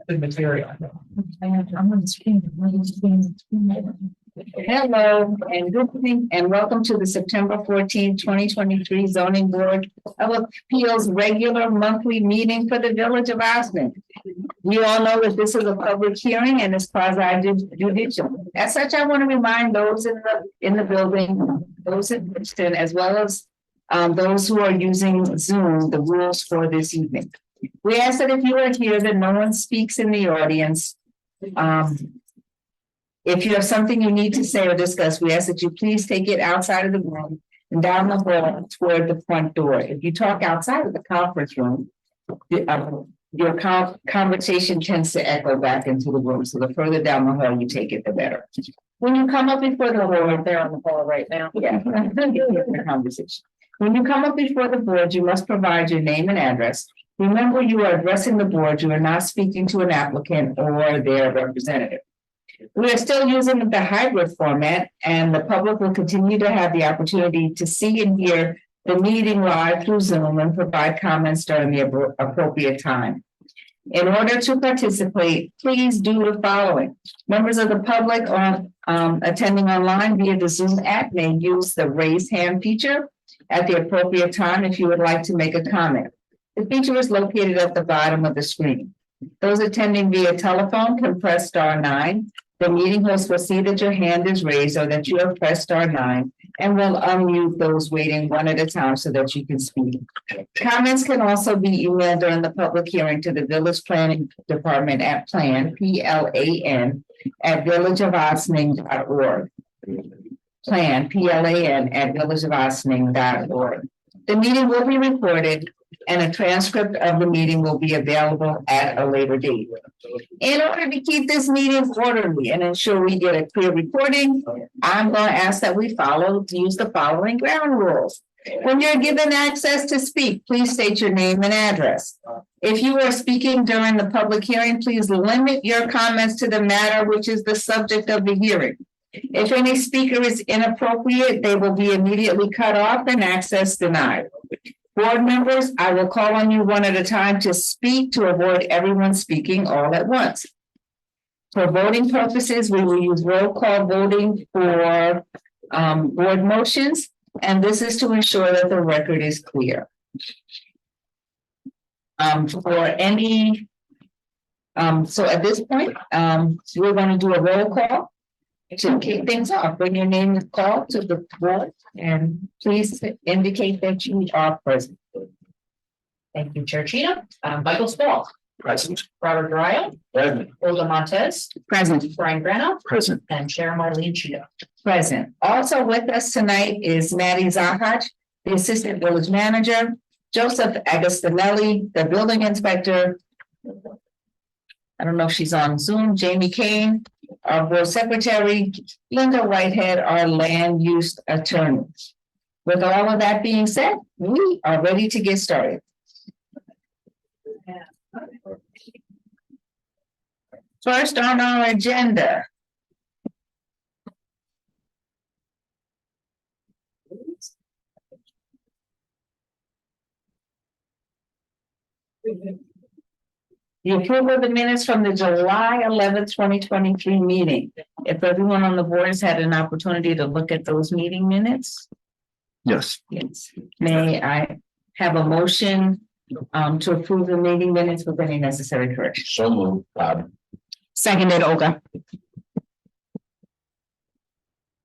The material. Hello and good evening and welcome to the September 14th, 2023 Zoning Board of Appeals regular monthly meeting for the Village of Austin. You all know that this is a public hearing and is quasi-judicial. As such, I want to remind those in the building, those in Houston, as well as those who are using Zoom, the rules for this evening. We ask that if you are here, that no one speaks in the audience. If you have something you need to say or discuss, we ask that you please take it outside of the room and down the hall toward the front door. If you talk outside of the conference room, your conversation tends to echo back into the room. So the further down the hall you take it, the better. When you come up before the board, they're on the hall right now. Yeah, the conversation. When you come up before the board, you must provide your name and address. Remember, you are addressing the board. You are not speaking to an applicant or their representative. We are still using the hybrid format, and the public will continue to have the opportunity to see and hear the meeting live through Zoom and provide comments during the appropriate time. In order to participate, please do the following. Members of the public attending online via the Zoom app may use the raise hand feature at the appropriate time if you would like to make a comment. The feature is located at the bottom of the screen. Those attending via telephone can press *9. The meeting host will see that your hand is raised or that you have pressed *9 and will unmute those waiting one at a time so that you can speak. Comments can also be emailed during the public hearing to the Village Planning Department at PLAN, P-L-A-N, at villageofosning.org. PLAN, P-L-A-N, at villageofosning.org. The meeting will be recorded and a transcript of the meeting will be available at a later date. In order to keep this meeting orderly and ensure we get a clear recording, I'm going to ask that we use the following ground rules. When you're given access to speak, please state your name and address. If you are speaking during the public hearing, please limit your comments to the matter which is the subject of the hearing. If any speaker is inappropriate, they will be immediately cut off and access denied. Board members, I will call on you one at a time to speak to avoid everyone speaking all at once. For voting purposes, we will use roll call voting for board motions, and this is to ensure that the record is clear. So at this point, we're going to do a roll call. To kick things off, when your name is called to the board, and please indicate that you are present. Thank you, Chair Cheetah. Michael Spall. Present. Robert Ryle. Present. Olga Montez. Present. Brian Grano. Present. And Chair Marlene Cheetah. Present. Also with us tonight is Maddie Zahaj, the Assistant Village Manager, Joseph Agostinelli, the Building Inspector. I don't know if she's on Zoom, Jamie Kane, our Board Secretary, Linda Whitehead, our Land Use Attorney. With all of that being said, we are ready to get started. First on our agenda. The approval of the minutes from the July 11th, 2023 meeting. If everyone on the board has had an opportunity to look at those meeting minutes. Yes. Yes. May I have a motion to approve the meeting minutes with any necessary corrections? So moved. Seconded, Olga.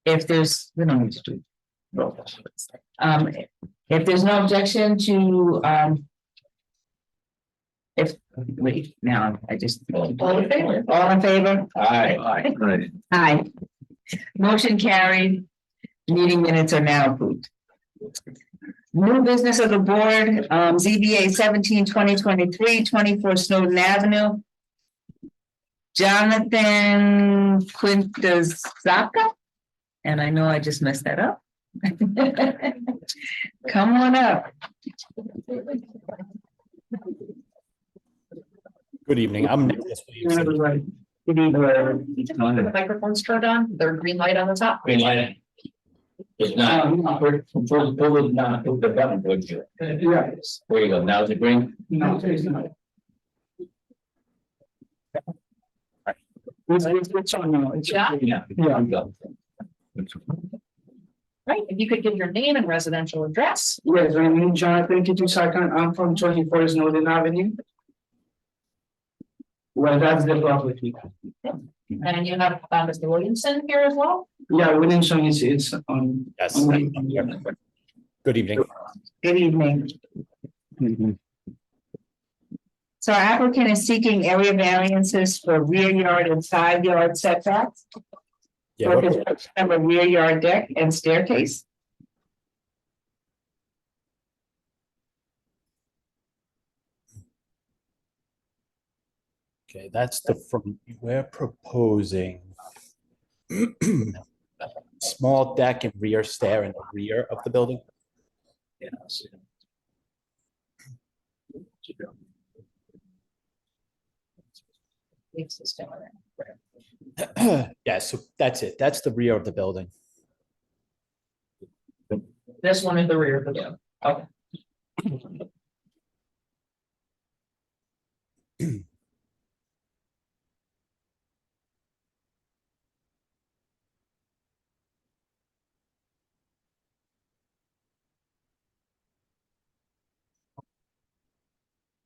If there's, we don't need to do. If there's no objection to wait, now I just. All in favor? All in favor? Aye. Right. Aye. Motion carried. Meeting minutes are now approved. New business of the board, ZBA 17-2023, 24 Snowden Avenue. Jonathan Quintazaka, and I know I just messed that up. Come on up. Good evening. I'm Nicholas Williamson. Good evening. The microphone's turned on, there's green light on the top. Green light. It's not, fully not, the button, would you? Yeah. There you go, now's the green. No, it's not. It's on now. It's. Yeah. Yeah. Yeah. Go. Right, if you could give your name and residential address. Yes, my name is Jonathan Kitusaka. I'm from 24 Northern Avenue. Well, that's the property. And you have Mr. Williamson here as well. Yeah, Williamson is, it's on. Yes. on the- Good evening. Good evening. So our applicant is seeking area variances for rear yard and side yard setbacks. Yeah, For what- construction of a rear yard deck and staircase. okay, that's the from, we're proposing small deck and rear stair in the rear of the building. Yeah, I see. Yeah, so that's it. That's the rear of the building. This one in the rear of the building. Okay.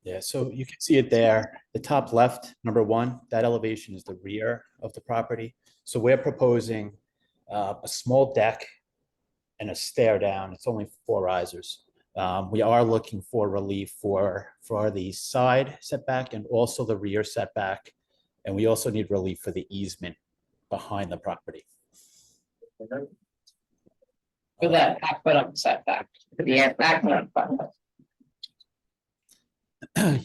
Yeah, so you can see it there. The top left, number one, that elevation is the rear of the property. So we're proposing a small deck and a stair down. It's only 4 risers. We are looking for relief for the side setback and also the rear setback. And we also need relief for the easement behind the property. For that back foot up setback. For the back yard.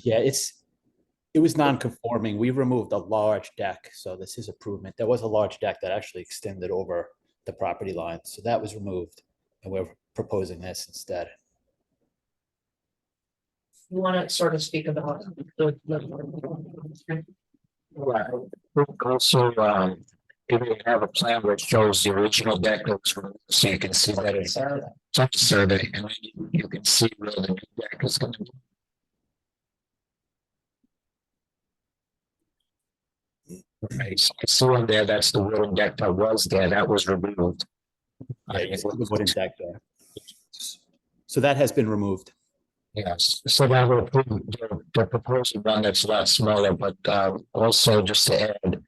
Yeah, it was non-conforming. We removed a large deck, so this is improvement. There was a large deck that actually extended over the property line, so that was removed, and we're proposing this instead. You want to sort of speak about the. Right. Also, if you have a plan that shows the original deck, that was removed, so you can see that it's on the survey, and then you can see where the new deck is going to be. Right, so I see on there, that's the wooden deck that was there, that was removed. Yeah, you see the wooden deck there. So that has been removed. Yes, so now they're proposing one that's a lot smaller, but also just to add.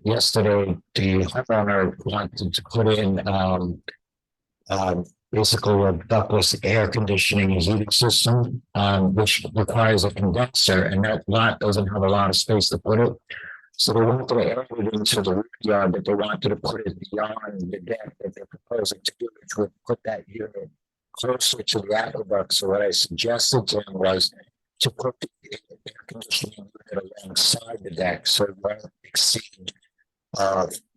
Yesterday, the homeowner wanted to put in basically a ductless air conditioning and heating system, which requires a condenser, and that lot doesn't have a lot of space to put it. So they wanted to add it into the rear yard, but they wanted to put it beyond the deck that they're proposing to do, which would put that unit closer to the aqueduct. So what I suggested to him was to put the air conditioning unit alongside the deck, so it won't exceed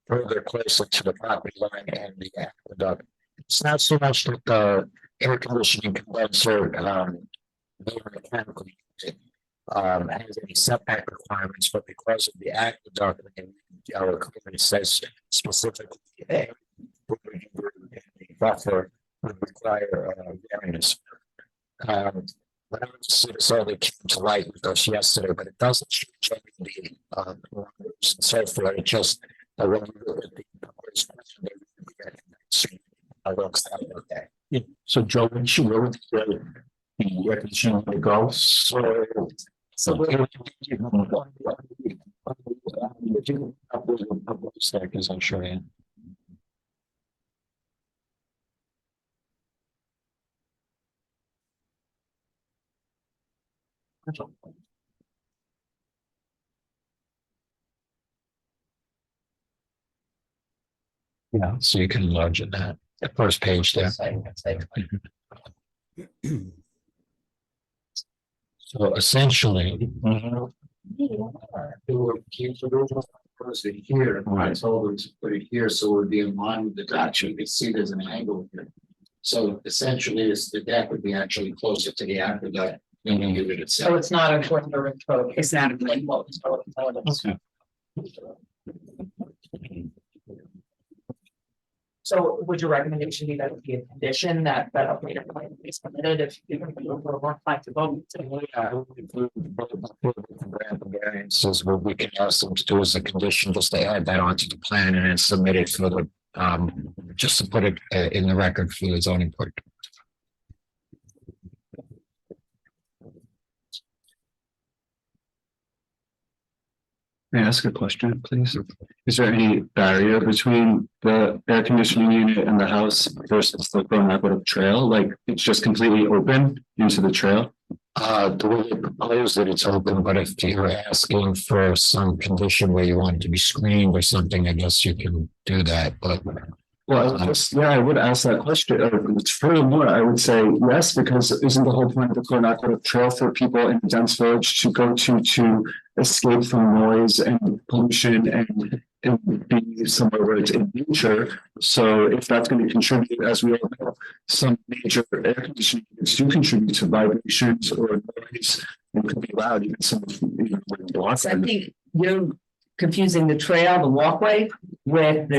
further closer to the property line and the aqueduct. It's not so much that the air conditioning condenser mechanically has any setback requirements, but because of the aqueduct, our agreement says specifically a buffer would require variance. But I would see this only came to light with us yesterday, but it doesn't change any of the and so forth. It just when we look at the yeah. So Joe, when you wrote the air conditioning to go, so because I'm sure. Yeah, so you can enlarge it that the first page there. So essentially. Here, I told them to put it here, so it would be in line with the deck. You can see there's an angle here. So essentially, the deck would be actually closer to the aqueduct than the unit itself. So it's not a short code. It's not a Okay. So would your recommendation be that it would be a condition that updated plan be submitted if you were more inclined to vote? Variances, what we can ask them to do as a condition, just to add that onto the plan and then submit it for the, just to put it in the record for the zoning board. May I ask a question, please? Is there any barrier between the air conditioning unit and the house versus the Grand Aqueduct Trail? Like, it's just completely open into the trail? The way they propose that it's open, but if you're asking for some condition where you want it to be screened or something, I guess you can do that, but. Well, I would ask that question. Furthermore, I would say yes, because isn't the whole point of the Grand Aqueduct Trail for people in the dense village to go to escape from noise and pollution and be somewhere where it's in nature? So if that's going to contribute, as we all know, some major air conditioning units do contribute to vibrations or noise and could be loud, even some So I think you're confusing the trail, the walkway with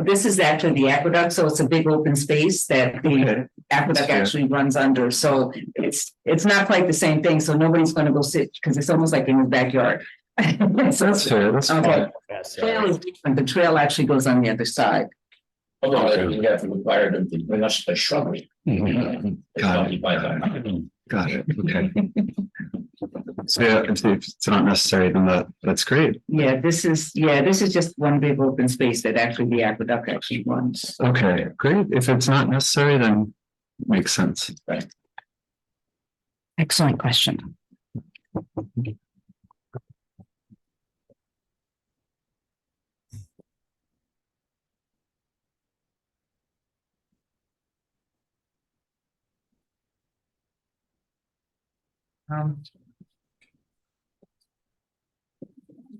this is actually the aqueduct, so it's a big open space that the aqueduct actually runs under, so it's not quite the same thing, so nobody's gonna go sit, because it's almost like in his backyard. That's fair, that's Okay, fine. trail is different, the trail actually goes on the other side. Although you have to require them to bring us a shrubbery. Got it, okay. So yeah, if it's not necessary, then that's great. Yeah, this is just one big open space that actually the aqueduct actually runs. Okay, great. If it's not necessary, then it makes sense. Right. Excellent question.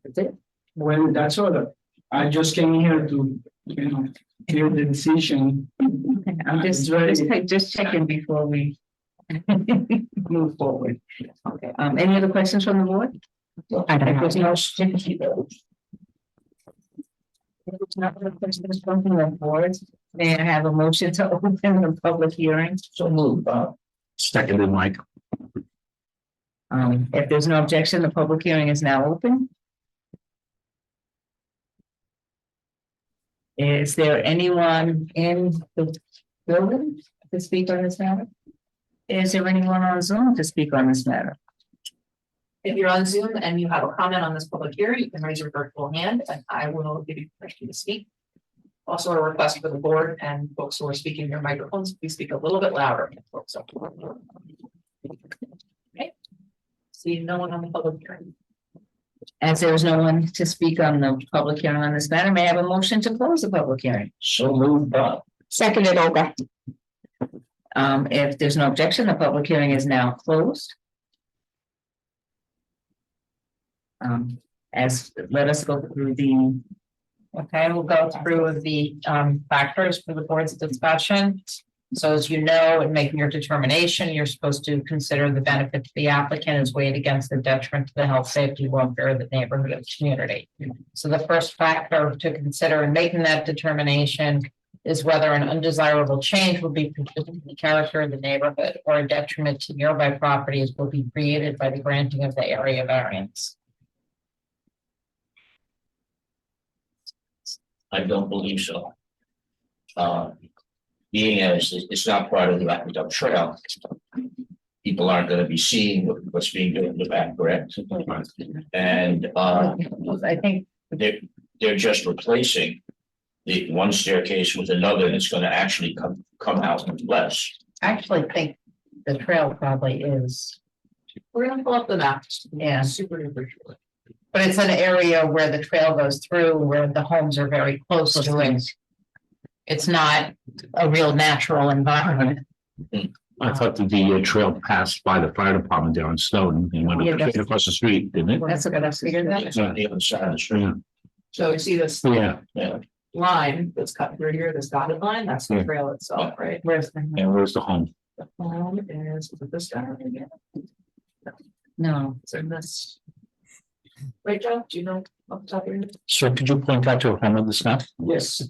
That's it. Well, that's all. I just came here to, hear the decision. I'm just checking before we move forward. Okay, any other questions from the board? I think there's no. There's not other questions from the board. May I have a motion to open the public hearing? So move, Seconded, Mike. If there's no objection, the public hearing is now open. Is there anyone in the building to speak on this matter? Is there anyone on Zoom to speak on this matter? If you're on Zoom and you have a comment on this public hearing, you can raise your virtual hand and I will give you permission to speak. Also a request for the board and folks who are speaking in their microphones, please speak a little bit louder. Okay. See no one on the public hearing. As there is no one to speak on the public hearing on this matter, may I have a motion to close the public hearing? so move, Seconded, Olga. If there's no objection, the public hearing is now closed. Let us go through the. Okay, we'll go through the factors for the board's discussion. So as you know, in making your determination, you're supposed to consider the benefit to the applicant is weighed against the detriment to the health, safety, welfare of the neighborhood and community. So the first factor to consider in making that determination is whether an undesirable change will be consistent with the character of the neighborhood or a detriment to nearby properties will be created by the granting of the area variance. I don't believe so. Being as it's not part of the aqueduct trail, people aren't going to be seeing what's being done in the back, correct? And I think they're just replacing the one staircase with another, and it's going to actually come out less. I actually think the trail probably is. We're gonna pull up the maps. Yeah. Super duper short. But it's an area where the trail goes through, where the homes are very close to it. It's not a real natural environment. I thought the trail passed by the fire department there on Snowden and went Yeah, straight across the street, didn't it? that's a good figure. It's on the other side of the street. So you see this Yeah, line that's cut through here, this dotted line, that's the trail itself, right? Where's the, and where's the home? The home is it this guy right here? no, It's in this. Right, Joe, do you know off the top of your head? So could you point out to a home on this map? Yes,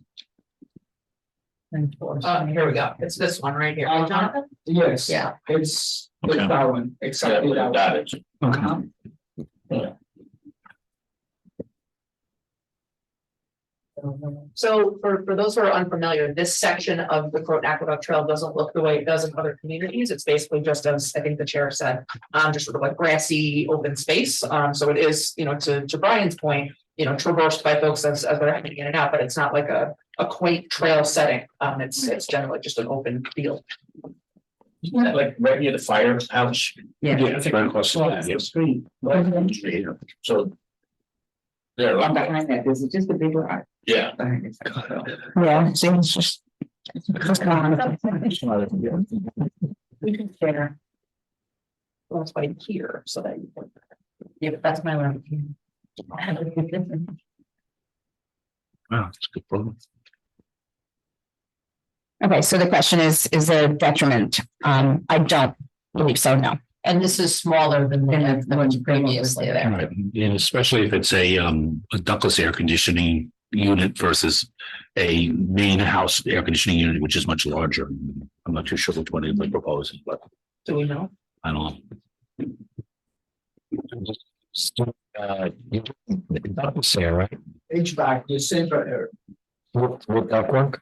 Here we go. It's this one right here. Jonathan? Yes. Yeah. It's Okay. that one, exactly that one. Got it. Uh-huh. So for those who are unfamiliar, this section of the Croton Aqueduct Trail doesn't look the way it does in other communities. It's basically just, as I think the chair said, just sort of like grassy open space. So it is, to Brian's point, traversed by folks as they're heading in and out, but it's not like a quaint trail setting. It's generally just an open field. Isn't that like right near the firehouse? Yeah. it's right across the Across street. the street. So. There, And behind that, there's just a big lot yeah. behind it. Yeah, seems just. We can share. Well, it's right here, so that you can. Yeah, but that's my one. Wow, it's a good problem. Okay, so the question is there a detriment? I don't believe so, no. And this is smaller than the ones previously there. Right, and especially if it's a ductless air conditioning unit versus a main house air conditioning unit, which is much larger. I'm not too sure which one they're proposing, but Do we know? I don't know. That was there, right? HVAC, the same for air. Would that work?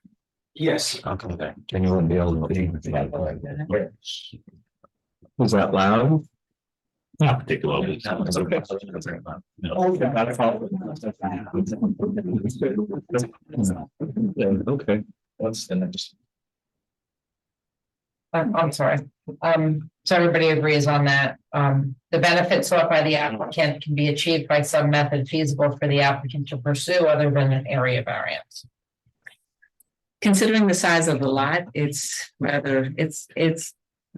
Yes. Okay, then you wouldn't be able to be. Was that loud? Not particularly. It's okay. Okay, that's the next. I'm sorry. So everybody agrees on that. The benefits sought by the applicant can be achieved by some method feasible for the applicant to pursue other than an area variance. Considering the size of the lot, it's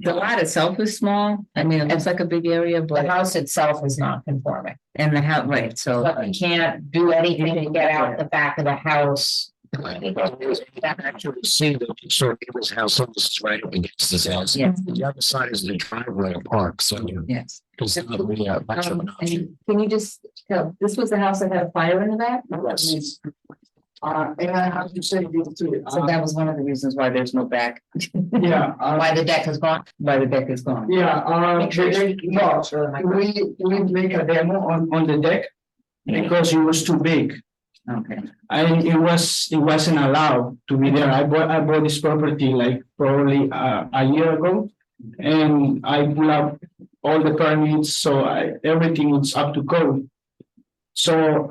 the lot itself is small. I mean, it looks like a big area, The but, house itself is not conforming, and the house, right, so. but you can't do anything to get out the back of the house. Actually, see the sort of neighbor's house, so this is right up against his house. Yes. The other side is the driveway or park, so. Yes. Because much of an option. And can you just tell, this was the house that had a fire in the back? Yes. And I have to say this too. So that was one of the reasons why there's no back, Yeah. Why the deck is gone. why the deck is gone. Yeah, Make sure you no, for the microphone. we make a demo on the deck because it was too big. Okay. It wasn't allowed to be there. I bought this property like probably a year ago. And I pull up all the permits, so everything is up to code. So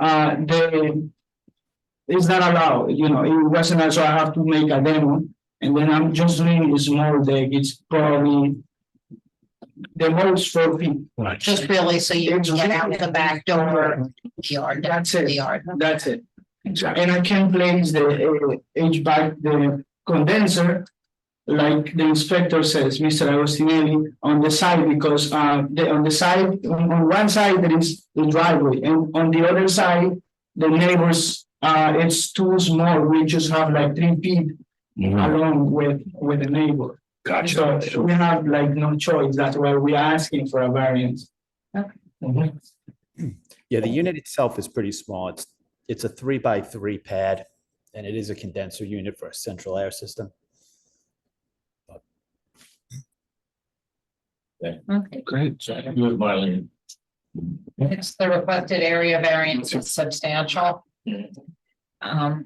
it's not allowed, it wasn't, so I have to make a demo. And then I'm just doing a small deck. It's probably the most 4 feet. Right. Just really so you can get out the back door. The yard. That's The it. yard. That's it. And I can place the HVAC, the condenser, like the inspector says, Mr. Agostinelli, on the side, because on one side there is the driveway, and on the other side, the neighbors, it's too small. We just have like 3 feet along with the neighbor. Gotcha. So we have like no choice. That's why we're asking for a variance. Yeah, the unit itself is pretty small. It's a 3x3 pad, and it is a condenser unit for a central air system. Okay. Great. You with Marlene. It's the requested area variance is substantial. I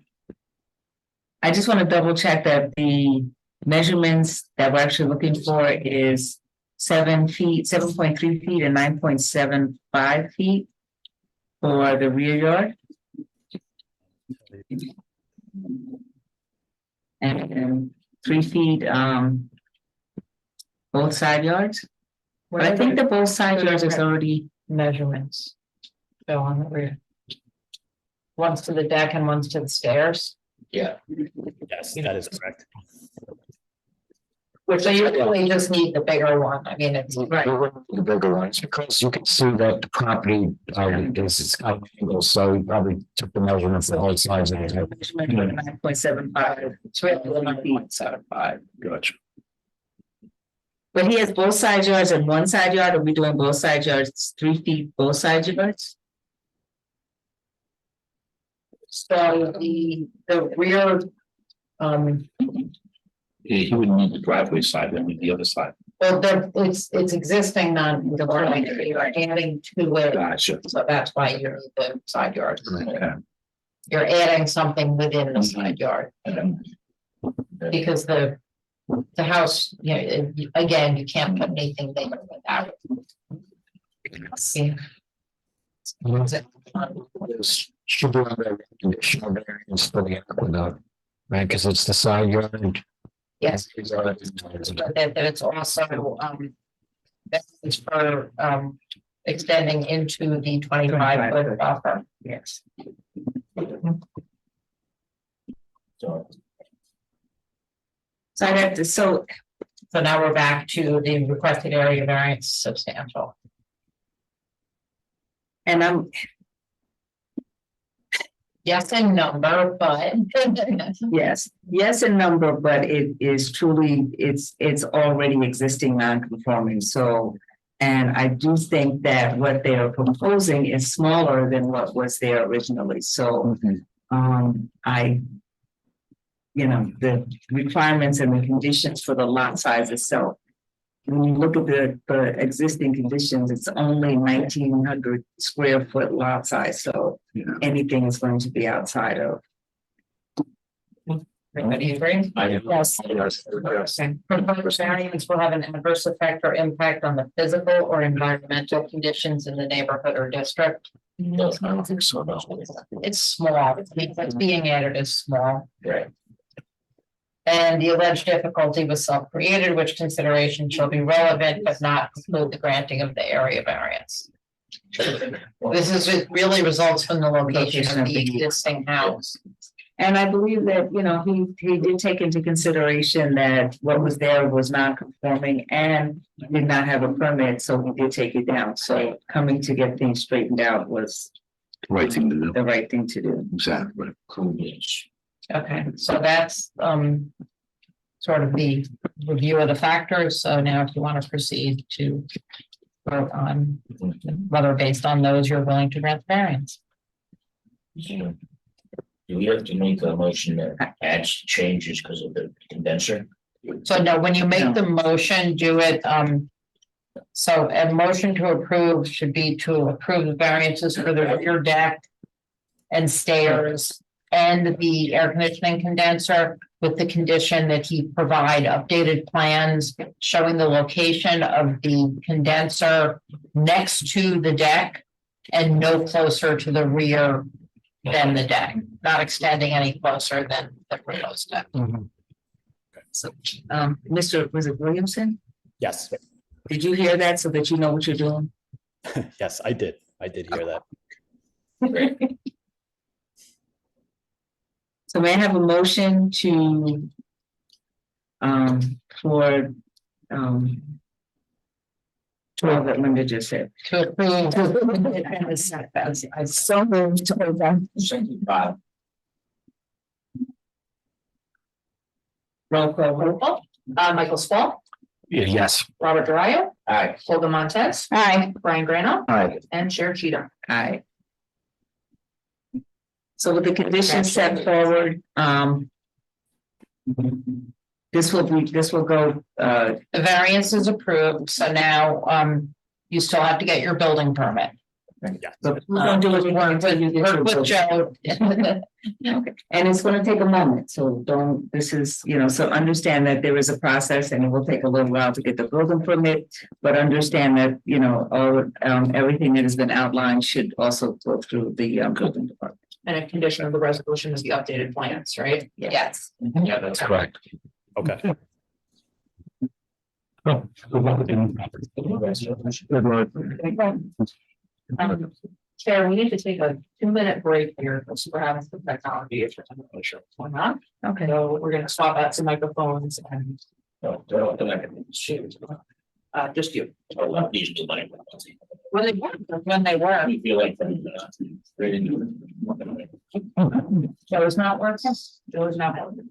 just want to double check that the measurements that we're actually looking for is 7 feet, 7.3 feet and 9.75 feet for the rear yard. And 3 feet, both side yards. But I think the both side yards is already, Measurements. So on the rear. One's to the deck and one's to the stairs. Yeah. Yes, that is correct. Which you really just need the bigger one. I mean, it's right. The bigger ones, because you can see that the property is got an angle, so you probably took the measurements of both sides of it. 9.75. it's really 9.75. Gotcha. But he has both side yards and one side yard. Are we doing both side yards, 3 feet, both side yards? So the rear He wouldn't need the driveway side, then the other side. well, it's existing non-conforming, you're adding to it, Gotcha. so that's why you need the side yard. Okay. You're adding something within the side yard, because the house, you know, again, you can't put anything there without it. Yeah. Should be under conditional variance for the aqueduct, right? Because it's the side yard. Yes, but that it's also, it's for, extending into the 25-foot buffer. Yes. So, So I have to, so So now we're back to the requested area variance substantial. and I'm, Yes, in number, but. yes in number, but it is truly, it's already existing non-conforming, so. And I do think that what they are proposing is smaller than what was there originally, so, you know, the requirements and the conditions for the lot size itself. When you look at the existing conditions, it's only 1,900 square foot lot size, so anything is going to be outside of. Everybody agree? Yes. Proposed variance will have an adverse effect or impact on the physical or environmental conditions in the neighborhood or district. I don't think so, no. It's small, what's being added is small. Right. And the alleged difficulty was self-created, which consideration shall be relevant but not include the granting of the area variance. This is, it really results from the location of the existing house. And I believe that, you know, he did take into consideration that what was there was non-conforming and did not have a permit, so he did take it down. So coming to get things straightened out was Right thing to do. the right thing to do. Exactly. Cool, yes. Okay, so that's sort of the review of the factors. So now if you want to proceed to vote on whether based on those you're willing to grant the variance. So, do we have to make a motion that adds changes because of the condenser? So no, when you make the motion, do it, so a motion to approve should be to approve the variances for the rear deck and stairs and the air conditioning condenser with the condition that he provide updated plans showing the location of the condenser next to the deck and no closer to the rear than the deck, not extending any closer than the proposed deck. So, Mr. Was it Williamson? Yes, Did you hear that so that you know what you're doing? yes, I did hear that. So may I have a motion to for what Linda just said. To approve. I so moved to over. Bob, Roll call. Roll call. Michael Spall, Yes. Robert Durayo, aye. Olga Montez, Hi, Brian Grano, Aye. and Chair Cheetah. Aye. So with the conditions set forward, this will go, The variance is approved, so now, you still have to get your building permit. but we're gonna do it until you get Work with your. Joe. Okay, and it's gonna take a moment, so don't, this is, you know, so understand that there is a process and it will take a little while to get the building permit. But understand that, you know, all, everything that has been outlined should also go through the building department. And a condition of the resolution is the updated plans, right? Yes. Yeah, that's Correct. Okay. Oh, Chair, we need to take a 2-minute break here because we're having some technology issues. Why not? Okay. So we're gonna swap out some microphones and shoot. just you. These two money. When they work, when they work. You feel like. Joe is not working. Joe is not working.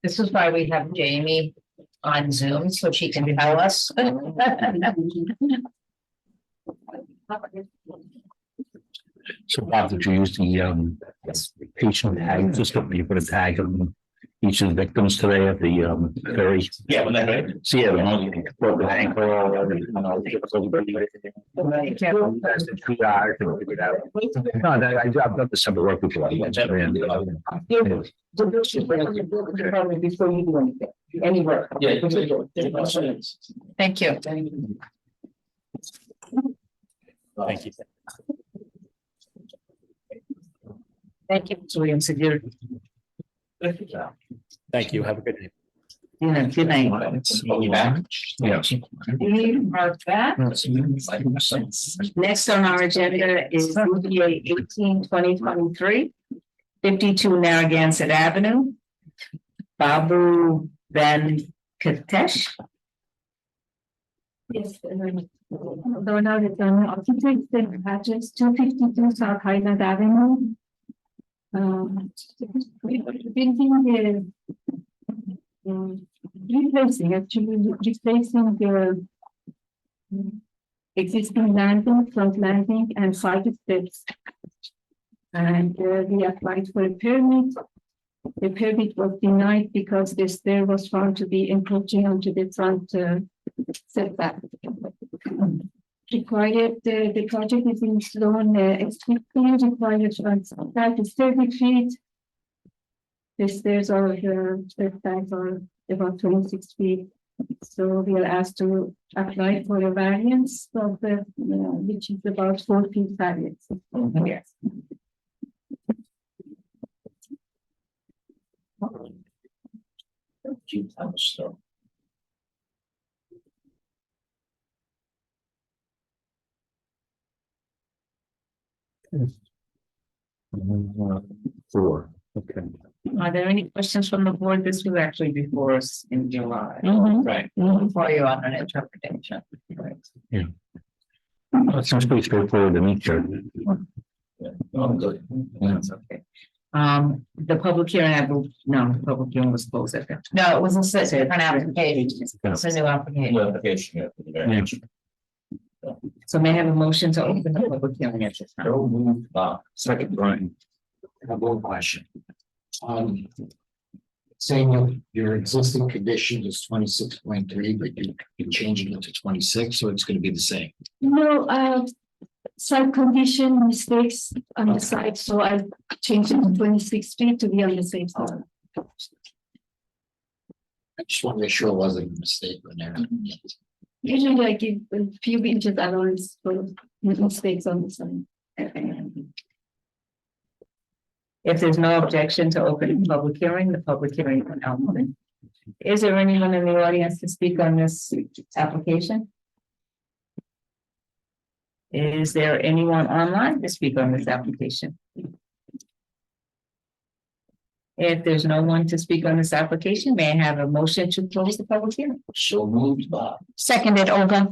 This is why we have Jamie on Zoom, so she can tell us. So Bob, did you use the patient tag system? You put a tag on each of the victims today at the ferry? Yeah, when that. So yeah, the one you can put the ankle or, you know, give everybody. That's the 2 hours to figure it out. No, I've done this some work before. Before you do anything, anywhere. Yeah. Thank you. Thank you. Thank you. Williams, if you're, Thank you. Have a good day. good night. I'll be back. Yes. We are back. Next on our agenda is UBA 18-2023, 52 Narragansett Avenue. Babu Ben Katesh. Yes. Donald is an architect that patches 252 South Highland Avenue. Building is replacing the existing landing, front landing and side steps. And we applied for a permit. The permit was denied because the stair was found to be encroaching onto the front setback. Required, the project is in stone, strictly required front setback is 30 feet. The stairs are, setbacks are about 26 feet. So we are asked to apply for a variance of the, which is about 4 feet variance. Yes. Four, okay. Are there any questions from the board? This was actually before us in July. Right. Before you on an interpretation. It seems pretty straightforward to me, Chair. I'm good. That's okay. The public hearing, the public hearing was closed at that. No, it was a different application. It's a new application. Notification, yeah, for the variance. So may I have a motion to open the public hearing at this time? So moved, Second, Brian. I have one question. Saying your existing condition is 26.3, but you're changing it to 26, so it's gonna be the same. No, site condition mistakes on the site, so I changed it to 26 feet to be on the safe side. I just want to make sure it wasn't a mistake when there. Usually I give a few inches allowance for mistakes on the side. If there's no objection to opening the public hearing, the public hearing is now open. Is there anyone in the audience to speak on this application? Is there anyone online to speak on this application? If there's no one to speak on this application, may I have a motion to close the public hearing? So moved, Bob. Seconded, Olga.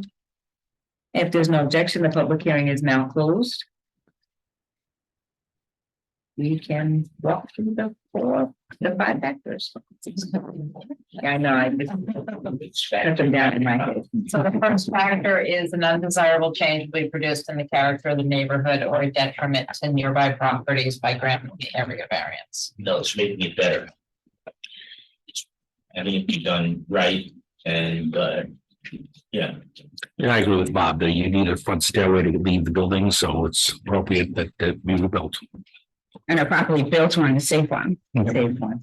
If there's no objection, the public hearing is now closed. We can walk through the 5 factors. Yeah, I know, I just put them down in my head. So the first factor is an undesirable change will be produced in the character of the neighborhood or a detriment to nearby properties by granting the area variance. No, it's making it better. Having it be done right and, yeah. Yeah, I agree with Bob, that you need a front stairway to leave the building, so it's appropriate that we rebuilt. And a properly built one, a safe one. Save one.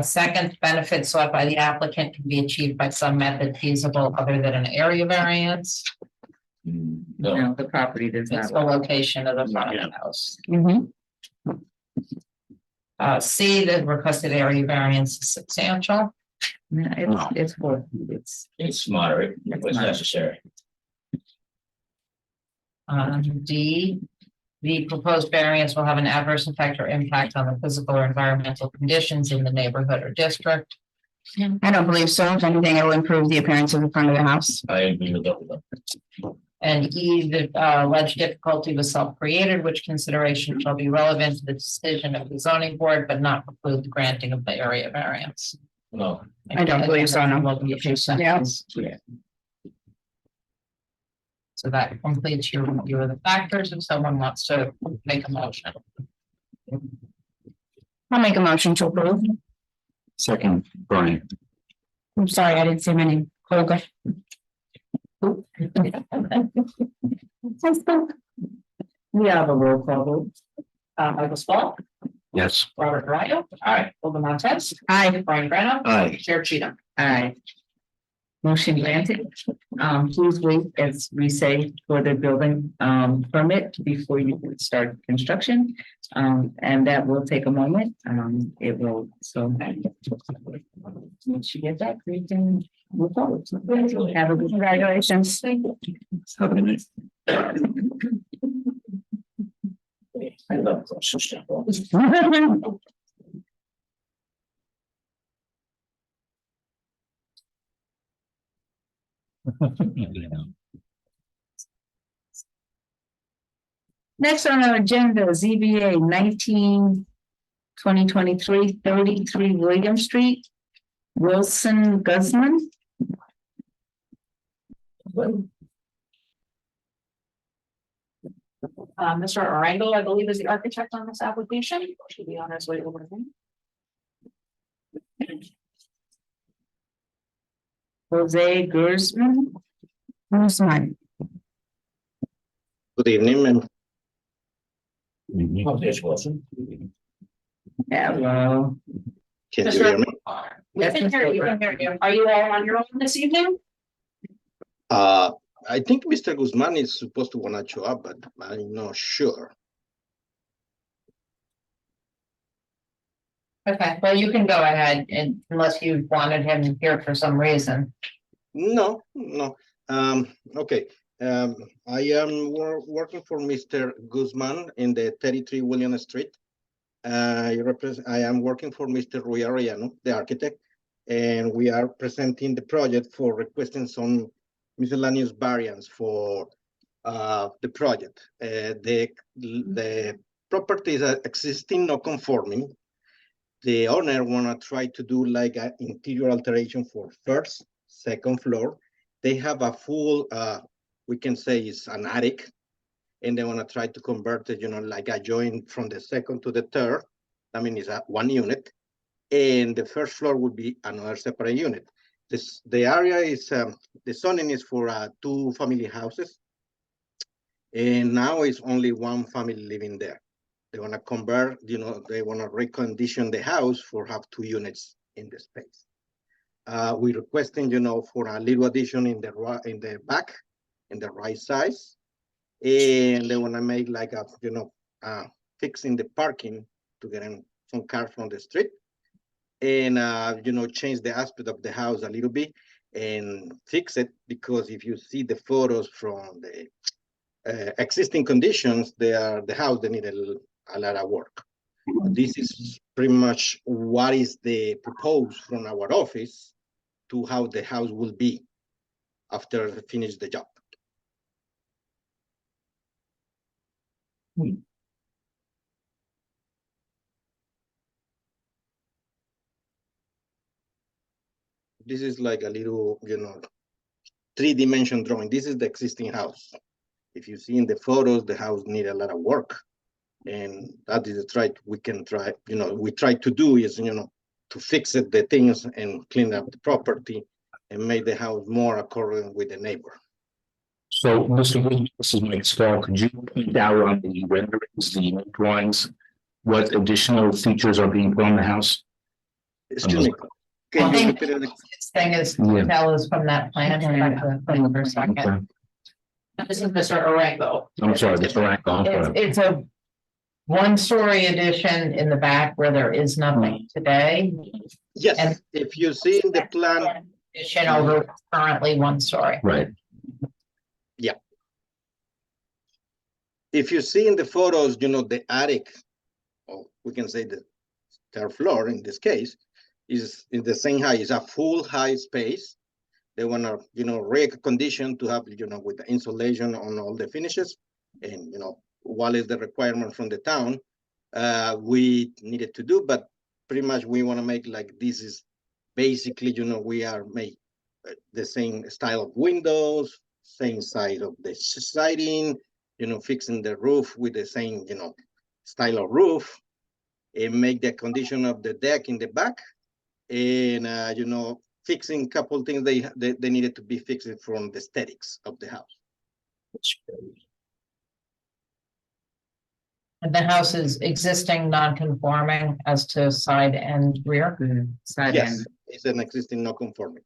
Second, benefit sought by the applicant can be achieved by some method feasible other than an area variance. No, No, the property does It's not. the location of the front of the house. Mhm. C, the requested area variance is substantial. No, it's 4 feet, it's moderate, what's necessary. D, the proposed variance will have an adverse effect or impact on the physical or environmental conditions in the neighborhood or district. I don't believe so. If anything, it will improve the appearance of the front of the house. I agree with that. And E, the alleged difficulty was self-created, which consideration shall be relevant to the decision of the zoning board, but not preclude the granting of the area variance. No, I don't believe so, no. Location. Yeah. So that completes your review of the factors if someone wants to make a motion. I'll make a motion to approve. Second, Brian. I'm sorry, I didn't say my name. Olga. We have a roll call vote. Michael Spall, Yes. Robert Ryo. Aye. Olga Montez. Aye. Brian Grano. Aye. Chair Cheatham. Aye. Motion granted. Please wait, as we say, for the building permit before you start construction. And that will take a moment. It will, so. Once you get that, we can move forward. Have a good, congratulations. Have a good night. I love those stuff. Next on our agenda, ZBA 33 William Street. Wilson Guzman. Mr. Arango, I believe, is the architect on this application. Should be on his way over. Jose Guzman. Guzman. Good evening, ma'am. Oh, there's Wilson. Hello. Can you hear me? We can hear you, we can hear you. Are you all on your own this evening? I think Mr. Guzman is supposed to wanna show up, but I'm not sure. Okay, well, you can go ahead and unless you wanted him here for some reason. No, no. Okay. I am working for Mr. Guzman in the 33 William Street. I am working for Mr. Rui Arellano, the architect, and we are presenting the project for requesting some miscellaneous variants for the project. The property is existing, not conforming. The owner wanna try to do like an interior alteration for first, second floor. They have a full, we can say it's an attic, and they wanna try to convert it, like a joint from the second to the third. I mean, it's a one unit, and the first floor would be another separate unit. The area is, the zoning is for 2 family houses, and now it's only 1 family living there. They wanna convert, they wanna recondition the house for have 2 units in the space. We requesting, for a little addition in the back, in the right size, and they wanna make like a, fixing the parking to get in some cars from the street, and change the aspect of the house a little bit and fix it, because if you see the photos from the existing conditions, the house, they need a lot of work. This is pretty much what is the proposed from our office to how the house will be after they finish the job. This is like a little, 3-dimension drawing. This is the existing house. If you see in the photos, the house need a lot of work. And that is we can try, we try to do is, to fix it, the things and clean up the property and make the house more accordant with the neighbor. So, Mr. Williams, this is Mike Spall. Could you point out on the renderings, the drawings, what additional features are being put on the house? Excuse me. Can you repeat it? This thing is, Yeah. tell us from that plan, for a second. Okay. This is Mr. Arango. I'm sorry, Mr. Ranko, I'm sorry. It's a 1-story addition in the back where there is nothing today. Yes, And- if you see in the plan, Addition over currently 1 story. Right. if you see in the photos, the attic, or we can say the 3rd floor in this case, is in the same height, it's a full height space. They wanna, recondition to have, with the insulation on all the finishes. And, what is the requirement from the town, we needed to do, but pretty much we wanna make like this is basically, we are make the same style of windows, same size of the siding, fixing the roof with the same, style of roof, and make the condition of the deck in the back, and, fixing a couple things they needed to be fixed from the aesthetics of the house. And the house is existing non-conforming as to side and rear. Side Yes, end. it's an existing non-conforming.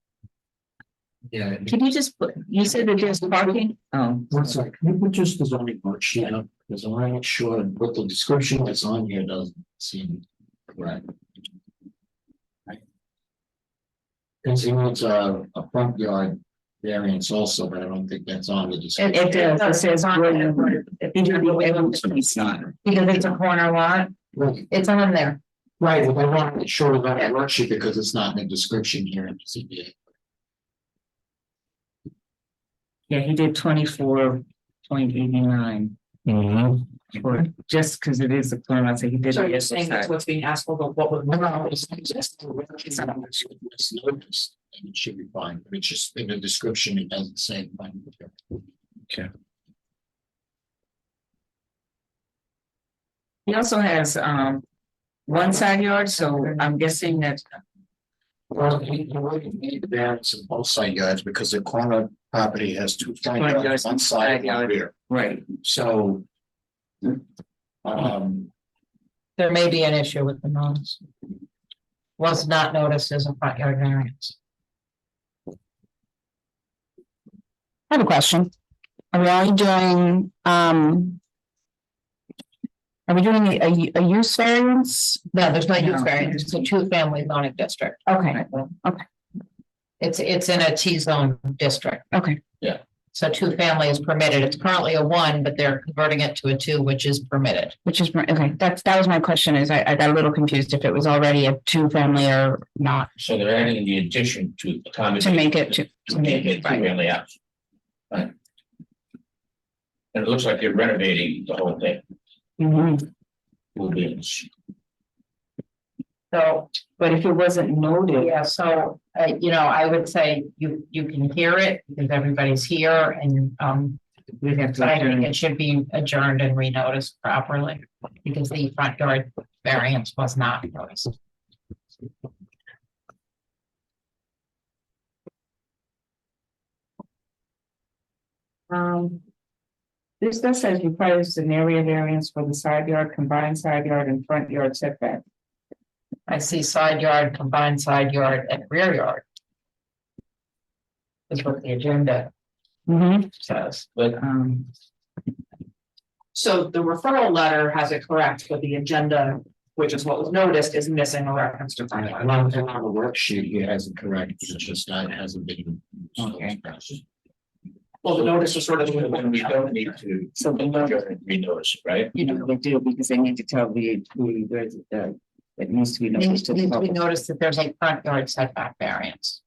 Yeah. Can you just put, you said that there's parking? Oh, One second, can you put just the zoning worksheet up, because I'm not sure what the description that's on here doesn't seem correct. Because he wants a front yard variance also, but I don't think that's on the description. it does, it says. It's not. Because it's a corner lot, Right, it's on there. but I want to make sure that that worksheet because it's not in the description here in the CBA. Yeah, he did 24.89. Or just because it is a corner, I say he did. So it you're as a saying that's side. what's being asked for, but what would? No, it's just it's not noticed, and it should be fine, but it's just in the description, it doesn't say. Okay. He also has one side yard, so I'm guessing that. Well, he already made the variance in both side yards because the corner property has two front Front yards, yards, one side and yard. one rear, Right. so. There may be an issue with the notice. Was not noticed as a front yard variance. I have a question. Are we only doing, are we doing a use variance? No, there's no use No. variance, it's a two-family zoning district. Okay, It's in a T-zone district. okay. So two-family is permitted. It's currently a one, but they're converting it to a two, which is permitted. Which is, okay, that was my question is I got a little confused if it was already a two-family or not. So they're adding the addition to accommodate. To make it To make it right. two-family house. Right. And it looks like you're renovating the whole thing. Will be. So, But if it wasn't noted, yeah, so, I would say you can hear it because everybody's here and, we'd have to. I think it should be adjourned and renoticed properly because the front yard variance was not noticed. This does says requires an area variance for the side yard, combined side yard and front yard setback. I see side yard, combined side yard and rear yard. Is what the agenda says. But So the referral letter has it correct, but the agenda, which is what was noticed, is missing a reference to front yard. And on the worksheet, he has it correct, it's just that it hasn't been. Okay. Well, the notice was sort of. when we don't need to. So we know- Renotice, right? You know, they do because they need to tell the it needs to be Needs noticed to the to be public. noticed that there's a front yard setback variance.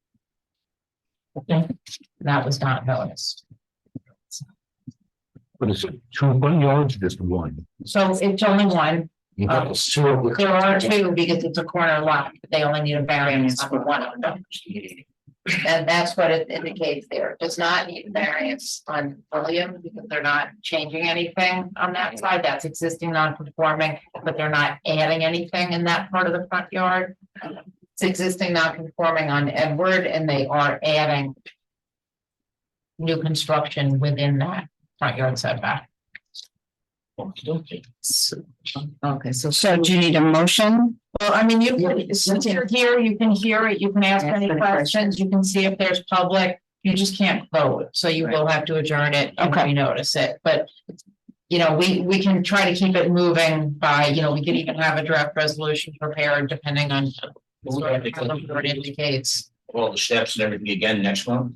Okay, that was not noticed. What is it, two front yards, just one? So it's only one. It's two of the- There are two because it's a corner lot, but they only need a variance on one of them. And that's what it indicates there. It does not need a variance on William because they're not changing anything on that side. That's existing non-conforming, but they're not adding anything in that part of the front yard. It's existing non-conforming on Edward and they are adding new construction within that front yard setback. Okay. Okay, so. So do you need a motion? Well, I mean, you can, since you're here, you can hear it, you can ask Ask any any questions, you can see if there's public. You just can't vote, so you will have to adjourn it and Okay. renotice it, but. We can try to keep it moving by, we could even have a draft resolution prepared depending on. Sort of how the board indicates. All the steps and everything again next month.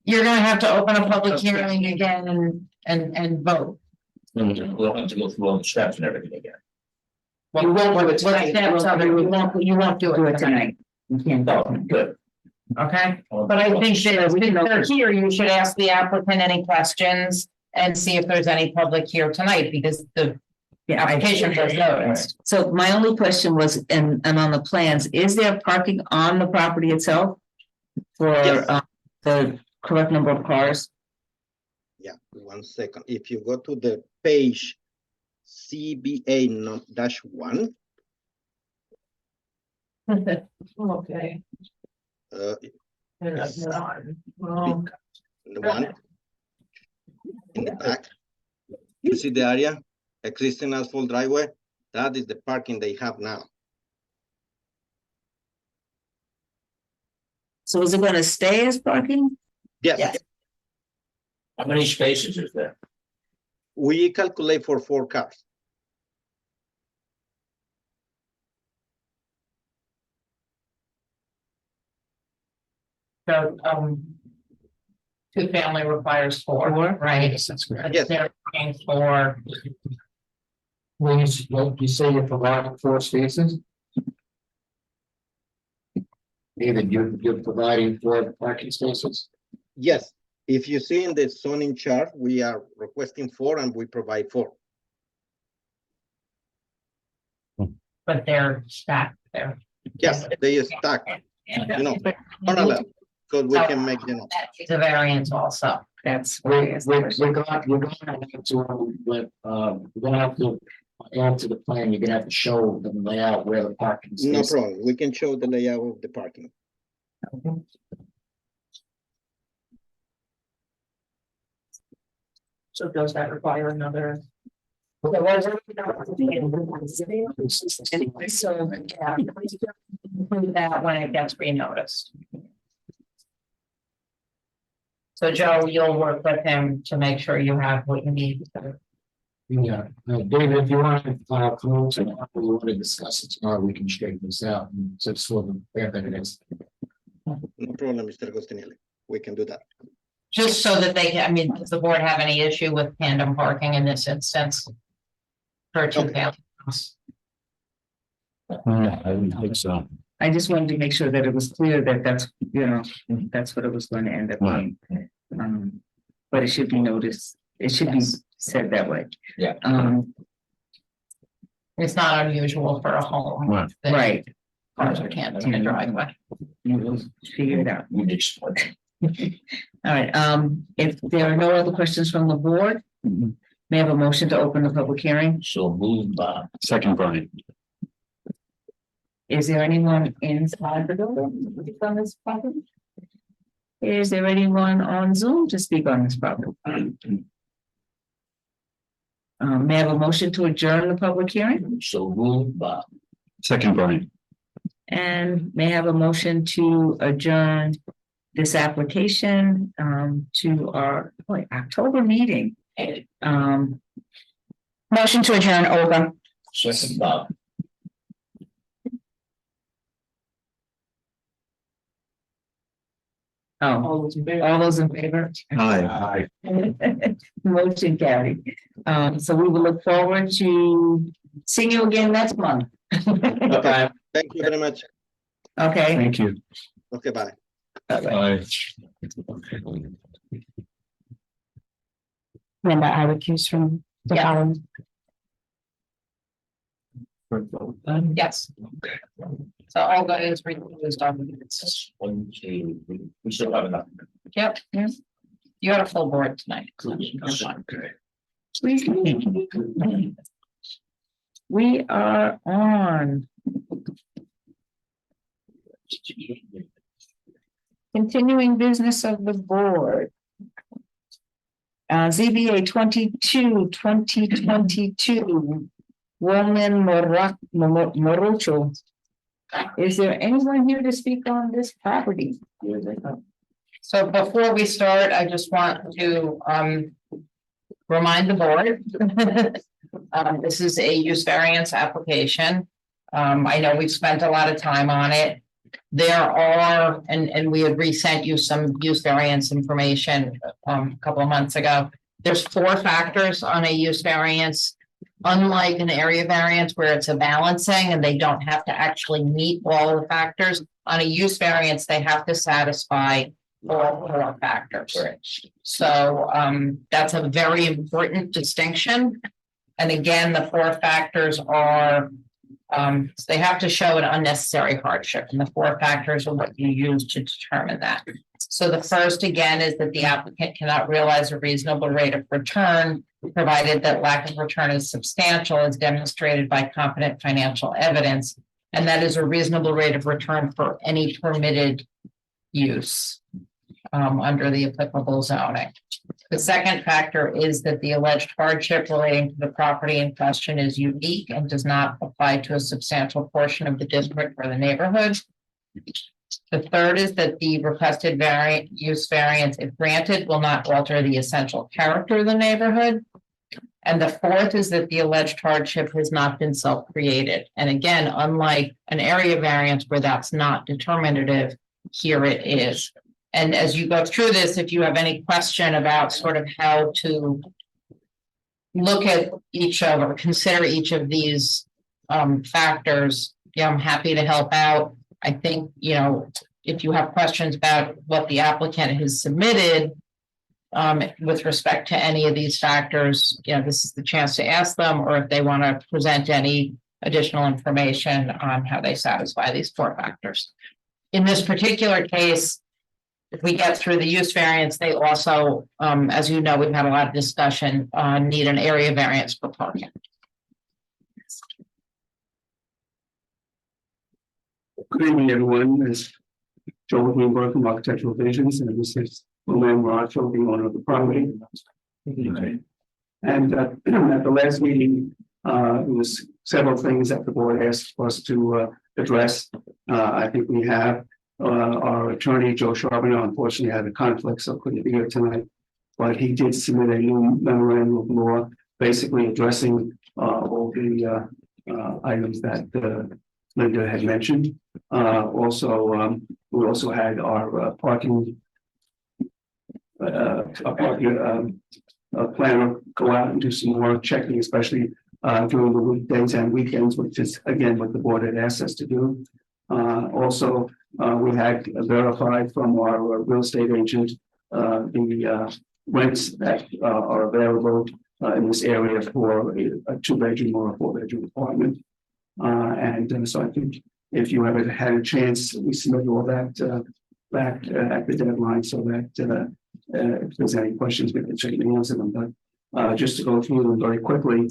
You're gonna have to open a public hearing again and vote. We'll have to go through all the steps and everything again. You won't do it What tonight. steps are there? You won't do Do it it tonight, tonight. You can't Oh, go. good. okay? But I think that if they're here, you should ask the applicant any questions and see if there's any public here tonight, because the application was noticed. So my only question was, and on the plans, is there parking on the property itself? For Yes. the correct number of cars? Yeah, 1 second. If you go to the page CBA -1, Okay. Yes. Well, the one in the back, you see the area, existing asphalt driveway, that is the parking they have now. So is it gonna stay as parking? Yes, Yes. How many spaces is there? we calculate for 4 cars. So, two family requires four, right? That's correct. Yes. They're looking for, When you say you're providing 4 spaces? David, you're providing 4 parking spaces? Yes, if you see in the zoning chart, we are requesting 4 and we provide 4. but they're stacked there. Yes, they stack, you know, parallel, because we can make them. The variance also. That's. We're gonna have to, but, we're gonna have to add to the plan, you're gonna have to show the layout where the parking No space. problem, we can show the layout of the parking. So does that require another? So, yeah. Include that when it gets renoticed. So Joe, you'll work with him to make sure you have what you need. Yeah, David, if you want to, come over to, we want to discuss it tomorrow, we can straighten this out, and so it's sort of fair that it is. No problem, Mr. Agostinelli, we can do that. Just so that they can, I mean, does the board have any issue with tandem parking in this instance? For two families? No, I don't think so. I just wanted to make sure that it was clear that that's, you know, that's what it was going to end up being. But it should be noticed, it should be said that way. Yeah. It's not unusual for a home. Right. that Right, Cars are tandem in a driveway. you will figure it out. We need split. All right, if there are no other questions from the board, may I have a motion to open the public hearing? So moved by. Second, Brian. Is there anyone inside the building to speak on this property? Is there anyone on Zoom to speak on this property? May I have a motion to adjourn the public hearing? So moved by. Second, Brian. And may I have a motion to adjourn this application to our October meeting? Motion to adjourn, Olga. Second by. All those in favor? Aye. Motion carried. So we will look forward to seeing you again next month. Okay, thank you very much. Okay. Thank you. Okay, bye. Aye. Linda, I recuse from the Yeah. following. Yes. So all that is recused on minutes. 1, 2, 3. We still have enough. Yep, yes. You had a full board tonight. Okay. We are on continuing business of the board. ZBA 22-2022. Woman Morocho. Is there anyone here to speak on this property? So before we start, I just want to remind the board. This is a use variance application. I know we've spent a lot of time on it. There are, and we had resent you some use variance information a couple of months ago. There's 4 factors on a use variance. Unlike an area variance where it's a balancing and they don't have to actually meet all the factors, on a use variance, they have to satisfy all 4 factors. So that's a very important distinction. And again, the 4 factors are they have to show an unnecessary hardship, and the 4 factors are what you use to determine that. So the first again is that the applicant cannot realize a reasonable rate of return, provided that lack of return is substantial as demonstrated by competent financial evidence. And that is a reasonable rate of return for any permitted use under the applicable zoning. The second factor is that the alleged hardship relating to the property in question is unique and does not apply to a substantial portion of the district or the neighborhood. The third is that the requested use variance, if granted, will not alter the essential character of the neighborhood. And the fourth is that the alleged hardship has not been self-created. And again, unlike an area variance where that's not determinative, here it is. And as you go through this, if you have any question about sort of how to look at each of or consider each of these factors, yeah, I'm happy to help out. I think, you know, if you have questions about what the applicant has submitted with respect to any of these factors, you know, this is the chance to ask them, or if they want to present any additional information on how they satisfy these four factors. In this particular case, if we get through the use variance, they also, as you know, we've had a lot of discussion, need an area variance for parking. Good evening, everyone. This is Joe Greenberg from Architectural Visions, and this is Luann Maracho, the owner of the property. And at the last meeting, there was several things that the board asked us to address. I think we have our attorney, Joe Charbonneau, unfortunately had a conflict, so couldn't be here tonight. But he did submit a new memorandum of law, basically addressing all the items that Linda had mentioned. We also had our parking planner go out and do some more checking, especially during the weekdays and weekends, which is again what the board had asked us to do. We had verified from our real estate agent the rents that are available in this area for a 2-bedroom or a 4-bedroom apartment. So I think if you ever had a chance, we submit all that back at the deadline, so that if there's any questions, we can certainly answer them. But just to go through them very quickly.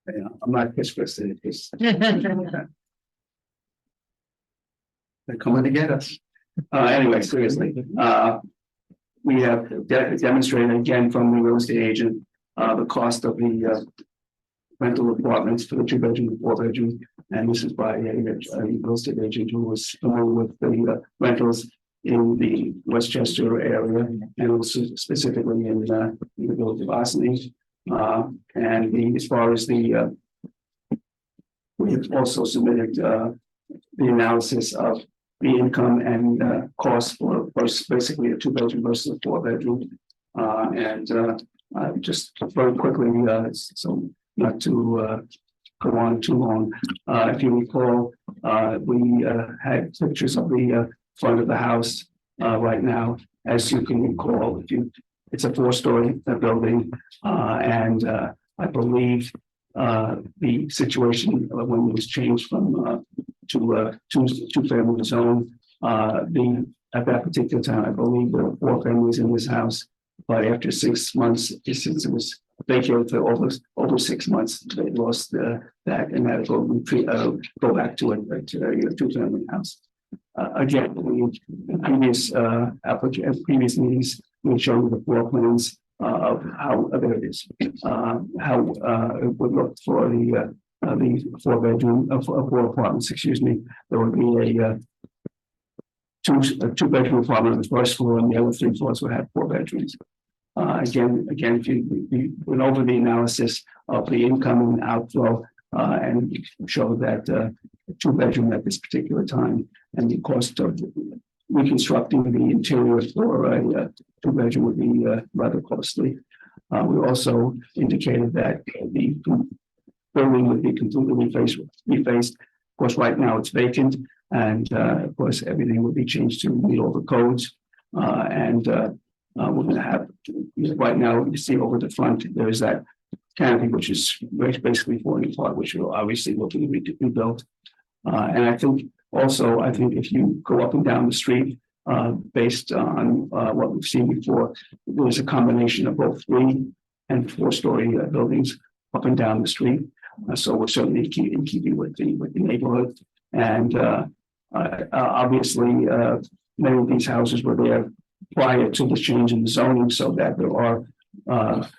Yeah, I'm not pissed. They're coming to get us. Anyway, seriously, we have demonstrated again from the real estate agent the cost of the rental apartments for the 2-bedroom and 4-bedroom, and this is by a real estate agent who was familiar with the rentals in the Westchester area and also specifically in the village of Osney. As far as we have also submitted the analysis of the income and cost for basically a 2-bedroom versus a 4-bedroom. Just very quickly, so not to go on too long. If you recall, we had pictures of the front of the house right now. As you can recall, it's a 4-story building, and I believe the situation when it was changed from to a two-family zone, at that particular time, I believe there were 4 families in this house, but after 6 months, since it was vacated for over 6 months, they lost that and had to go back to a 2-family house. Again, in previous meetings, we showed the floor plans of how there it is, how it would look for the 4-bedroom of 4 apartments. Excuse me. There would be a 2-bedroom apartment on the first floor, and the other 3 floors would have 4 bedrooms. Again, if you went over the analysis of the income and outflow, and showed that 2-bedroom at this particular time, and the cost of reconstructing the interior for a 2-bedroom would be rather costly. We also indicated that the building would be completely refaced. Of course, right now it's vacant, and of course everything would be changed to meet all the codes. We're going to have, right now you see over the front, there's that canopy, which is basically falling apart, which will obviously will be rebuilt. And I think also, I think if you go up and down the street, based on what we've seen before, there's a combination of both 3 and 4-story buildings up and down the street. So we're certainly in keeping with the neighborhood. And obviously, many of these houses were there prior to the change in the zoning, so that there are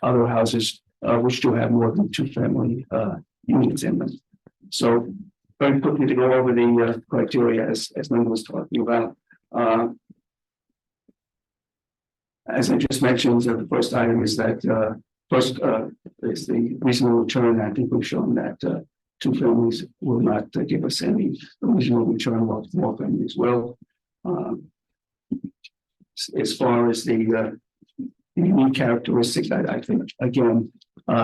other houses which do have more than 2 family units in them. So very quickly to go over the criteria as Linda was talking about. As I just mentioned, the first item is that first is the reasonable return. I think we've shown that 2 families will not give us any reasonable return, while 4 families will. As far as the unique characteristics, I think again,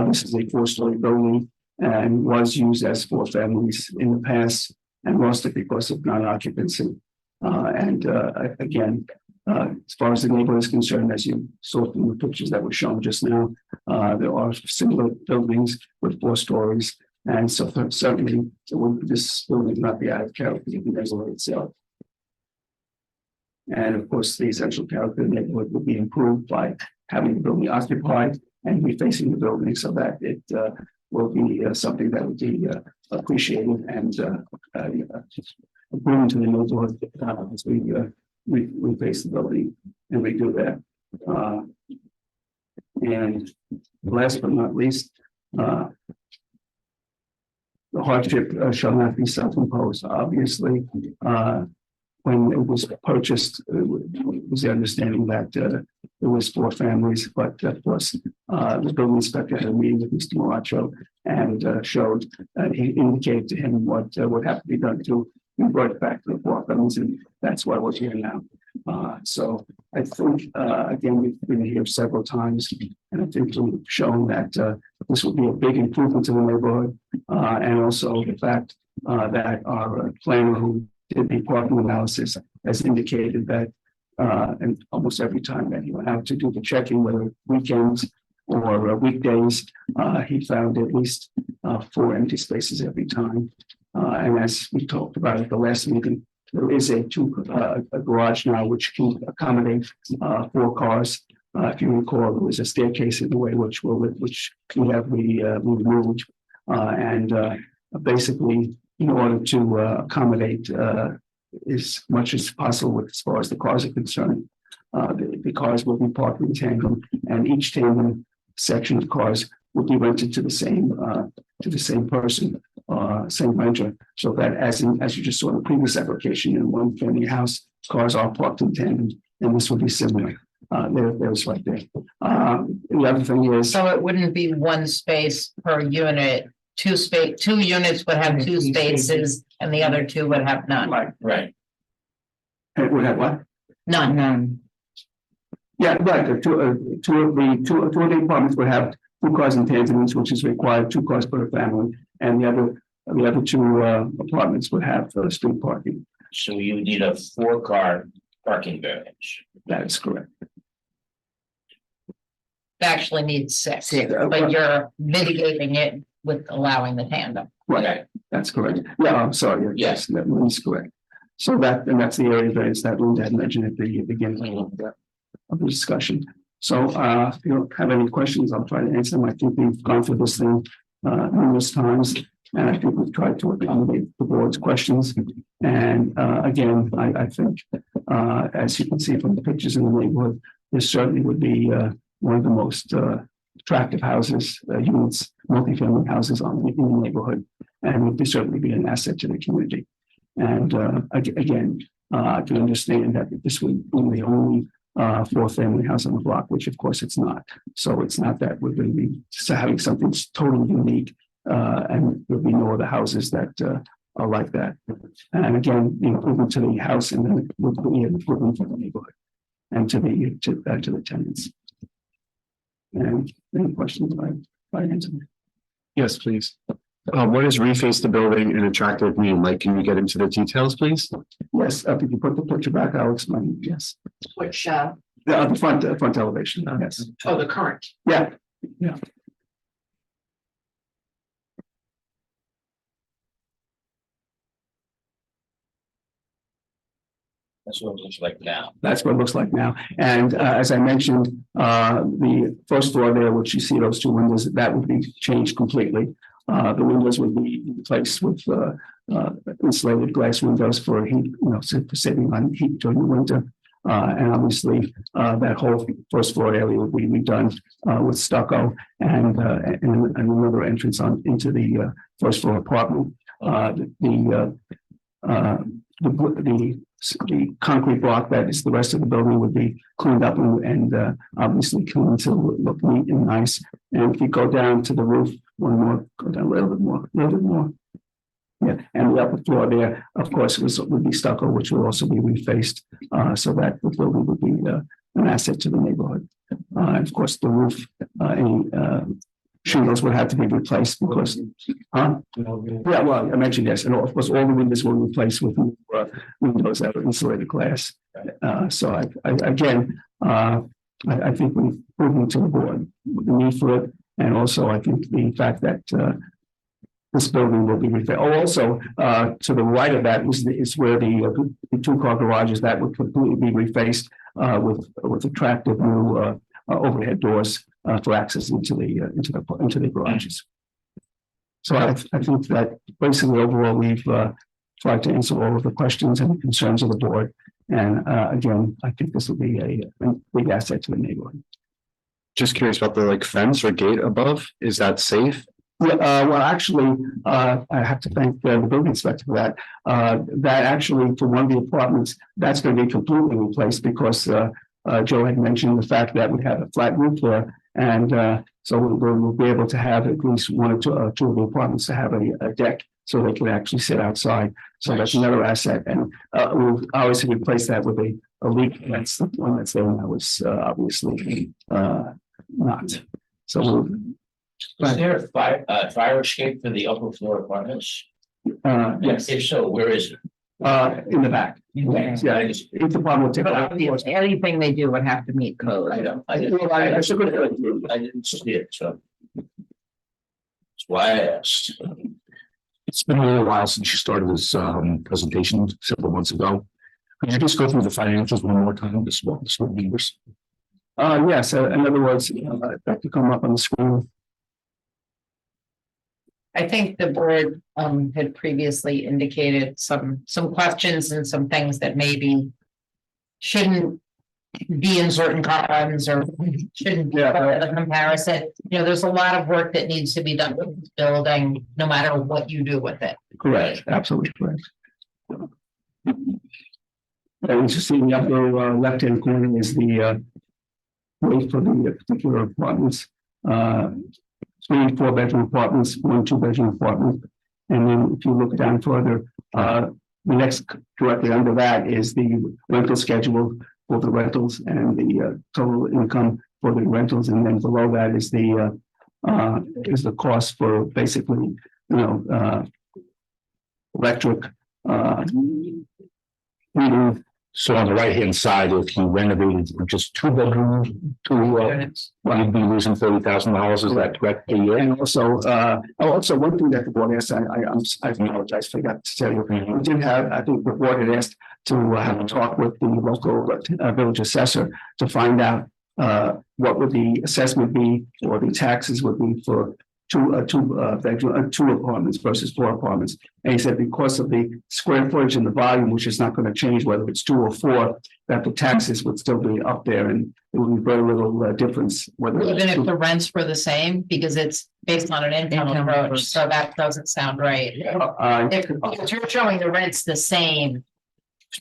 this is a 4-story building and was used as 4 families in the past and lost it because of non-occupancy. Again, as far as the neighborhood is concerned, as you saw from the pictures that were shown just now, there are similar buildings with 4 stories. And so certainly this building would not be out of character with the neighborhood itself. And of course, the essential character of the neighborhood will be improved by having the building occupied and refacing the building so that it will be something that would be appreciated and improving to the neighborhood as we reface the building and redo that. And last but not least, the hardship shall not be self-imposed. Obviously, when it was purchased, it was the understanding that it was 4 families, but of course, the building inspector had a meeting with Mr. Moracho and showed, he indicated to him what would have to be done to brought it back to the 4 families, and that's why we're here now. So I think, again, we've been here several times, and I think we've shown that this will be a big improvement to the neighborhood, and also the fact that our planner who did the parking analysis has indicated that and almost every time that he went out to do the checking, whether weekends or weekdays, he found at least 4 empty spaces every time. And as we talked about at the last meeting, there is a garage now which can accommodate 4 cars. If you recall, there was a staircase in the way which we have removed, and basically in order to accommodate as much as possible as far as the cars are concerned, the cars will be parked in tandem, and each tandem section of cars will be rented to the same person, same renter, so that as you just saw in the previous application, in 1 family house, cars are parked in tandem, and this will be similar. There's right there. The other thing is, So it wouldn't be 1 space per unit, 2 units would have 2 spaces and the other 2 would have none. Right. it would have what? None. Yeah, right, two of the apartments would have 2 cars in tandem, which is required, 2 cars per family, and the other 2 apartments would have street parking. So you need a 4-car parking variance. That is correct. It actually needs 6, 6, but you're mitigating it with allowing the tandem. Right, that's correct. Yeah, I'm sorry. Yes. That is correct. So that's the area variance that Linda had mentioned at the beginning of the discussion. So if you don't have any questions, I'll try to answer them. I think we've gone through this thing numerous times, and I think we've tried to accommodate the board's questions. And again, I think as you can see from the pictures in the neighborhood, this certainly would be one of the most attractive houses, units, multifamily houses in the neighborhood, and would certainly be an asset to the community. And again, I can understand that this would be the only 4-family house on the block, which of course it's not. So it's not that we're going to be having something totally unique, and there'll be no other houses that are like that. And again, improvement to the house and then would be an improvement for the neighborhood and to the tenants. And any questions by answer? Yes, please. What is reface the building and attractive mean? Like, can you get into the details, please? Yes, if you put the picture back, I'll explain. Yes, Which, the front elevation. Yes. the current. Yeah. That's what it looks like now. That's what it looks like now. And as I mentioned, the first floor there, which you see those two windows, that would be changed completely. The windows would be replaced with insulated glass windows for heat, for saving on heat during the winter. And obviously, that whole first floor area would be redone with stucco and another entrance on into the first floor apartment. The concrete block that is the rest of the building would be cleaned up and obviously cleaned to look neat and nice. And if you go down to the roof, one more, go down a little bit more. Yeah, and the upper floor there, of course, would be stucco, which will also be refaced, so that the building would be an asset to the neighborhood. And of course, the roof, any shingles would have to be replaced because, yeah, well, I mentioned yes, and of course, all the windows were replaced with windows that are insulated glass. So I think we've proven to the board the need for it, and also I think the fact that this building will be refaced. Oh, also, to the right of that is where the two-car garages that would completely be refaced with attractive new overhead doors for access into the garages. So I think that basically overall we've tried to answer all of the questions and concerns of the board. And again, I think this will be a big asset to the neighborhood. Just curious about the fence or gate above. Is that safe? Yeah, well, actually, I have to thank the building inspector for that. That actually, for one of the apartments, that's going to be completely replaced because Joe had mentioned the fact that we have a flat roof there, and so we'll be able to have at least one or two of the apartments to have a deck, so they can actually sit outside. So that's another asset, and we'll obviously replace that with a leak fence. The one that's there now is obviously not. So we'll. Is there a fire escape for the upper floor apartments? Yes. If so, where is it? In the back. Yeah, if the problem will take. Anything they do would have to meet code. I didn't see it, so. That's why I asked. It's been a little while since you started this presentation several months ago. Could you just go through the financials one more time, just walk us through the numbers? Yes, in other words, that to come up on the screen. I think the board had previously indicated some questions and some things that maybe shouldn't be in certain columns or shouldn't be part of the comparison. There's a lot of work that needs to be done with this building, no matter what you do with it. Correct, absolutely correct. And you see in the upper left-hand corner is the rate for the particular apartments. 3 4-bedroom apartments, 1 2-bedroom apartment. And then if you look down further, the next directly under that is the rental schedule for the rentals and the total income for the rentals. And then below that is the cost for basically, electric, heating. So on the right-hand side, if you renovated just 2 bedrooms, you'd be losing $30,000. Is that correct? And also one thing that the board asked, I apologize, forgot to tell you. We did have, I think the board had asked to have a talk with the local village assessor to find out what would the assessment be or the taxes would be for two apartments versus 4 apartments. And he said because of the square footage and the volume, which is not going to change whether it's 2 or 4, that the taxes would still be up there and there would be very little difference. Even if the rents were the same, because it's based on an income approach, so that doesn't sound right. If you're showing the rents the same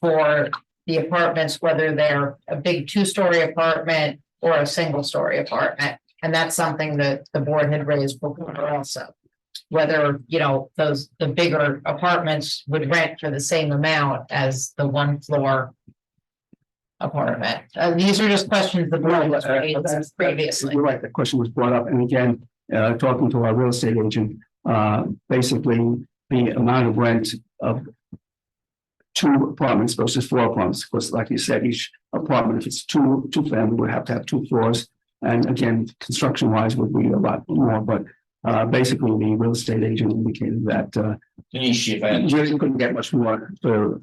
for the apartments, whether they're a big 2-story apartment or a 1-story apartment. And that's something that the board had raised before also. Whether, the bigger apartments would rent for the same amount as the 1-floor apartment. These are just questions the board was raised previously. You're right, the question was brought up. And again, talking to our real estate agent, basically the amount of rent of 2 apartments versus 4 apartments. Because like you said, each apartment, if it's two family, would have to have 2 floors. And again, construction wise would be a lot more, but basically the real estate agent indicated that, Let me see if I you couldn't get much more for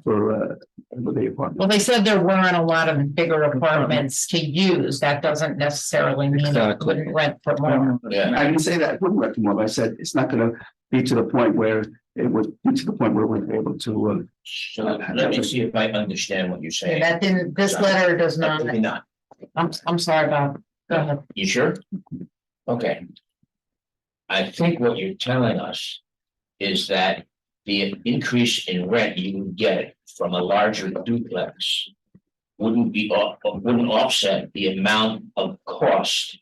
the apartment. Well, they said there weren't a lot of bigger apartments to use. That doesn't necessarily mean it Exactly. couldn't rent for more. Yeah. I didn't say that it wouldn't rent more, but I said it's not gonna be to the point where it would be to the point where we're able to, So let me see if I understand what you're saying. That didn't, this letter does not, Maybe not. I'm sorry, Bob. Go ahead. You sure? Okay. I think what you're telling us is that the increase in rent you would get from a larger duplex wouldn't offset the amount of cost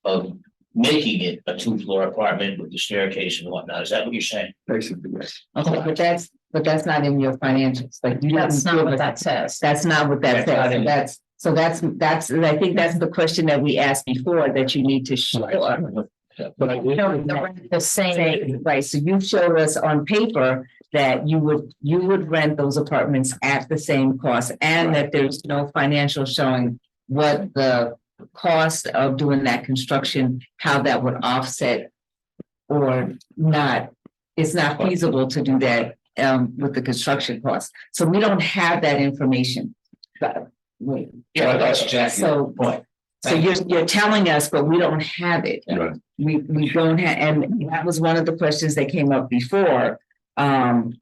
of making it a 2-floor apartment with the staircase and whatnot. Is that what you're saying? basically, yes. Okay, but that's not in your financials, like you. That's didn't not give what us- that says. That's not what that That's not says, in- that's, I think that's the question that we asked before, that you need to show us. But I did. No, the rent the same. Right, so you showed us on paper that you would rent those apartments at the same cost, and that there's no financial showing what the cost of doing that construction, how that would offset or not. It's not feasible to do that with the construction cost, so we don't have that information. But, wait, Yeah, that's exactly the so, point. so you're telling us, but we don't have it. Right. We don't have, and that was one of the questions that came up before. And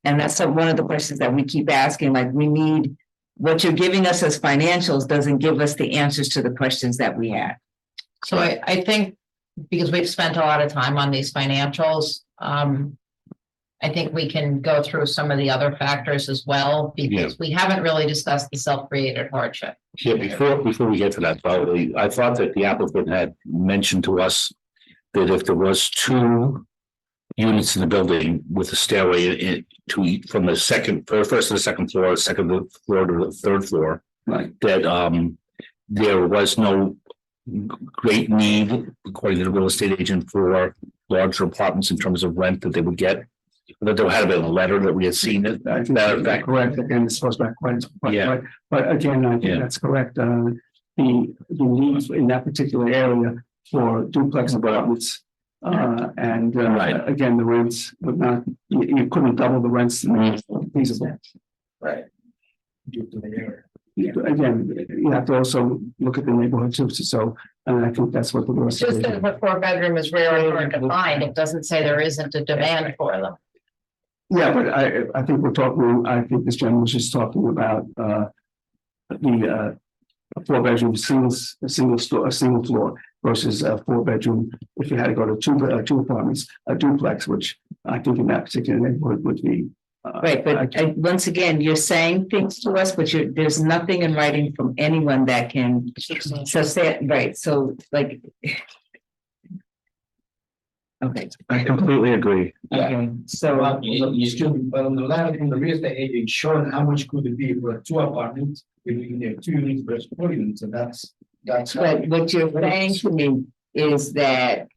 that's one of the questions that we keep asking, like, we need, what you're giving us as financials doesn't give us the answers to the questions that we have. So I think, because we've spent a lot of time on these financials, I think we can go through some of the other factors as well, because we haven't really discussed the self-created hardship. Yeah, before we get to that, probably, I thought that the applicant had mentioned to us that if there was 2 units in the building with a stairway from the first to the second floor to the third floor, Right. that there was no great need, according to the real estate agent, for larger apartments in terms of rent that they would get. That there had been a letter that we had seen it. I think that's correct, again, this goes back quite, Yeah. but again, I Yeah. think that's correct, the need in that particular area for duplex apartments. And Right. again, the rents would not, you couldn't double the rents to make it feasible. Right. Again, you have to also look at the neighborhood too, so, and I think that's what the. It's just that a 4-bedroom is rare and hard to find. It doesn't say there isn't a demand for them. Yeah, but I think I think this gentleman was just talking about, the, a 4-bedroom a single floor versus a 4-bedroom, if you had to go to 2 apartments, a duplex, which I think in that particular neighborhood would be. Right, but once again, you're saying things to us, but there's nothing in writing from anyone that can. So say, right, so like. Okay. I completely agree. Okay, so, But on the line, from the real estate agent showing how much could it be for 2 apartments, if you have 2 units versus 4 units, and that's. but what you're saying to me is that,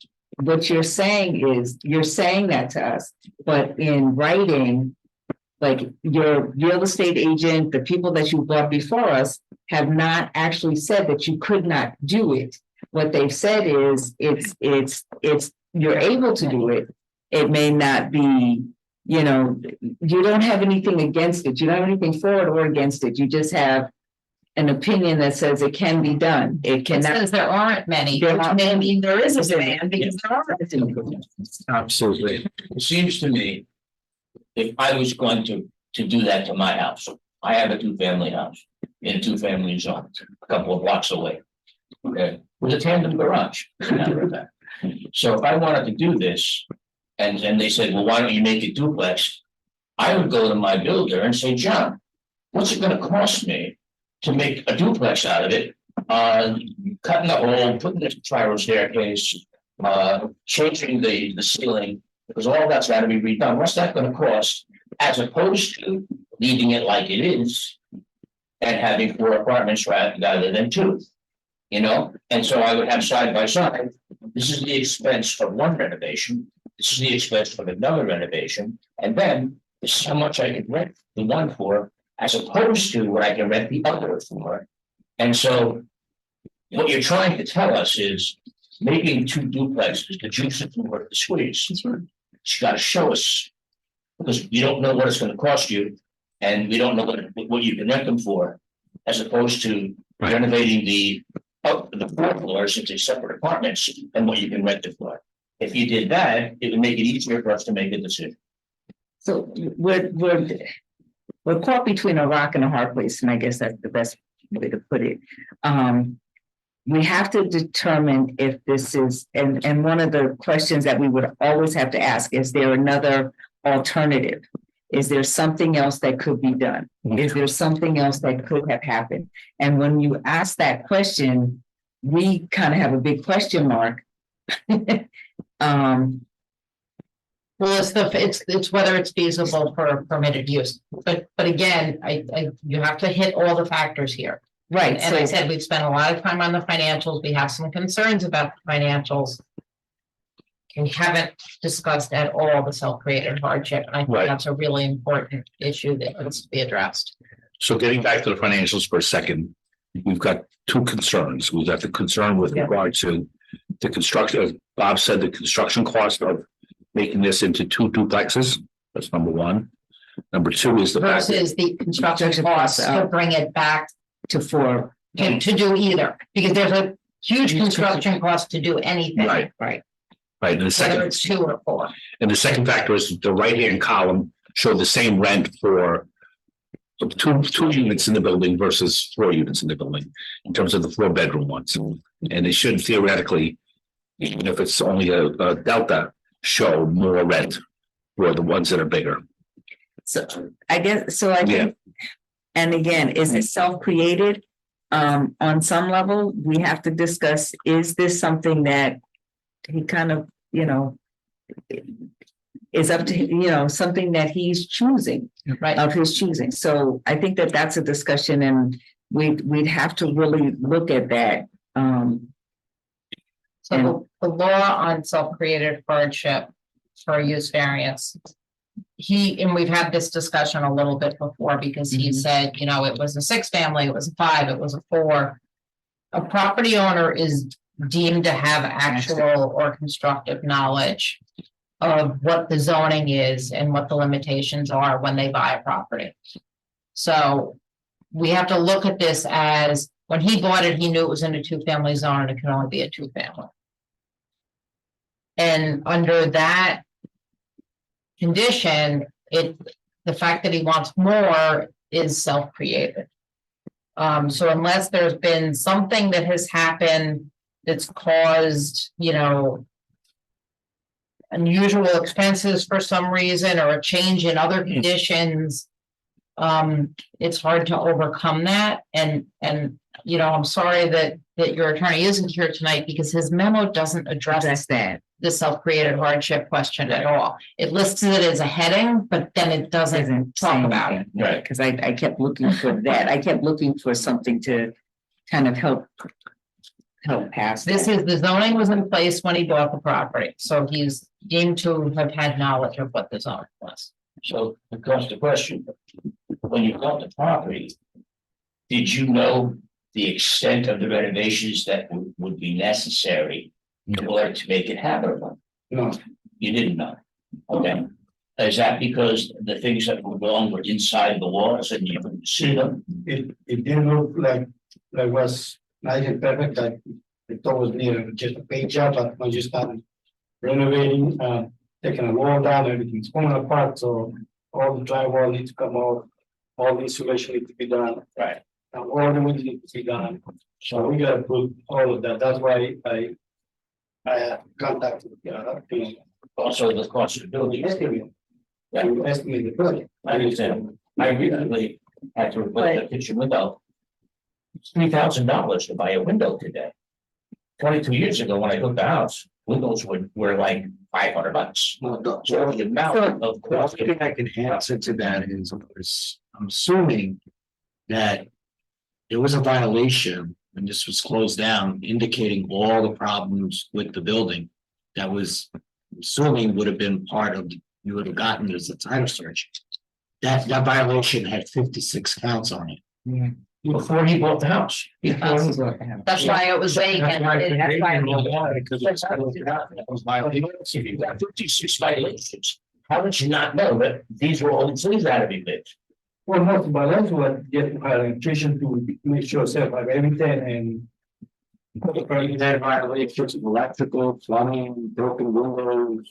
you're saying that to us, but in writing. Like your real estate agent, the people that you brought before us have not actually said that you could not do it. What they've said is, you're able to do it. It may not be, you don't have anything against it. You don't have anything for it or against it. You just have an opinion that says it can be done. It It cannot. says there aren't many, There which aren't may many. mean there is a demand because there aren't. Absolutely. It seems to me, if I was going to do that to my house, I have a 2-family house in a 2-family zone, a couple of blocks away. Okay, with a tandem garage. as a matter of fact. So if I wanted to do this, and then they said, well, why don't you make it duplex? I would go to my builder and say, John, what's it gonna cost me to make a duplex out of it? Cutting the hole, putting the spiral staircase, changing the ceiling, because all that's gotta be redone. What's that gonna cost? As opposed to leaving it like it is and having 4 apartments rather than 2, And so I would have side by side, this is the expense of one renovation, this is the expense of another renovation, and then this is how much I can rent the one for, as opposed to what I can rent the other for. And so what you're trying to tell us is making two duplexes, the juice is worth the squeeze. She's gotta show us. Because you don't know what it's gonna cost you, and we don't know what you can rent them for, as opposed to renovating the fourth floors into separate apartments and what you can rent it for. If you did that, it would make it easier for us to make a decision. So we're caught between a rock and a hard place, and I guess that's the best way to put it. We have to determine if this is, and one of the questions that we would always have to ask, is there another alternative? Is there something else that could be done? Is there something else that could have happened? And when you ask that question, we kind of have a big question mark. Well, it's whether it's feasible for permitted use, but again, you have to hit all the factors here. Right, And I said, we've spent a lot of time on the financials, we have some concerns about the financials. We haven't discussed at all the self-created hardship, and I think that's a really important issue that needs to be addressed. So getting back to the financials for a second, we've got two concerns. We've got the concern with regard to the construction, as Bob said, the construction cost of making this into two duplexes. That's number one. Number two is the fact that Versus the construction costs to bring it back to four. to do either, because there's a huge construction cost to do anything. Right. Right. right, and the Whether second, it's 2 or 4. and the second factor is the right-hand column showed the same rent for two units in the building versus 4 units in the building in terms of the 4-bedroom ones. And it should theoretically, even if it's only a delta, show more rent for the ones that are bigger. So I guess, so I think, and again, is it self-created? On some level, we have to discuss, is this something that he kind of, is up to, something that he's choosing, Right. of his choosing. So I think that that's a discussion, and we'd have to really look at that. So the law on self-created hardship for use variance. And we've had this discussion a little bit before, because he said, it was a 6-family, it was a 5, it was a 4. A property owner is deemed to have actual or constructive knowledge of what the zoning is and what the limitations are when they buy a property. So we have to look at this as, when he bought it, he knew it was in a 2-family zone and it could only be a 2-family. And under that condition, the fact that he wants more is self-created. So unless there's been something that has happened that's caused, unusual expenses for some reason, or a change in other conditions, it's hard to overcome that. And I'm sorry that your attorney isn't here tonight, because his memo doesn't address that. The self-created hardship question at all. It lists it as a heading, but then it doesn't talk about it. Right, because I kept looking for that. I kept looking for something to kind of help pass. This is, the zoning was in place when he bought the property, so he's deemed to have had knowledge of what the zoning was. So it comes to question, when you bought the property, did you know the extent of the renovations that would be necessary in order to make it habitable? No, You didn't know. Okay. Is that because the things that were wrong were inside the walls and you couldn't see them? it didn't look like was nice and perfect, like it was near just a paint job, but when you start renovating, taking a wall down, everything's falling apart, so all the drywall needs to come out, all the insulation needs to be done. Right. And all the windows need to be done, so we gotta put all of that, that's why I contacted, Also the cost of building. estimate the budget. I understand. I recently had to replace the kitchen window. It's $3,000 to buy a window today. 22 years ago, when I built the house, windows were like $500. So the amount of Well, cost. I think I can answer to that is, I'm assuming that there was a violation when this was closed down, indicating all the problems with the building. That was, assuming would have been part of, you would have gotten as a title search. That violation had 56 counts on it. before he bought the house. That's why it was vacant. That's why. If you've got 56 violations, how did you not know that these were all things that had to be fixed? Well, most of us would get our electrician to make sure self of everything and. You had violations of electrical, plumbing, broken windows.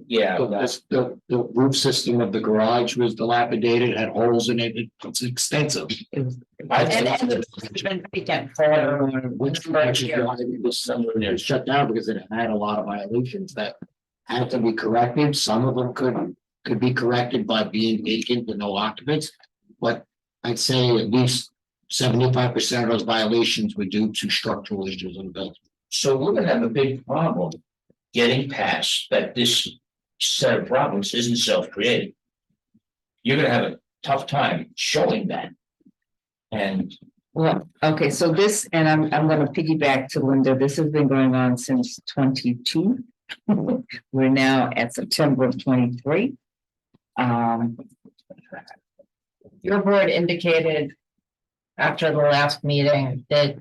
Yeah. The roof system of the garage was dilapidated, had holes in it, it's extensive. And it's been vacant for. Which actually was somewhere there shut down because it had a lot of violations that had to be corrected. Some of them could be corrected by being vacant and no occupants. But I'd say at least 75% of those violations were due to structural issues in the building. So we're gonna have a big problem getting past that this set of problems isn't self-created. You're gonna have a tough time showing that. And Well, okay, so this, and I'm gonna piggyback to Linda, this has been going on since 22. We're now at September of 23. Your board indicated after the last meeting that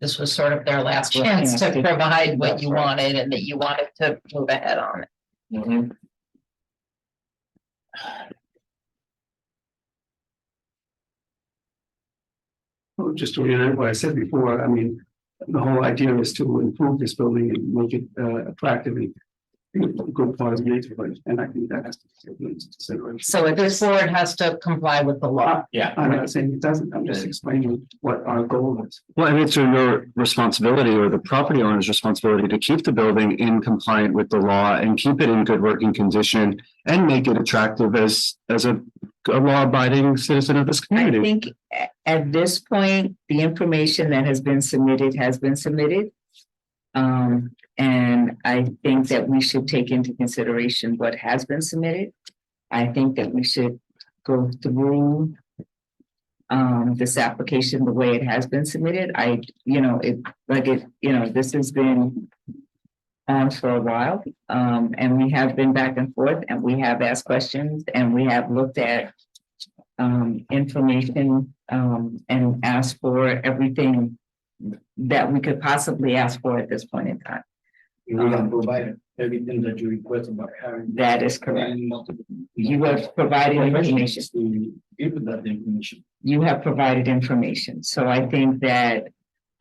this was sort of their last chance to provide what you wanted and that you wanted to move ahead on it. Well, just to reiterate what I said before, I mean, the whole idea is to improve this building and make it attractive and good part of the neighborhood, and I think that has to be taken into consideration. So this board has to comply with the law. yeah, I'm not saying it doesn't, I'm just explaining what our goal is. Well, and it's your responsibility or the property owner's responsibility to keep the building in compliant with the law and keep it in good working condition and make it attractive as a law-abiding citizen of this I community. think at this point, the information that has been submitted has been submitted. And I think that we should take into consideration what has been submitted. I think that we should go through this application the way it has been submitted. This has been on for a while. And we have been back and forth and we have asked questions and we have looked at information and asked for everything that we could possibly ask for at this point in time. We have provided everything that you request about having. That is correct. You have provided information. Given that information. You have provided information. So I think that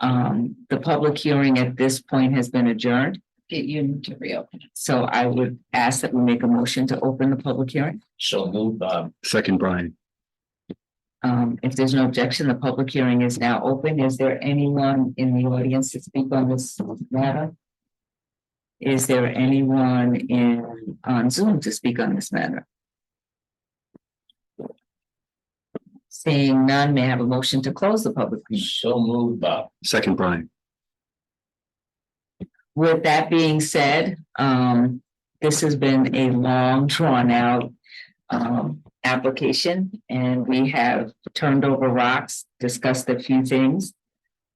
the public hearing at this point has been adjourned. Get you to reopen it. So I would ask that we make a motion to open the public hearing. so move, Second, Brian. If there's no objection, the public hearing is now open. Is there anyone in the audience to speak on this matter? Is there anyone on Zoom to speak on this matter? Seeing none, may I have a motion to close the public hearing? so move, Second, Brian. With that being said, this has been a long, drawn out application, and we have turned over rocks, discussed a few things.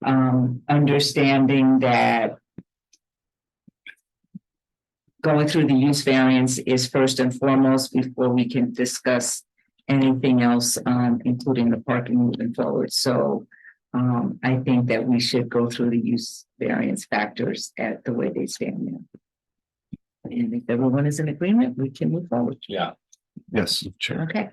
Understanding that going through the use variance is first and foremost before we can discuss anything else, including the parking moving forward. So I think that we should go through the use variance factors at the way they stand now. And if everyone is in agreement, we can move forward. yeah. Yes, Chair. Okay.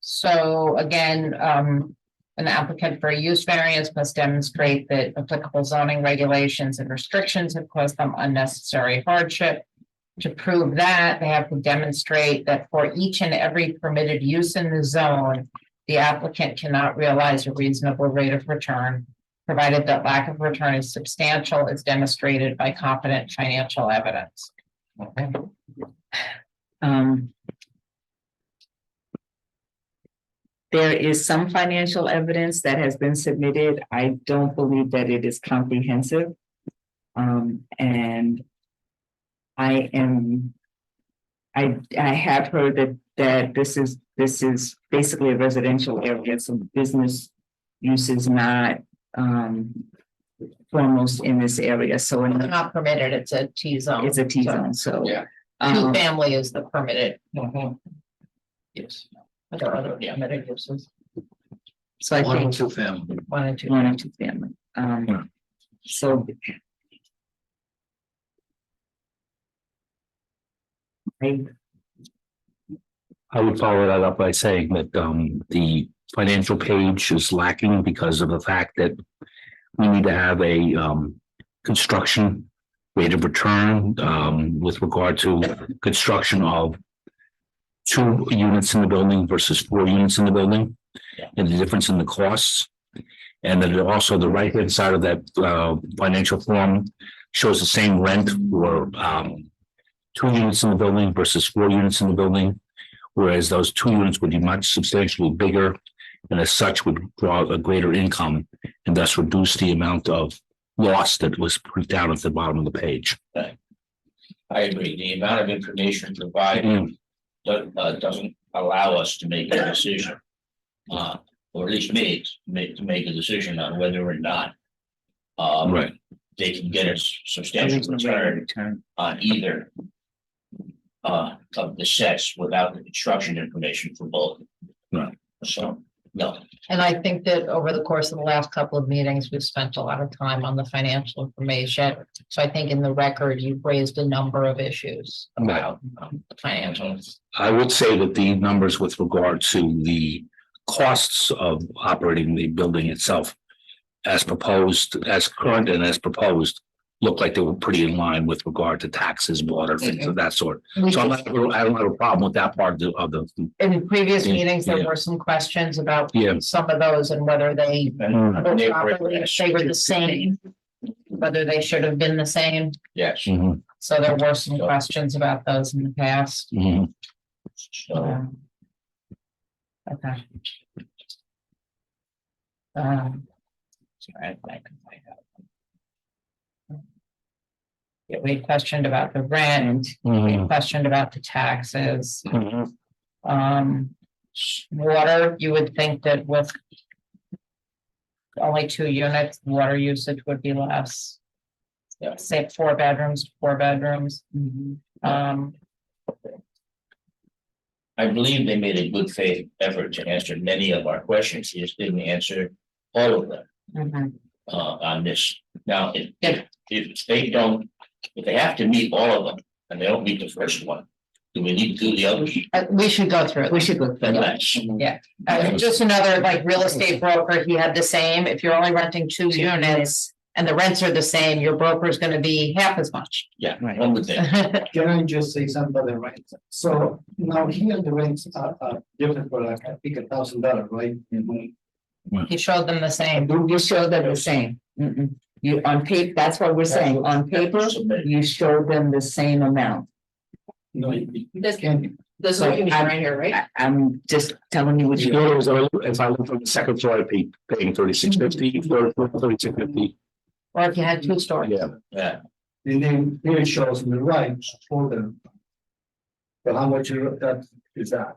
So again, an applicant for a use variance must demonstrate that applicable zoning regulations and restrictions have caused them unnecessary hardship. To prove that, they have to demonstrate that for each and every permitted use in the zone, the applicant cannot realize a reasonable rate of return, provided that lack of return is substantial, as demonstrated by competent financial evidence. Okay. There is some financial evidence that has been submitted. I don't believe that it is comprehensive. And I have heard that this is basically a residential area, so business use is not foremost in this area, so It's not permitted, it's a T zone. it's a T zone, so. Yeah. Two family is the permitted. Yes. There are other Yeah. permitted uses. So I One think and two family. 1 and 2. 1 and 2 family. So. I would follow that up by saying that the financial page is lacking because of the fact that we need to have a construction rate of return with regard to construction of 2 units in the building versus 4 units in the building, and the difference in the costs. And then also the right-hand side of that financial form shows the same rent for 2 units in the building versus 4 units in the building, whereas those 2 units would be much substantially bigger and as such would draw a greater income and thus reduce the amount of loss that was put down at the bottom of the page. I agree. The amount of information provided doesn't allow us to make a decision. Or at least to make a decision on whether or not. Right. They can get a substantial return on either. Of the sets without the construction information for both. Right. So, no. And I think that over the course of the last couple of meetings, we've spent a lot of time on the financial information. So I think in the record, you've raised a number of issues about the financials. I would say that the numbers with regard to the costs of operating the building itself as proposed, as current and as proposed, look like they were pretty in line with regard to taxes, water, things of that sort. So I don't have a problem with that part of the. In previous Yeah, meetings, there yeah. were some questions about Yeah. some of those and whether they Properly, were the same, whether they should have been the same. yes. Mhm, So there were some questions about those in the past. mhm. So, Okay. Sorry, I can find out. Yeah, we questioned about the rent, we questioned about the taxes. Mhm. Water, you would think that with only 2 units, water usage would be less. Yeah, say 4 bedrooms, 4 bedrooms. I believe they made a good faith effort to answer many of our questions. He just didn't answer all of them. On this. Now, if they don't, if they have to meet all of them and they don't meet the first one, do we need to do the others? We should go through it. We should look for that. Yes. Just another like real estate broker, he had the same, if you're only renting 2 units and the rents are the same, your broker is gonna be half as much. Yeah, Right. one would think. Can I just say something about the rent? So now here the rents are different for like, I think $1,000, right? He showed them the same. You show them the same. You, on paper, that's what we're saying, on paper, you show them the same amount. No, This, can. this is what you mean right here, right? I'm just telling you what you. If I look from the second floor, I'd be paying $36.50, third floor $36.50. Or if you had 2 stories. Yeah, And then here it shows on the right for them. But how much that is that?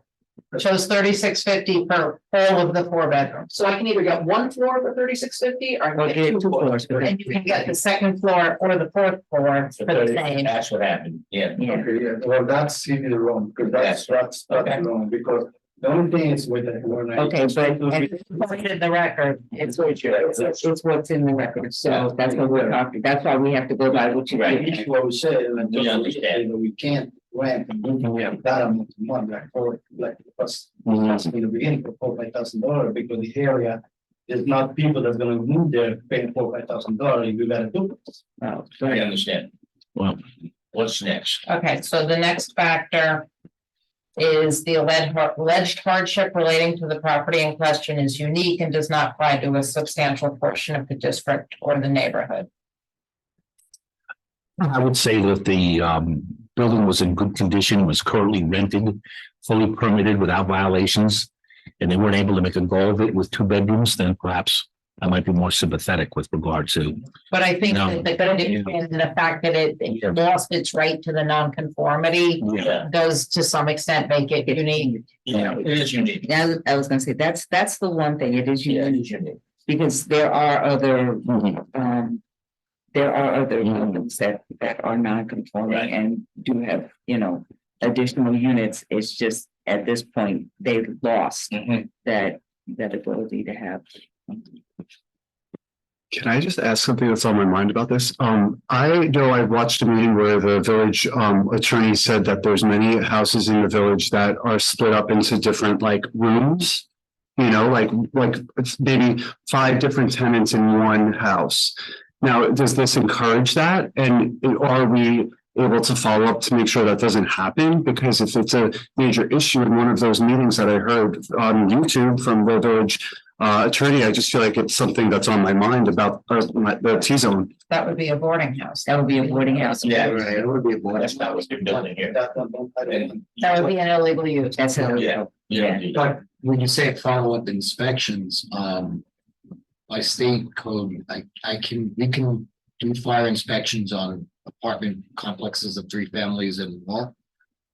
Shows $36.50 for all of the 4 bedrooms. So I can either get 1 floor for $36.50 or I Or can get get 2 2 floors. floors. And you can get the 2nd floor or the 4th floor for the same. that's what happened. Yeah. Yeah. Okay, yeah, well, that's really wrong, because that's Okay. wrong, because the only thing is with the. when I- Okay, but According to the record, it's what's in the record, so that's what we're talking, that's why we have to go by what you. Right. What we said, and We understand. we can't rent and do that amount of money, like us. In the beginning for $4,000-5,000, because the area is not people that's gonna move there paying $4,000-5,000, you gotta do this. Oh, I understand. Well, What's next? okay, so the next factor is the alleged hardship relating to the property in question is unique and does not apply to a substantial portion of the district or the neighborhood. I would say that the building was in good condition, was currently rented, fully permitted without violations, and they weren't able to make a go of it with 2 bedrooms, then perhaps I might be more sympathetic with regard to. But I think No. that the condition and the fact that it lost its right to the nonconformity Yeah, does to some extent make it unique. yeah, it is unique. Yeah, I was gonna say, that's the one thing, it is Yeah, it unique, is unique. because there are other, buildings that are non-conforming Right. and do have, additional units, it's just, at this point, they've lost Mhm. that that ability to have. Can I just ask something that's on my mind about this? I know I watched a meeting where the village attorney said that there's many houses in the village that are split up into different like rooms. You know, like it's maybe 5 different tenants in one house. Now, does this encourage that? And are we able to follow up to make sure that doesn't happen? Because if it's a major issue in one of those meetings that I heard on YouTube from the village attorney, I just feel like it's something that's on my mind about the T-zone. That would be a boarding house. That would be a boarding house. Yeah, Right, it would be a board. That's not what they're building here. That would be an illegal use. That's how. Yeah. You don't do that. But when you say follow-up inspections, by state code, we can do fire inspections on apartment complexes of 3 families and more.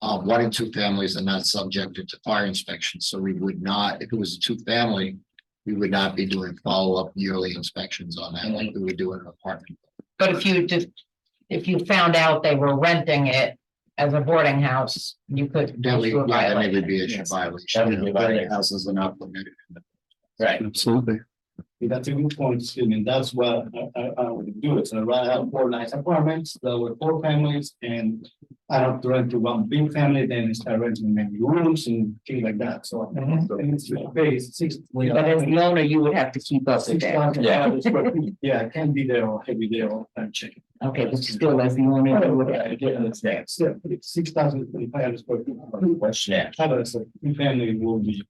1 and 2 families are not subjected to fire inspections, so we would not, if it was a 2-family, we would not be doing follow-up yearly inspections on that like we would do in an apartment. But if you found out they were renting it as a boarding house, you could. That would, issue a yeah, that violation. would be a Yes. violation. That would be a violation. Houses are not permitted. Right. Absolutely. That's a good point, excuse me, that's what I would do, it's I have 4 nice apartments, there were 4 families, and I have to rent to 1 big family, then start renting many rooms and things like that, so. And it's base 6. But as the owner, you would have to keep up with that. Yeah, I can't be there or heavy there all the time checking. Okay, but still as the owner, you would have to. Yeah, understand, still, it's 6,500 square feet. What's next? Others, 2 family will be.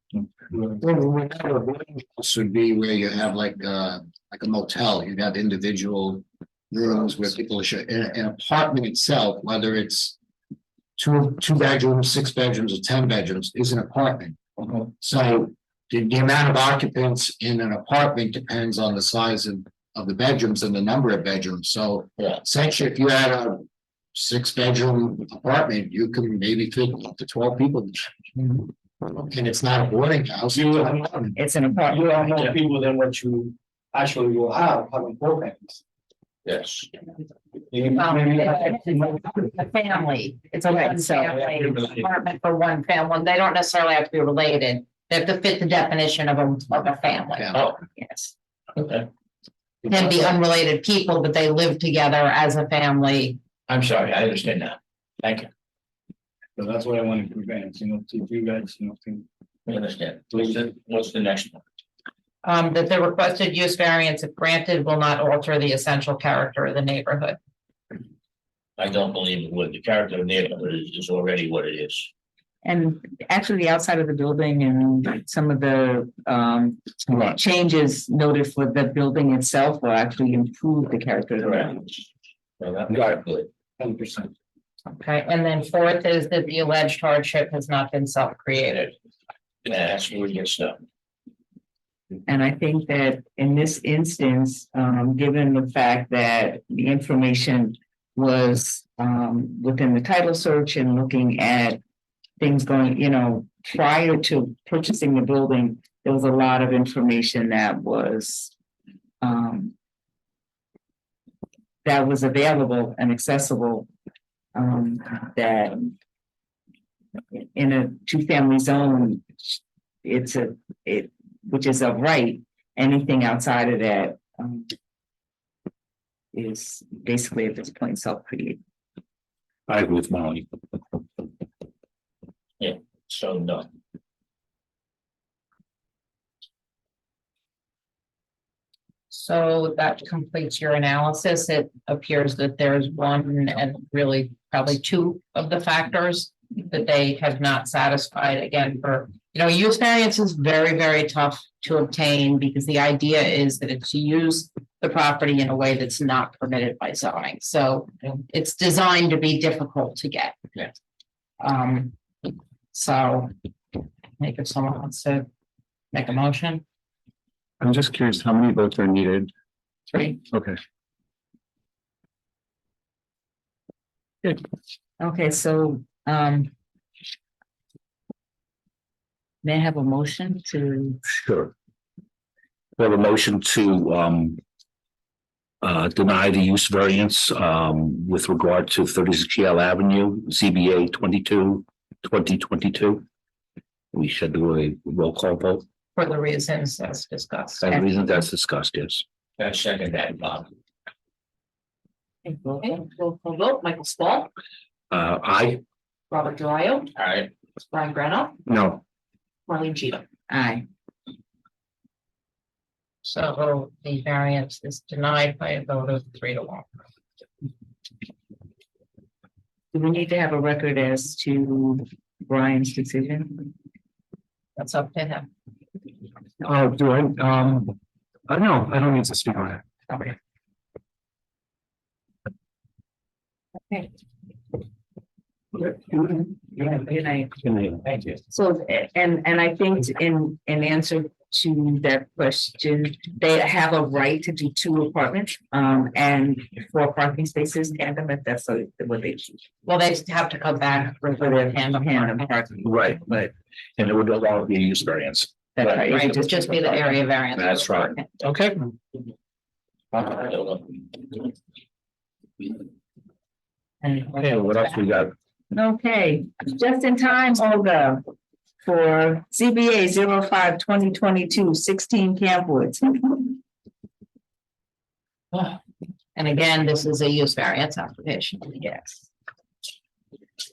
This would be where you have like a motel, you have individual rooms where people are sharing, an apartment itself, whether it's 2 bedrooms, 6 bedrooms, or 10 bedrooms, is an apartment. So the amount of occupants in an apartment depends on the size of the bedrooms and the number of bedrooms. So Yeah. essentially, if you had a 6-bedroom apartment, you can maybe fit up to 12 people. And it's not a boarding house. It's an apartment. You have more people than what you actually will have having 4 families. Yes. A family, it's a one family apartment for 1 family, they don't necessarily have to be related, they have to fit the definition of a family. Oh, Yes, okay. can be unrelated people, but they live together as a family. I'm sorry, I understand now. Thank you. So that's what I want to prevent, to you guys, to. I understand. What's the next one? That the requested use variance, if granted, will not alter the essential character of the neighborhood. I don't believe it would. The character of the neighborhood is already what it is. And actually, the outside of the building and some of the changes noted for the building itself will actually improve the character of the building. Well, that's good. 100%. Okay, and then 4th is that the alleged hardship has not been self-created. Yeah, that's where we get stuck. And I think that in this instance, given the fact that the information was within the title search and looking at things going, prior to purchasing the building, there was a lot of information that was available and accessible, that in a 2-family zone, which is of right, anything outside of that is basically at this point self-created. I agree with Molly. So no. So that completes your analysis. It appears that there's 1 and really probably 2 of the factors that they have not satisfied. Again, for, use variance is very, very tough to obtain because the idea is that it's to use the property in a way that's not permitted by zoning. So it's designed to be difficult to get. Yeah. So maybe if someone wants to make a motion. I'm just curious how many votes are needed. 3. Okay. Okay, so may I have a motion to? Sure. We have a motion to deny the use variance with regard to 36 Yale Avenue, ZBA 22, 2022. We should do a roll call vote. For the reasons as discussed. The reason that's discussed, yes. I second that, Bob. Okay, roll call vote, Michael Spall, I, Robert Dwyer, All right, Brian Grano, No, Marlene Cheatham. Aye. So the variance is denied by a vote of 3-1. Do we need to have a record as to Brian's decision? That's up to him. oh, do I don't know, I don't need to speak on it. Okay. Okay. Good night. Thank you. So, and I think in answer to that question, they have a right to do 2 apartments, and 4 parking spaces tandem if that's what they choose. Well, they have to come back for their tandem. Parking. right, and it would allow the use variance. That's right. Right, it would just be the area variance. That's right. Okay. Okay, what else we got? Okay, just in time, Olga, for CBA 05-2022, 16 Camp Woods. And again, this is a use variance application. Yes.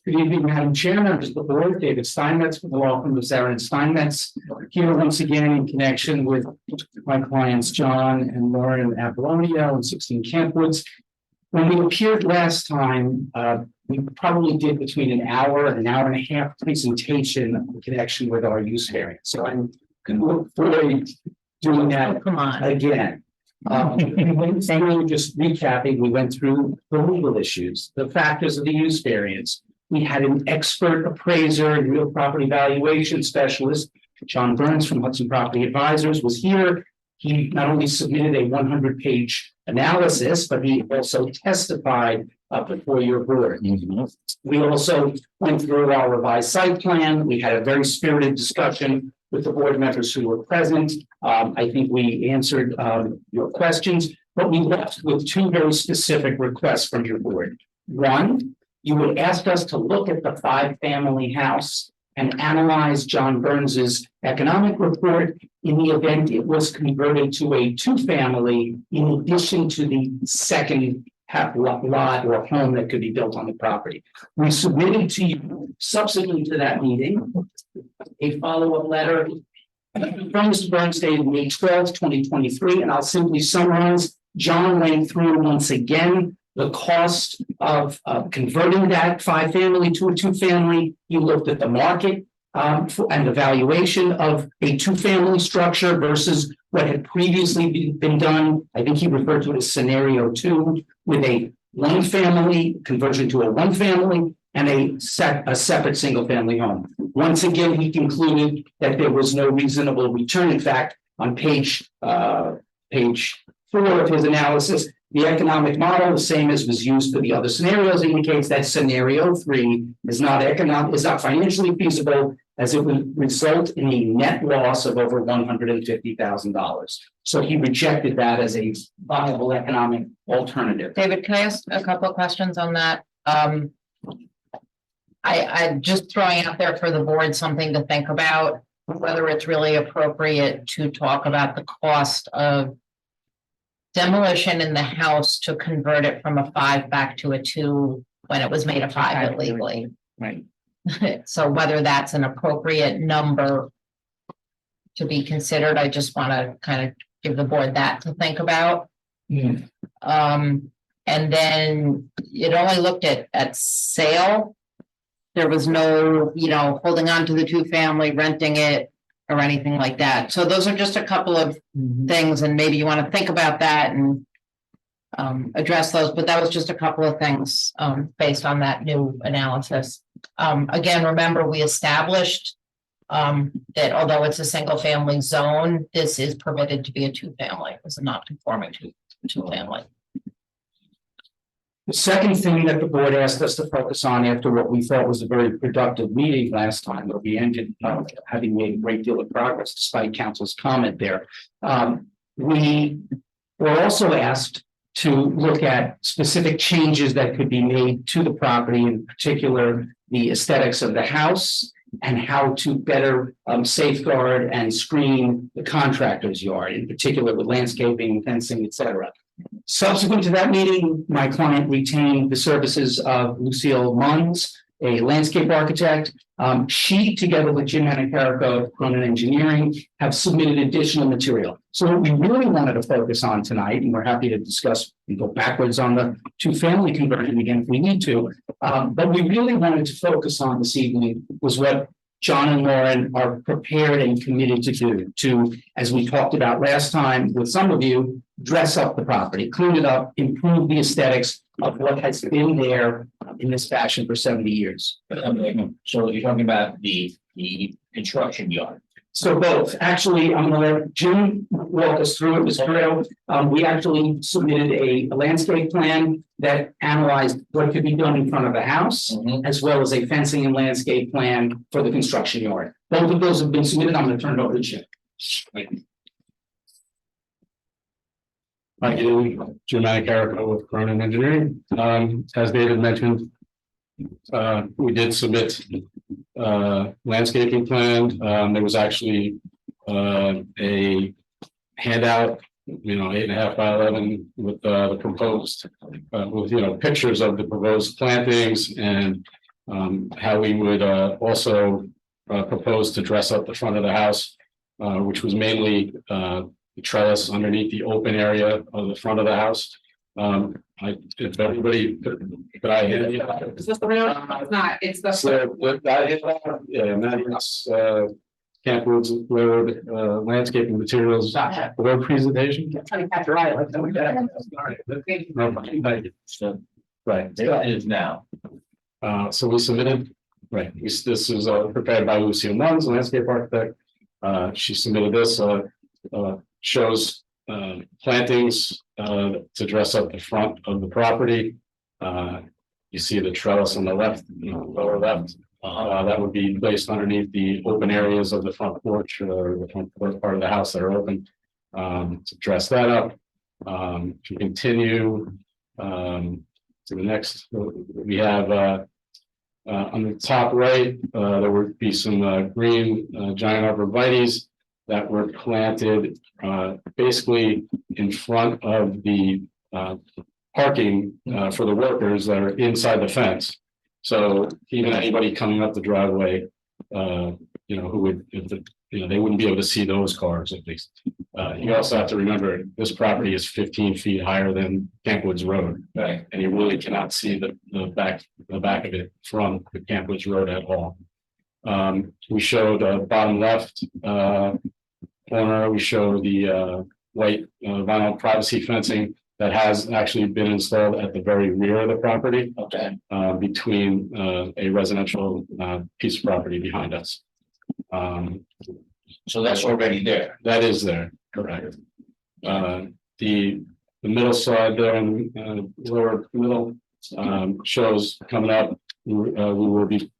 Good evening, Madam Chair, members of the board, David Steinmetz with the law firm of Zarin and Steinmetz. Here once again in connection with my clients, John and Lauren Apollonia and 16 Camp Woods. When we appeared last time, we probably did between an hour and an hour-and-a-half presentation in connection with our use variance. So I'm going to look forward to doing that Come on. again. We went through, just recapping, we went through the legal issues, the factors of the use variance. We had an expert appraiser and real property valuation specialist, John Burns from Hudson Property Advisors, was here. He not only submitted a 100-page analysis, but he also testified before your board. We also went through our revised site plan. We had a very spirited discussion with the board members who were present. I think we answered your questions, but we left with 2 very specific requests from your board. One, you would ask us to look at the 5-family house and analyze John Burns's economic report in the event it was converted to a 2-family in addition to the second lot or home that could be built on the property. We submitted to you subsequent to that meeting a follow-up letter from Mr. Burns dated May 12th, 2023, and I'll simply summarize. John went through once again the cost of converting that 5-family to a 2-family. He looked at the market and the valuation of a 2-family structure versus what had previously been done. I think he referred to it as scenario 2 with a 1-family conversion to a 1-family and a separate single-family home. Once again, he concluded that there was no reasonable return. In fact, on page 4 of his analysis, the economic model, the same as was used for the other scenarios, indicates that scenario 3 is not financially feasible, as it would result in a net loss of over $150,000. So he rejected that as a viable economic alternative. David, can I ask a couple of questions on that? I just throwing out there for the board something to think about, whether it's really appropriate to talk about the cost of demolition in the house to convert it from a 5 back to a 2 when it was made a 5 illegally. Right. So whether that's an appropriate number to be considered, I just want to kind of give the board that to think about. And then it only looked at sale. There was no, holding on to the 2-family, renting it, or anything like that. So those are just a couple of things, and maybe you want to think about that and address those, but that was just a couple of things based on that new analysis. Again, remember, we established that although it's a single-family zone, this is permitted to be a 2-family. It's not conforming to 2-family. The second thing that the board asked us to focus on after what we thought was a very productive meeting last time, where we ended having made a great deal of progress despite council's comment there. We were also asked to look at specific changes that could be made to the property, in particular, the aesthetics of the house and how to better safeguard and screen the contractor's yard, in particular with landscaping, fencing, et cetera. Subsequent to that meeting, my client retained the services of Lucille Munns, a landscape architect. She, together with Jim Anacarico of Cronin Engineering, have submitted additional material. So what we really wanted to focus on tonight, and we're happy to discuss and go backwards on the two-family conversion again if we need to. But we really wanted to focus on this evening was what John and Lauren are prepared and committed to, as we talked about last time with some of you, dress up the property, clean it up, improve the aesthetics of what has been there in this fashion for 70 years. So you're talking about the construction yard. So both, actually, I'm gonna let Jim walk us through it, Mr. Corrado. We actually submitted a landscape plan that analyzed what could be done in front of the house, as well as a fencing and landscape plan for the construction yard. Both of those have been submitted. I'm gonna turn it over to Jim. Hi, Jim Anacarico with Cronin Engineering. As David mentioned, we did submit landscaping plan. There was actually a handout, 8.5 by 11 with the proposed, with pictures of the proposed plantings and how we would also propose to dress up the front of the house, which was mainly the trellis underneath the open area of the front of the house. If everybody, could I hand you? Is this the real? It's not, it's the. So with that, yeah, Matt's Camp Woods Road landscaping materials web presentation. Trying to catch your eye, like, oh my God. Right, There it is now. so we submitted, right, this was prepared by Lucille Munns, landscape architect. She submitted this, shows plantings to dress up the front of the property. You see the trellis on the left, lower left. That would be placed underneath the open areas of the front porch or the front part of the house that are open, to dress that up. To continue to the next, we have on the top right, there would be some green giant arborvitaes that were planted basically in front of the parking for the workers that are inside the fence. So even anybody coming up the driveway, who would, they wouldn't be able to see those cars at least. You also have to remember this property is 15 feet higher than Camp Woods Road, Right. and you really cannot see the back of it from the Camp Woods Road at all. We showed bottom left corner. We show the white vinyl privacy fencing that has actually been installed at the very rear of the property. Okay. Between a residential piece of property behind us. So that's already there. That is there, correct. The middle slide there in lower middle shows coming up. We will be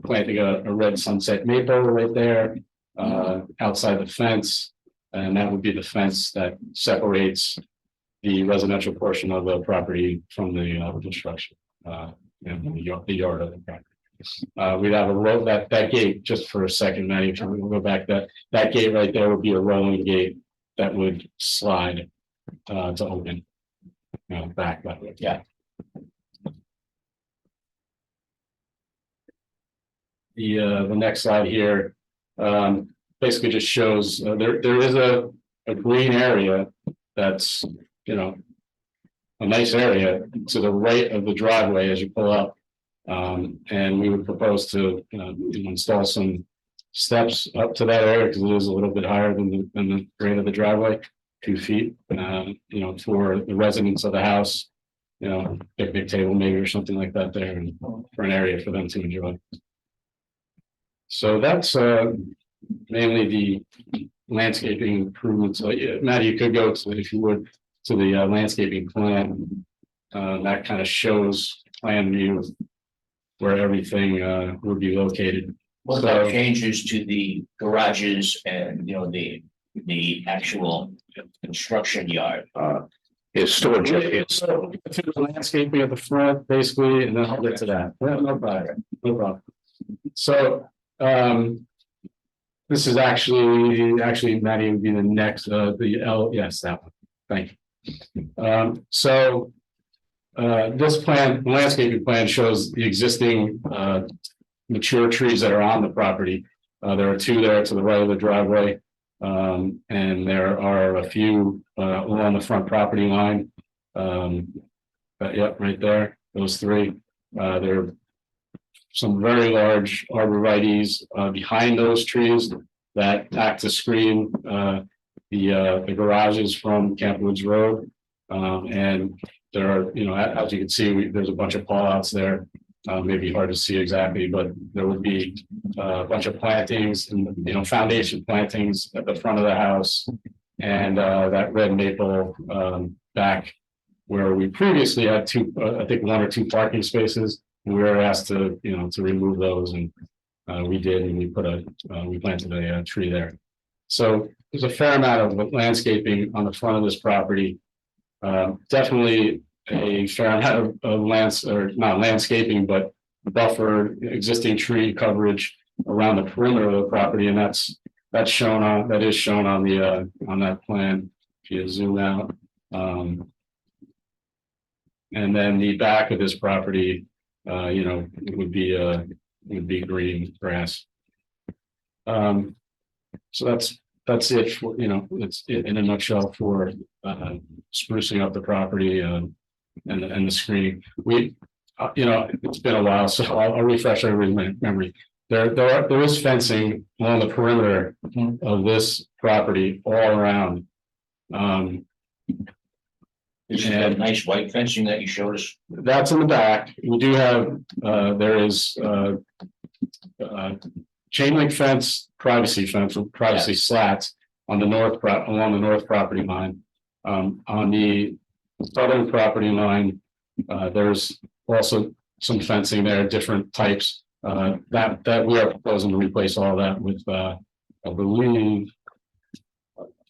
planting a red sunset maple right there outside the fence, and that would be the fence that separates the residential portion of the property from the construction, and the yard of the property. We'd have a road that gate, just for a second, Maddie, if we'll go back, that gate right there would be a rolling gate that would slide to open back that way. Yeah. The next slide here basically just shows there is a green area that's a nice area to the right of the driveway as you pull up. And we would propose to install some steps up to that area because it is a little bit higher than the grade of the driveway, 2 feet. For the residents of the house, picnic table maybe or something like that there, and for an area for them to enjoy. So that's mainly the landscaping improvements. Maddie, you could go to, if you would, to the landscaping plan. That kind of shows plan view where everything would be located. What about changes to the garages and, the actual construction yard? It's storage. So the landscaping at the front, basically, and then I'll get to that. Yeah, no problem. No problem. So This is actually, Maddie would be the next, yes, that one, thank you. This plan, landscaping plan shows the existing, mature trees that are on the property. There are two there to the right of the driveway. And there are a few, along the front property line. Yep, right there, those three. There are some very large arborvitaes behind those trees that act to screen the garages from Camp Woods Road. And there are, as you can see, there's a bunch of fallouts there. Maybe hard to see exactly, but there would be a bunch of plantings and, foundation plantings at the front of the house. And that red maple back where we previously had I think 1 or 2 parking spaces. We were asked to, to remove those, and we did, and we planted a tree there. So there's a fair amount of landscaping on the front of this property. Definitely a fair amount of not landscaping, but buffer existing tree coverage around the perimeter of the property, and that is shown on that plan. If you zoom out, and then the back of this property, would be green grass. So that's it for, it's in a nutshell for sprucing up the property and the screening. It's been a while, so I'll refresh everybody's memory. There is fencing along the perimeter of this property all around. Is that nice white fencing that you showed us? That's in the back. We do have, there is chain link fence, privacy slats on the along the north property line. On the southern property line, there's also some fencing there, different types. That we are proposing to replace all that with, I believe,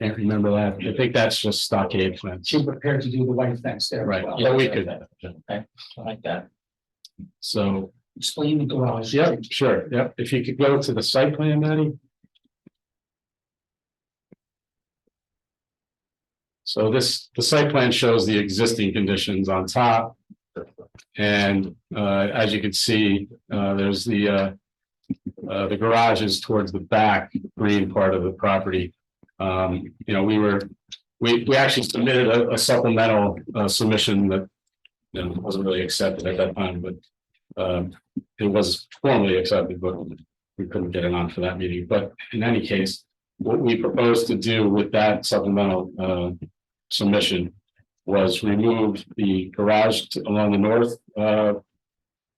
can't remember that. I think that's just stockade fence. She's prepared to do the white fence there. Right. Well. Yeah, we could. Okay, I like that. So. Explain the garage. Yep, sure. Yep. If you could go to the site plan, Maddie. So the site plan shows the existing conditions on top. And as you can see, there's the garages towards the back green part of the property. We actually submitted a supplemental submission that wasn't really accepted at that time, but it was formally accepted, but we couldn't get it on for that meeting. But in any case, what we proposed to do with that supplemental submission was remove the garage along the north.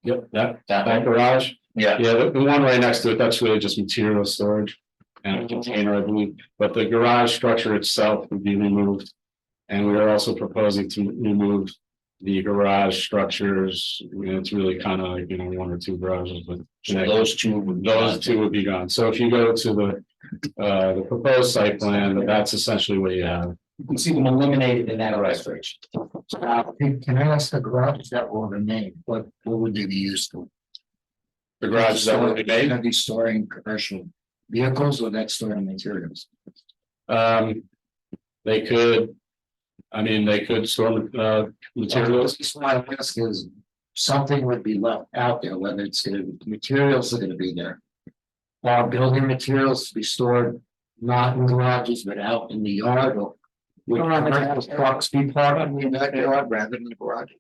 Yep, that garage. Yeah. Yeah, the one right next to it, that's really just material storage and a container, I believe. But the garage structure itself would be removed. And we are also proposing to remove the garage structures. It's really kind of like, 1 or 2 garages, but So those two would be gone. So if you go to the proposed site plan, that's essentially what you have. You can see them eliminated in that illustration. Can I ask the garage that will remain, what would they be used to? The garage that will be made? Gonna be storing commercial vehicles or that storing materials? They could store materials. Just want to ask is something would be left out there, whether it's gonna, materials are gonna be there. Or building materials to be stored not in garages, but out in the yard, or would commercial trucks be part of the backyard rather than the garage?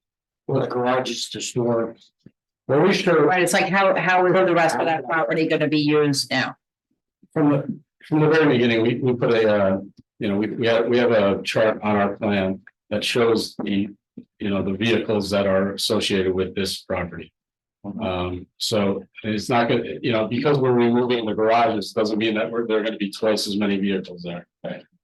Or the garages to store. Well, we should, Right, it's like how is the rest of that property gonna be used now? from the very beginning, we put we have a chart on our plan that shows the vehicles that are associated with this property. So it's not gonna, because we're removing the garages, doesn't mean that there are gonna be twice as many vehicles there.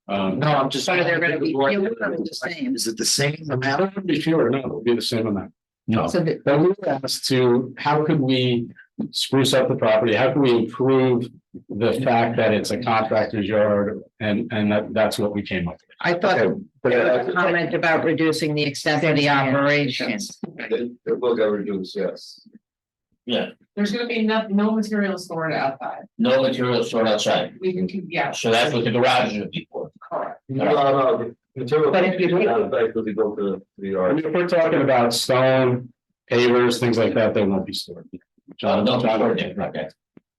No, I'm just. So they're gonna be the same. Is it the same amount? It would be fewer, no, it would be the same amount. No. So the, But we were asked to, how could we spruce up the property? How can we improve the fact that it's a contractor's yard? And that's what we came up with. I thought there was a comment about reducing the extent of the operations. It will get reduced, yes. Yeah, There's gonna be no material stored outside. no material stored outside. We can, yeah. So that's what the garages would be for. Correct. But if you And if we're talking about stone, pavers, things like that, they won't be stored. No, stored there, okay.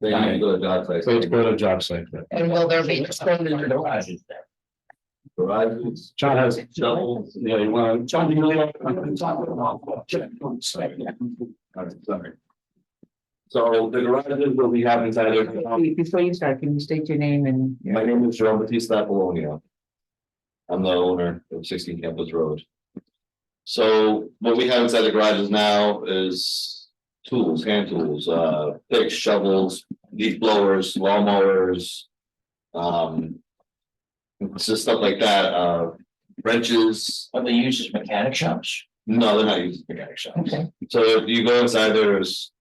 They go to job site. They go to a job site. And will there be? Garages there. John has shovels. Yeah, you want. John, do you really? Sorry. So the garages will be having inside there. Before you start, can you state your name and? My name is Jerome Batista Apollonia. I'm the owner of 16 Campus Road. So what we have inside the garages now is tools, hand tools, picks, shovels, leaf blowers, lawnmowers. It's just stuff like that, wrenches. Are they used as mechanic shops? No, they're not used as mechanic shops. Okay. So if you go inside, there's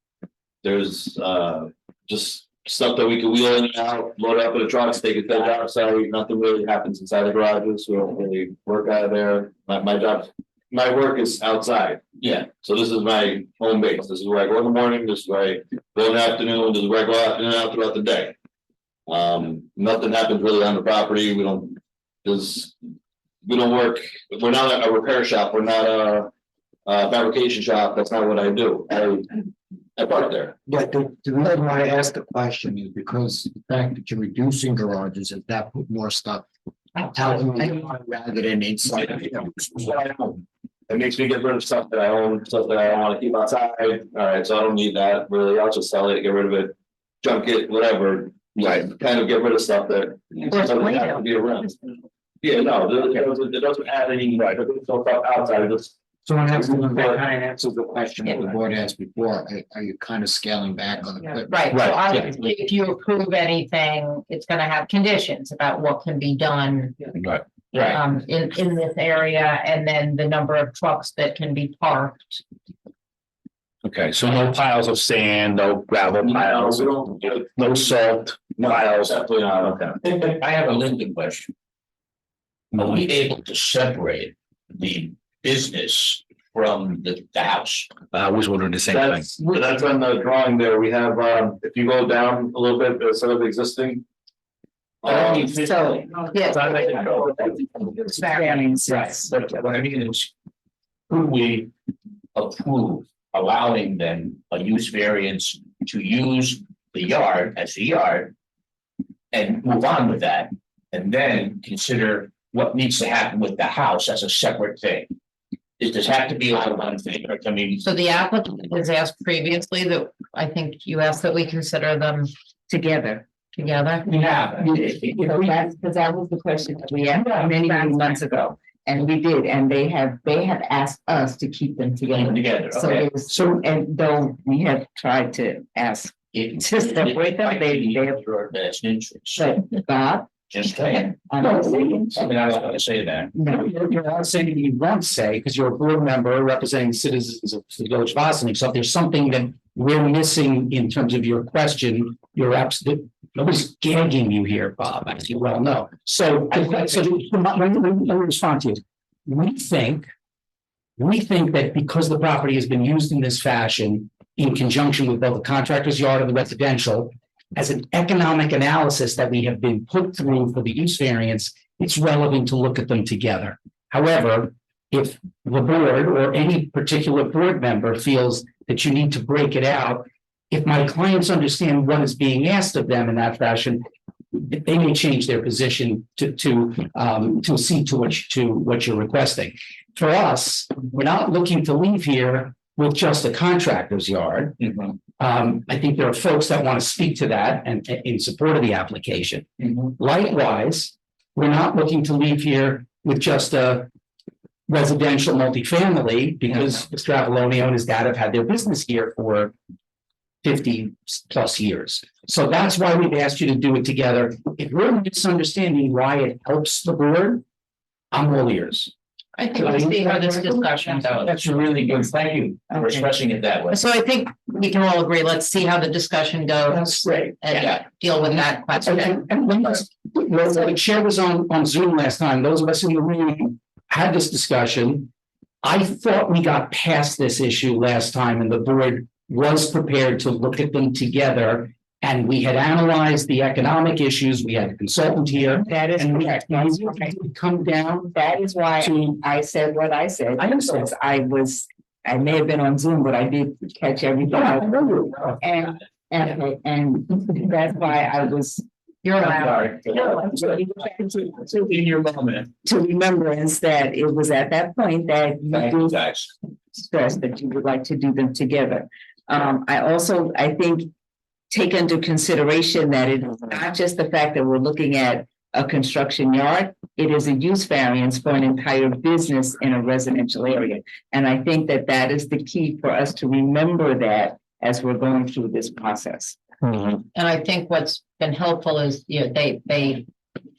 just stuff that we can wheel in and out, load up in a truck, take it to the job site. Nothing really happens inside the garages. We don't really work out of there. My work is outside. Yeah. So this is my home base. This is where I go in the morning. This is where I go in the afternoon. This is where I go out in and out throughout the day. Nothing happens really on the property. We don't work. We're not a repair shop. We're not a fabrication shop. That's not what I do. I park there. But the reason why I asked the question is because the fact that you're reducing garages, if that put more stuff out rather than inside. It makes me get rid of stuff that I own, stuff that I don't want to keep outside. All right, so I don't need that really. I'll just sell it, get rid of it, junk it, whatever. Right, kind of get rid of stuff that doesn't have to be around. Yeah, no, it doesn't add any, right, stuff outside, just. So that kind of answers the question that the board asked before. Are you kind of scaling back on equipment? Right, so obviously, if you approve anything, it's gonna have conditions about what can be done. Right. In this area, and then the number of trucks that can be parked. Okay, so no piles of sand, no gravel piles, no salt piles. Definitely not. Okay. I have a Lincoln question. Are we able to separate the business from the house? I was wondering the same thing. That's on the drawing there. We have, if you go down a little bit, instead of existing. So, yes. Right, but what I mean is, could we approve allowing them a use variance to use the yard as a yard? And move on with that, and then consider what needs to happen with the house as a separate thing. Does this have to be all one thing, or can we? So the applicant was asked previously that, I think you asked that we consider them together. together. Yeah. Because that was the question that we had many months ago. And we did, and they have asked us to keep them together. Okay. So, and though we have tried to ask it to separate them, they have. That's an interest. But Bob. Just saying. I'm not saying. I mean, I was gonna say that. No, You're not saying you won't say, because you're a board member representing citizens of the village of Boston. So if there's something that we're missing in terms of your question, you're absolutely, nobody's gagging you here, Bob, as you well know. So, let me respond to you. We think that because the property has been used in this fashion, in conjunction with both the contractor's yard and the residential, as an economic analysis that we have been put through for the use variance, it's relevant to look at them together. However, if the board or any particular board member feels that you need to break it out, if my clients understand what is being asked of them in that fashion, they may change their position to see to what you're requesting. For us, we're not looking to leave here with just a contractor's yard. I think there are folks that want to speak to that and in support of the application. Likewise, we're not looking to leave here with just a residential multifamily, because Mr. Avalone and his dad have had their business here for 50 plus years. So that's why we've asked you to do it together. If we're misunderstanding why it helps the board, I'm all ears. I think we'll see how this discussion goes. That's really good. Thank you for expressing it that way. So I think we can all agree, let's see how the discussion goes. That's great. And deal with that question. And when the chair was on Zoom last time, those of us in the room had this discussion. I thought we got past this issue last time and the board was prepared to look at them together. And we had analyzed the economic issues. We had a consultant here. That is And we correct. had That's right. come down. That is why To- I said what I said. I understand. Because I may have been on Zoom, but I did catch everything. And that's why I was. You're allowed. In your moment. To remembrance that it was at that point that you did stress that you would like to do them together. I think, take into consideration that it is not just the fact that we're looking at a construction yard, it is a use variance for an entire business in a residential area. And I think that that is the key for us to remember that as we're going through this process. And I think what's been helpful is, they,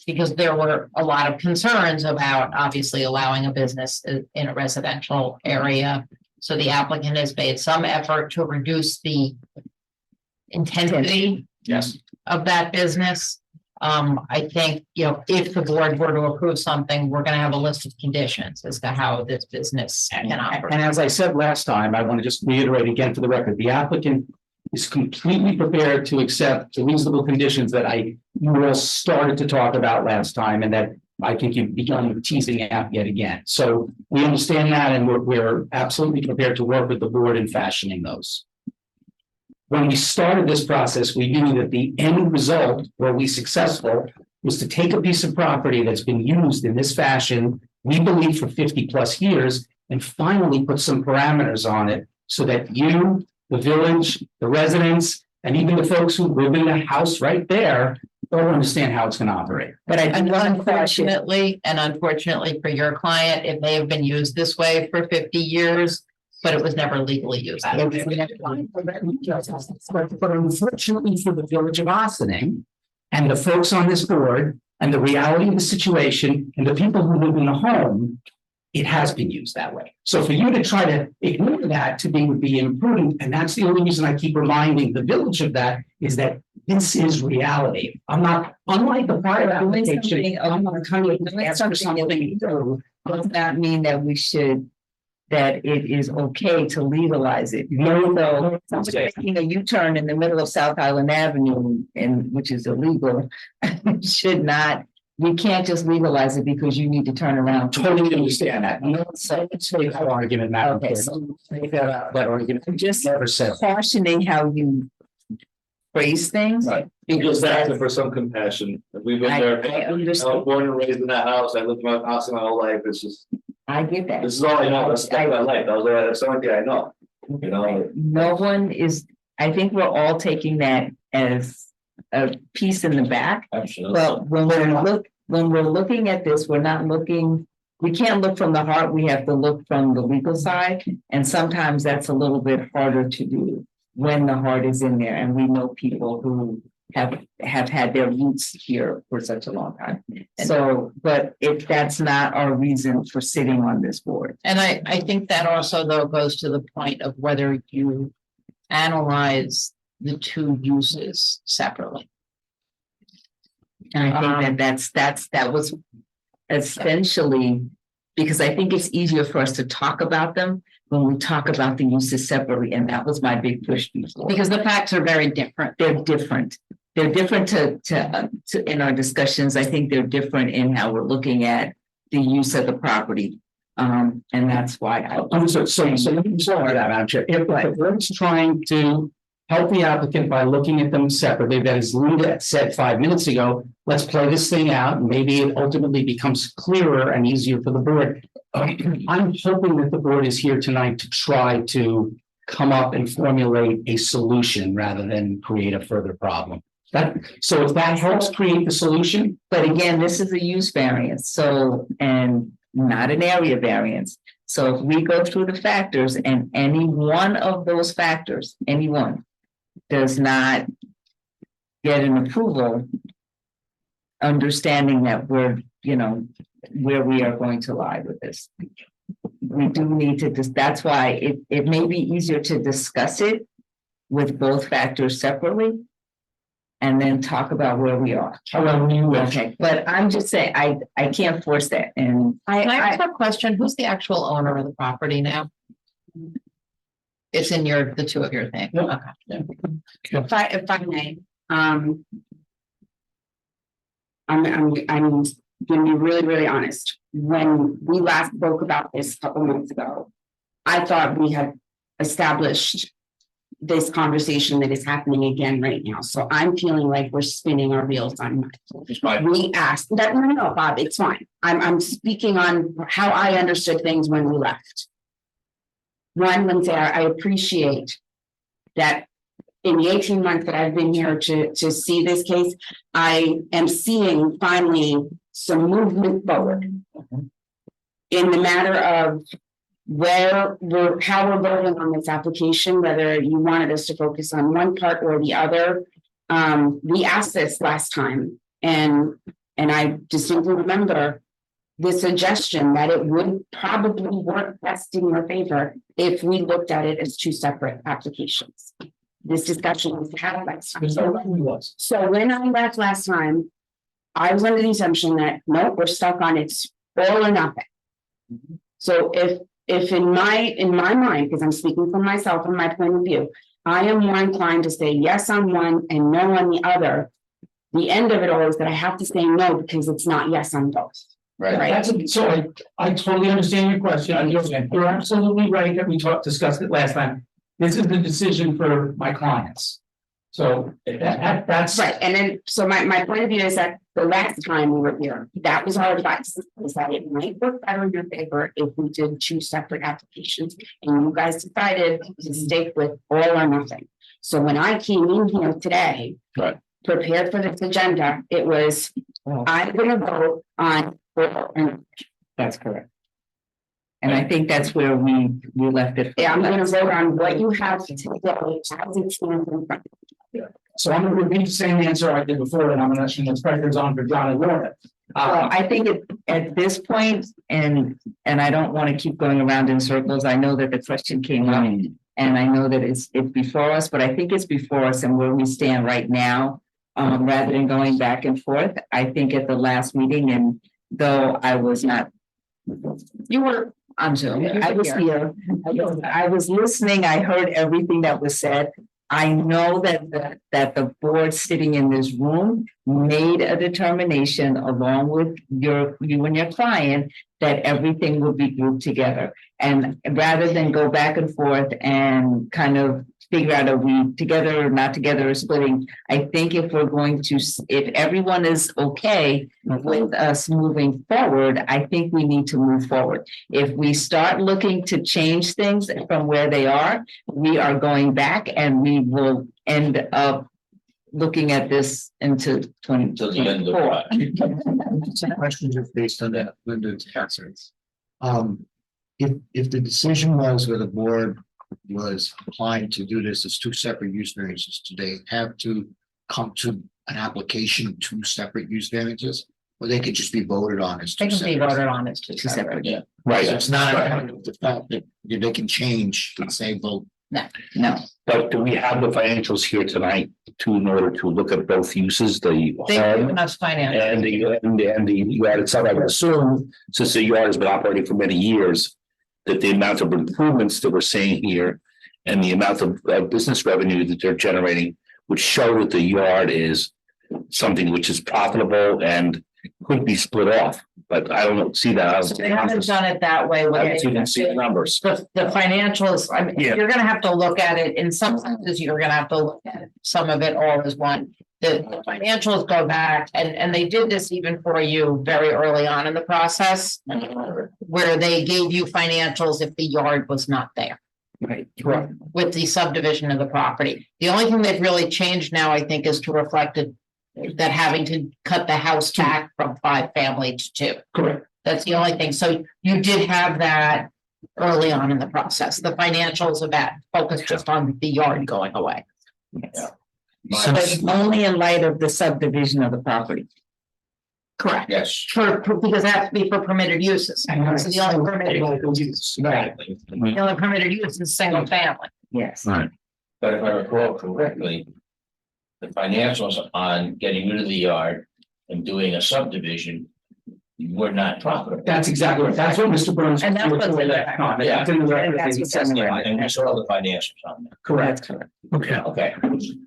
because there were a lot of concerns about obviously allowing a business in a residential area. So the applicant has made some effort to reduce the intensity Yes. of that business. I think, if the board were to approve something, we're gonna have a list of conditions as to how this business can operate. And as I said last time, I want to just reiterate again for the record, the applicant is completely prepared to accept the reasonable conditions that you all started to talk about last time, and that I think you've begun teasing out yet again. So we understand that, and we're absolutely prepared to work with the board in fashioning those. When we started this process, we knew that the end result, were we successful, was to take a piece of property that's been used in this fashion, we believe for 50+ years, and finally put some parameters on it so that you, the village, the residents, and even the folks who live in the house right there don't understand how it's going to operate. But I do want to caution. Unfortunately for your client, it may have been used this way for 50 years, but it was never legally used. But unfortunately for the village of Ossining and the folks on this board and the reality of the situation and the people who live in the home, it has been used that way. So for you to try to ignore that to me would be imprudent. And that's the only reason I keep reminding the village of that, is that this is reality. I'm not, unlike the prior application, I'm not coming to ask for something. Does not mean that we should, that it is okay to legalize it. Even though somebody making a U-turn in the middle of South Island Avenue, and which is illegal, should not, we can't just legalize it because you need to turn around. Totally understand that. No, so it's that argument, Madam Okay, Chair. so That argument. I'm just Never said. cautioning how you phrase things. Right. Because Just asking for some compassion. We've been I there. I understand. was born and raised in that house. I lived in my house my whole life. It's just, I get that. this is all I know. That's my life. That's the only thing I know. You know, No one is, I think we're all taking that as a piece in the back. absolutely. But when we're looking at this, we're not looking, we can't look from the heart, we have to look from the legal side. And sometimes that's a little bit harder to do when the heart is in there. And we know people who have had their roots here for such a long time. So, but if that's not our reason for sitting on this board. And I think that also though goes to the point of whether you analyze the two uses separately. And I think that was essentially, because I think it's easier for us to talk about them when we talk about the uses separately, and that was my big push before. Because the facts are very different. They're different. They're different to in our discussions. I think they're different in how we're looking at the use of the property. And that's why So let me sorry that, Madam Chair. If the board's trying to help the applicant by looking at them separately, that is Linda said 5 minutes ago, let's play this thing out. Maybe it ultimately becomes clearer and easier for the board. I'm hoping that the board is here tonight to try to come up and formulate a solution rather than create a further problem. So if that helps create the solution. But again, this is a use variance, so, and not an area variance. So if we go through the factors and any one of those factors, any one, does not get an approval, understanding that we're, where we are going to lie with this. We do need to, that's why it may be easier to discuss it with both factors separately and then talk about where we are. Okay, but I'm just saying, I can't force that. And Can I ask a question? Who's the actual owner of the property now? It's in the two of your thing. Yeah. Okay. If I may, I'm gonna be really, really honest. When we last spoke about this a couple months ago, I thought we had established this conversation that is happening again right now. So I'm feeling like we're spinning our wheels on. We asked that, no, Bob, it's fine. I'm speaking on how I understood things when we left. One, Lindsay, I appreciate that in the 18 months that I've been here to see this case, I am seeing finally some movement forward in the matter of how we're voting on this application, whether you wanted us to focus on one part or the other. We asked this last time, and I distinctly remember the suggestion that it would probably work best in your favor if we looked at it as two separate applications. This discussion was had last time. So when I left last time, I was under the assumption that, nope, we're stuck on it's all or nothing. So if in my mind, because I'm speaking for myself and my point of view, I am more inclined to say yes on one and no on the other. The end of it all is that I have to say no because it's not yes on both. Right. So I totally understand your question. You're absolutely right that we discussed it last time. This is the decision for my clients. So that's Right, and then, so my point of view is that the last time we were here, that was our advice, is that it might work better in your favor if we did two separate applications. And you guys decided to stick with all or nothing. So when I came in here today, Right. prepared for this agenda, it was, I'm gonna vote on. That's correct. And I think that's where we left it. Yeah, I'm gonna vote on what you have today, as it stands in front of you. so I'm gonna repeat the same answer I did before, and I'm gonna assume it's pressure's on for John and Laura. I think at this point, and I don't want to keep going around in circles. I know that the question came up, and I know that it's before us, but I think it's before us and where we stand right now. Rather than going back and forth, I think at the last meeting, and though I was not. You were on Zoom. I was here. I was listening. I heard everything that was said. I know that the board sitting in this room made a determination along with you and your client that everything would be grouped together. And rather than go back and forth and kind of figure out are we together or not together or splitting, I think if everyone is okay with us moving forward, I think we need to move forward. If we start looking to change things from where they are, we are going back and we will end up looking at this into 2024. Some questions are based on that, Linda's answers. If the decision was where the board was applying to do this as two separate use variances, do they have to come to an application of two separate use variances? Or they could just be voted on as two They can be separate? voted on as two separate. Yeah. Right. So it's not the fact that they can change the same vote. No. But do we have the financials here tonight in order to look at both uses, the They've home given us finance. and the yard itself? I would assume, since the yard has been operating for many years, that the amount of improvements that we're seeing here and the amount of business revenue that they're generating would show that the yard is something which is profitable and could be split off. But I don't see that. So they haven't done it that way. I don't even see the numbers. The financials, I mean, Yeah. you're gonna have to look at it, in some senses, you're gonna have to look at some of it all as one. The financials go back, and they did this even for you very early on in the process. Where they gave you financials if the yard was not there. Right. With the subdivision of the property. The only thing they've really changed now, I think, is to reflect it. That having to cut the house back from 5 family to 2. Correct. That's the only thing. So you did have that early on in the process. The financials of that focus just on the yard going away. But only in light of the subdivision of the property. Correct. Yes. Because it has to be for permitted uses. So the only permitted use. Right. The only permitted use is single family. Yes. Right. But if I recall correctly, the financials on getting rid of the yard and doing a subdivision were not profitable. That's exactly right. That's what Mr. Burns. And that's what's in the that comment. That's in the record. That's what's in the record. And we saw the financials on that. Correct. Okay. Okay,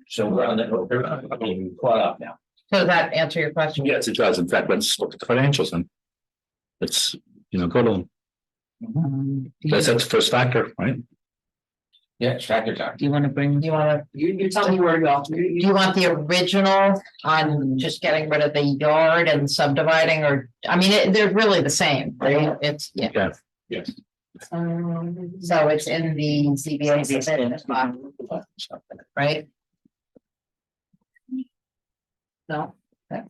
so we're on that, we're caught up now. So does that answer your question? Yes, it does. In fact, let's look at the financials and let's, go to them. That's the first factor, right? Yeah, factor time. Do you want to bring? Do you wanna, You tell me where to go. do you want the original on just getting rid of the yard and subdividing, or, I mean, they're really the same, right? It's, yeah. Yeah. Yes. So it's in the CBA submitted, right? No. And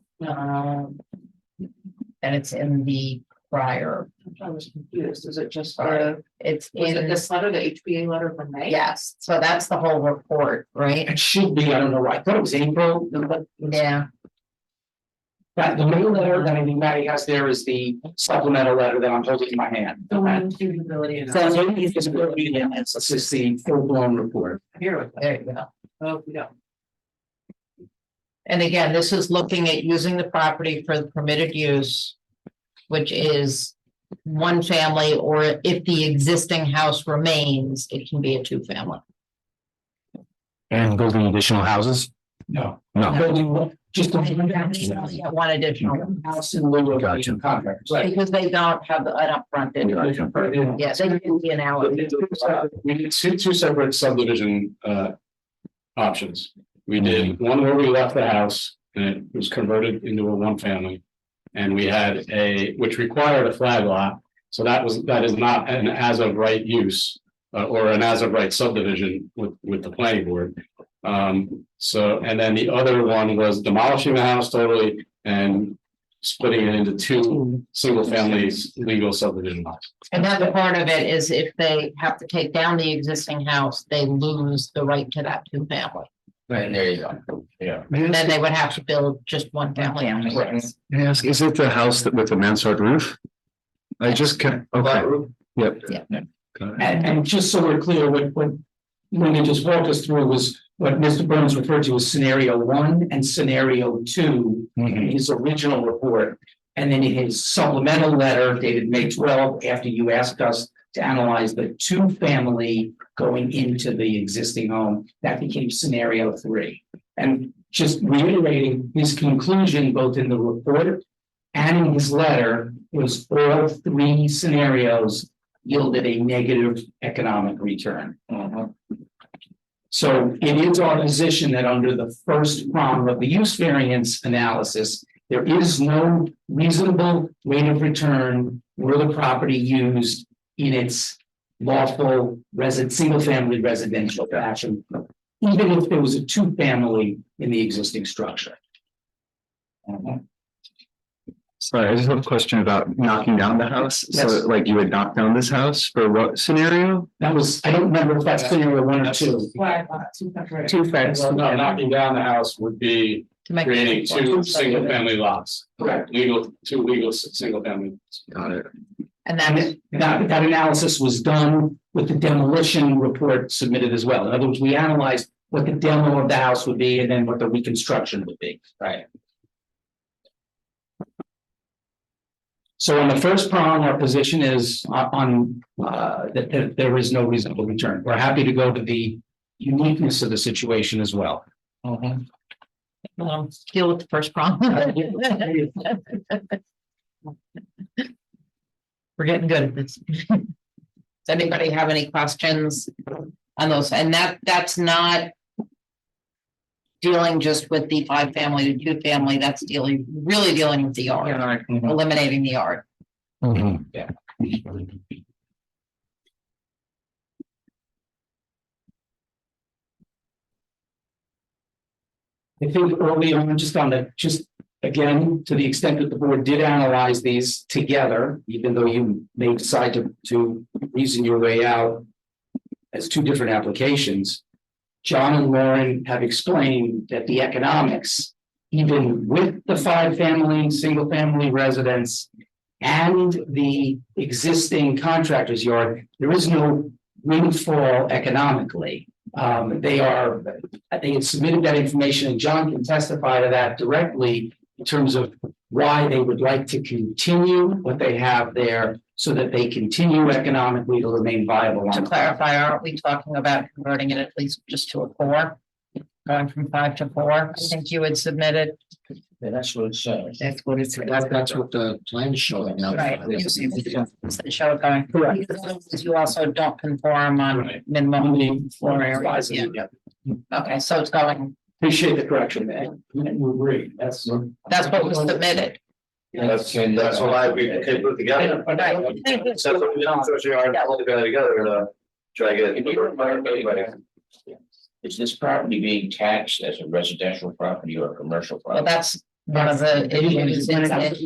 it's in the prior, I was confused. Is it just it's was it in, this letter, the HBA letter from May? yes, so that's the whole report, right? It should be, I don't know why, I thought it was April. Yeah, That, the mail letter that I think Matty has there is the supplemental letter that I'm holding in my hand. Feasibility So analysis. maybe it's just this is the full-blown report. Here, there you go. oh, yeah. And again, this is looking at using the property for the permitted use, which is one family, or if the existing house remains, it can be a two-family. And building additional houses? No. No. Building, just a One additional, house in lieu of Gotcha. the contract. Right. because they don't have an upfront. Yes, they can be an hour. We did two separate subdivision options. We did one where we left the house and it was converted into a one family. And we had which required a flag lot. So that is not an as of right use or an as of right subdivision with the planning board. So, and then the other one was demolishing the house totally and splitting it into two single families legal subdivision lots. And then part of it is if they have to take down the existing house, they lose the right to that two-family. Right, there you go. Yeah. And then they would have to build just one family. May I ask, is it the house that with the mansard roof? I just can't, okay, yep. Yeah. Got it. And just so we're clear, what Linda just walked us through was what Mr. Burns referred to as scenario 1 and scenario 2 in his original report. And then in his supplemental letter dated May 12, after you asked us to analyze the two-family going into the existing home, that became scenario 3. And just reiterating his conclusion, both in the report and in his letter, was all 3 scenarios yielded a negative economic return. So it is our position that under the first prong of the use variance analysis, there is no reasonable rate of return were the property used in its lawful single-family residential fashion, even if there was a two-family in the existing structure. Sorry, I just have a question about knocking down the house. Yes. So like you would knock down this house for what scenario? That was, I don't remember if that's scenario 1 or 2. Two friends. No, knocking down the house would be To make. creating two single family lots. Correct. Two legal single family. Got it. And then, And that analysis was done with the demolition report submitted as well. In other words, we analyzed what the demo of the house would be and then what the reconstruction would be. Right. So on the first prong, our position is that there is no reasonable return. We're happy to go to the uniqueness of the situation as well. Deal with the first problem. We're getting good at this. Does anybody have any questions on those? And that's not dealing just with the 5-family to 2-family, that's really dealing with the yard, eliminating the yard. Yeah. I think early on, just again, to the extent that the board did analyze these together, even though you may decide to reason your way out as 2 different applications, John and Lauren have explained that the economics, even with the 5-family, single-family residence and the existing contractor's yard, there is no windfall economically. They had submitted that information, and John can testify to that directly in terms of why they would like to continue what they have there so that they continue economically to remain viable. To clarify, aren't we talking about converting it at least just to a 4? Going from 5 to 4? I think you had submitted. Yeah, that's what it says. That's what it's. That's what the plan is showing now. Right. Show it going. Correct. Because you also don't conform on Right. minimum floor area. Yeah. Yeah. Okay, so it's going, Appreciate the correction, man. We agree. That's that's what was submitted. That's why we put it together. That's what we done, so we are all together to try to get. Is this property being taxed as a residential property or a commercial Well, property? that's one of the issues.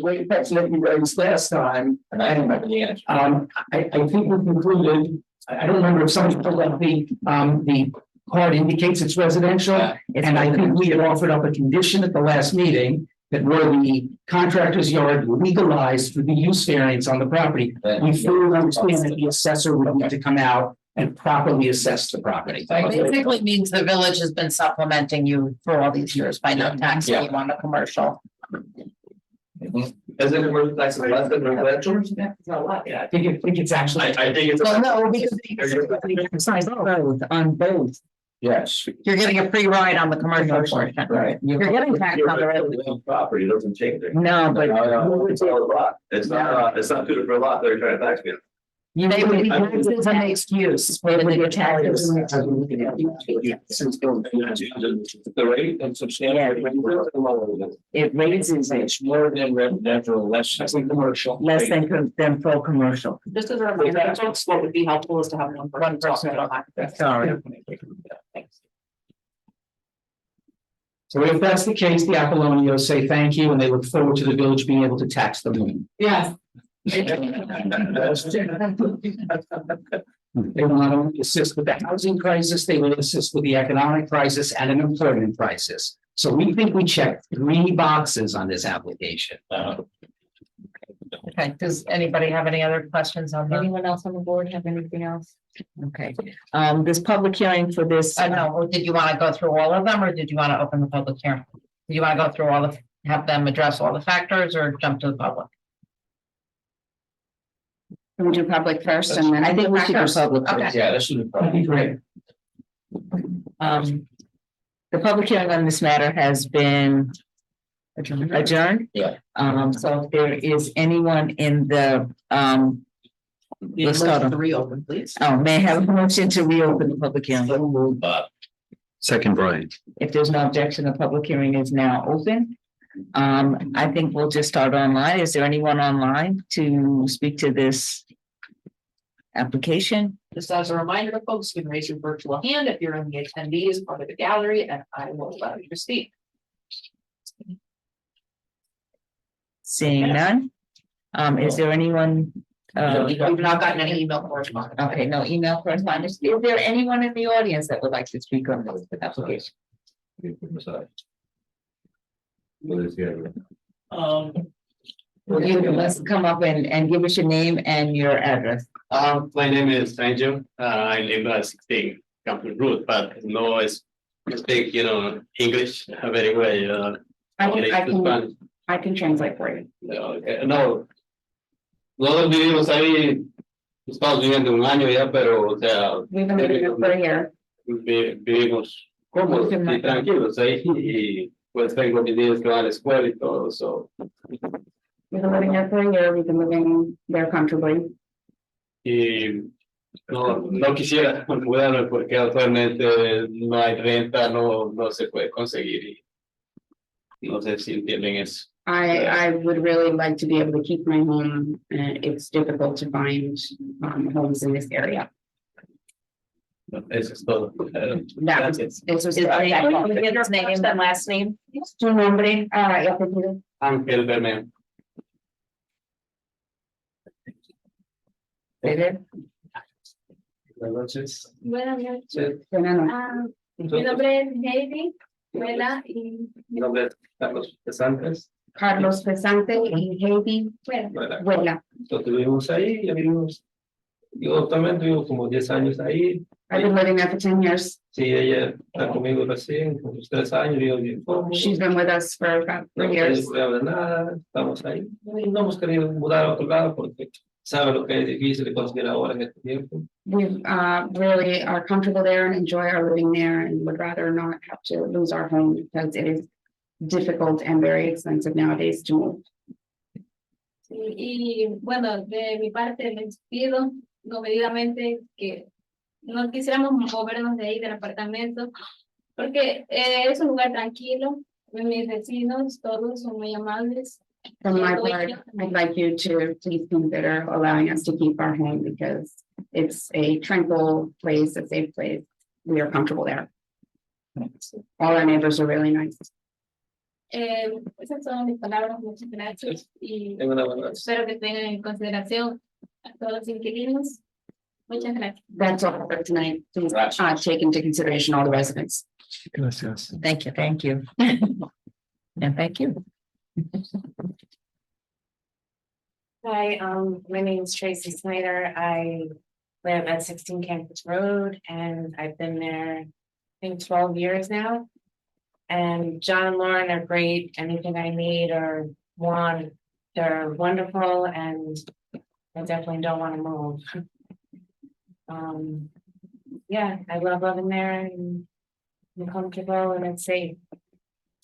Way back to what you raised last time. And I don't remember the answer. I think we concluded, I don't remember if somebody pulled up the card indicates it's residential. And I think we had offered up a condition at the last meeting that were the contractor's yard legalized for the use variance on the property. We fully understand that the assessor would need to come out and properly assess the property. Basically means the village has been supplementing you for all these years by not taxing you on the commercial. Is it commercial tax less than residential? Yeah, I think it's actually. I think it's. Well, no, because Both, on both. Yes. you're getting a free ride on the commercial portion. Right. You're getting taxed on the residential. Property doesn't change it. No, but. It's all a lot. It's not good for a lot. They're trying to tax me. They would be taxes on mixed use. Where would your taxes? The rate and substantial. It raises it It's more than residential, less than commercial. less than full commercial. Just as a reminder, folks, what would be helpful is to have one person. Sorry. So if that's the case, the Apollonios say thank you and they look forward to the village being able to tax the moon. Yes. They will not only assist with the housing crisis, they will assist with the economic crisis and an employment crisis. So we think we checked 3 boxes on this application. Okay, does anybody have any other questions on that? Anyone else on the board have anything else? Okay, this public hearing for this. No, did you want to go through all of them or did you want to open the public hearing? Do you want to go through all have them address all the factors or jump to the public? Can we do public first and then? I think we should do public. Okay. first. Yeah, this would That'd be great. The public hearing on this matter has been adjourned. Yeah. So if there is anyone in the, let's start on. Reopen, please. Oh, may I have a motion to reopen the public hearing? Second, Brian. If there's no objection, the public hearing is now open. I think we'll just start online. Is there anyone online to speak to this application? Just as a reminder to folks, you can raise your virtual hand if you're in the attendees part of the gallery, and I will allow you to speak. Seeing none. Is there anyone? We've not gotten any email correspondence. Okay, no email correspondence. Is there anyone in the audience that would like to speak on this application? Let's come up and give us your name and your address. My name is Sanju. I live at 16 Campus Road, but no speak, English very well. I can translate for you. Okay. No. Nosotros vivimos ahí, estamos viviendo 1 año ya, pero, o sea, We've been living here for a year. vivimos cómodos y tranquilos ahí, y pues tengo mis niños que van a la escuela y todo, so. We've been living here for a year. We've been living there comfortably. Y no quisiera mudarme porque actualmente no hay renta, no se puede conseguir. Y no sé si entienden eso. I would really like to be able to keep my home. It's difficult to find homes in this area. Eso es todo. That was, Gracias. this was. Is his name and last name? Tu nombre, y apellido. Ángel Bermeo. Buenas noches. Buenas noches. Mi nombre es Heidi, Vela y Mi nombre es Carlos Pesantes. Carlos Pesante y Heidi Vuela. Nosotros vivimos ahí, yo también vivo como 10 años ahí. I've been living there for 10 years. Sí, ella está conmigo recién, con unos 3 años, yo bien cómodo. She's been with us for about 3 No years. tengo problema de nada, estamos ahí. No hemos querido mudar a otro lado porque sabe lo que es difícil de conseguir ahora en este tiempo. We really are comfortable there and enjoy our living there and would rather not have to lose our home because it is difficult and very expensive nowadays to move. Sí, y bueno, de mi parte les pido comedidamente que no quisiéramos movernos de ahí del apartamento, porque es un lugar tranquilo, mis vecinos todos son muy amables. From my part, I'd like you to please consider allowing us to keep our home because it's a tranquil place, a safe place. We are comfortable there. All our neighbors are really nice. Esas son mis palabras, muchas gracias y Tengo una buena. espero que tengan en consideración a todos los inquilinos. Muchas gracias. That's all for tonight. Please take into consideration all the residents. Gracias. Thank you, thank you. And thank you. Hi, my name is Tracy Snyder. I live at 16 Campus Road and I've been there, I think 12 years now. And John and Lauren are great. Anything I need or want, they're wonderful and I definitely don't want to move. Yeah, I love living there and I'm comfortable and it's safe.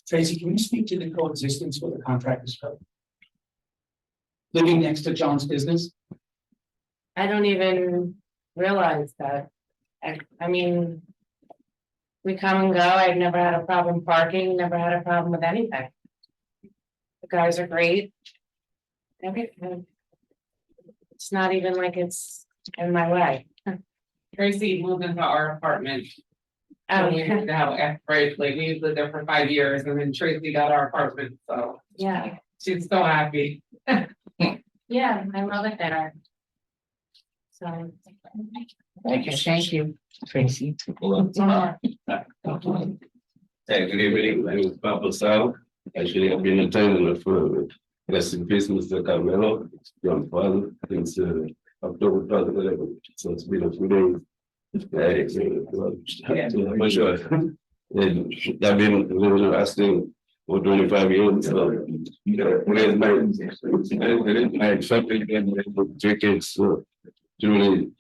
Tracy, can you speak to the coexistence with the contractors code? Living next to John's business? I don't even realize that. I mean, we come and go. I've never had a problem parking, never had a problem with anything. The guys are great. Everything. It's not even like it's in my way. Tracy moved into our apartment. Oh, We used to have like we lived there for 5 years and then Tracy got our apartment, so yeah, she's so happy. yeah, I love it there. So. Thank you, Tracy. Hey, good evening. My name is Papa Sal. Actually, I've been attending it for rest in peace, Mr. Carmelo, John's father, since October 2011. So it's been a few days. For sure. And I've been living in Austin for 25 years. So, when my family and 3 kids, so truly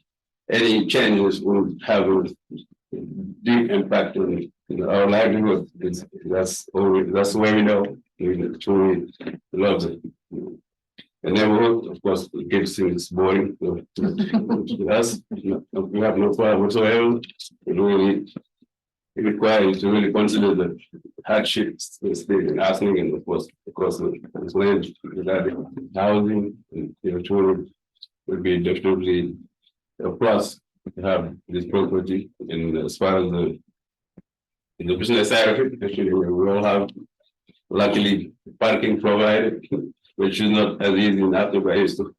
any changes will have a deep impact on our livelihood. That's the way we know. We truly love it. The neighborhood, of course, the kids think it's boring. So, to us, we have no problem whatsoever. It requires to really consider the hardships that's been happening, and of course, the land regarding housing, and children would be definitely a plus to have this property. And as far as the business side of it, actually, we all have luckily parking provided, which is not as easy in Africa. I used to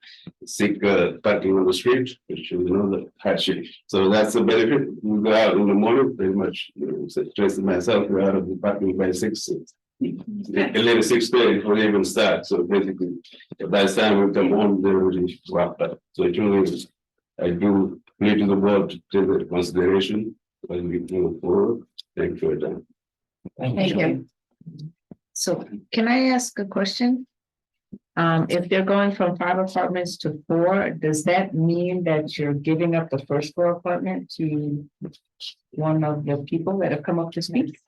seek parking on the street, which is another hardship. So that's the benefit. We go out in the morning, pretty much, Tracy myself, we're out of the parking by 6. 6:30 before they even start. So basically, by the time we come home, they're already wrapped up. So it really, I do need to the board to take that into consideration as we move forward. Thank you for your time. Thank you. So can I ask a question? If they're going from 5 apartments to 4, does that mean that you're giving up the first floor apartment to one of the people that have come up to speak?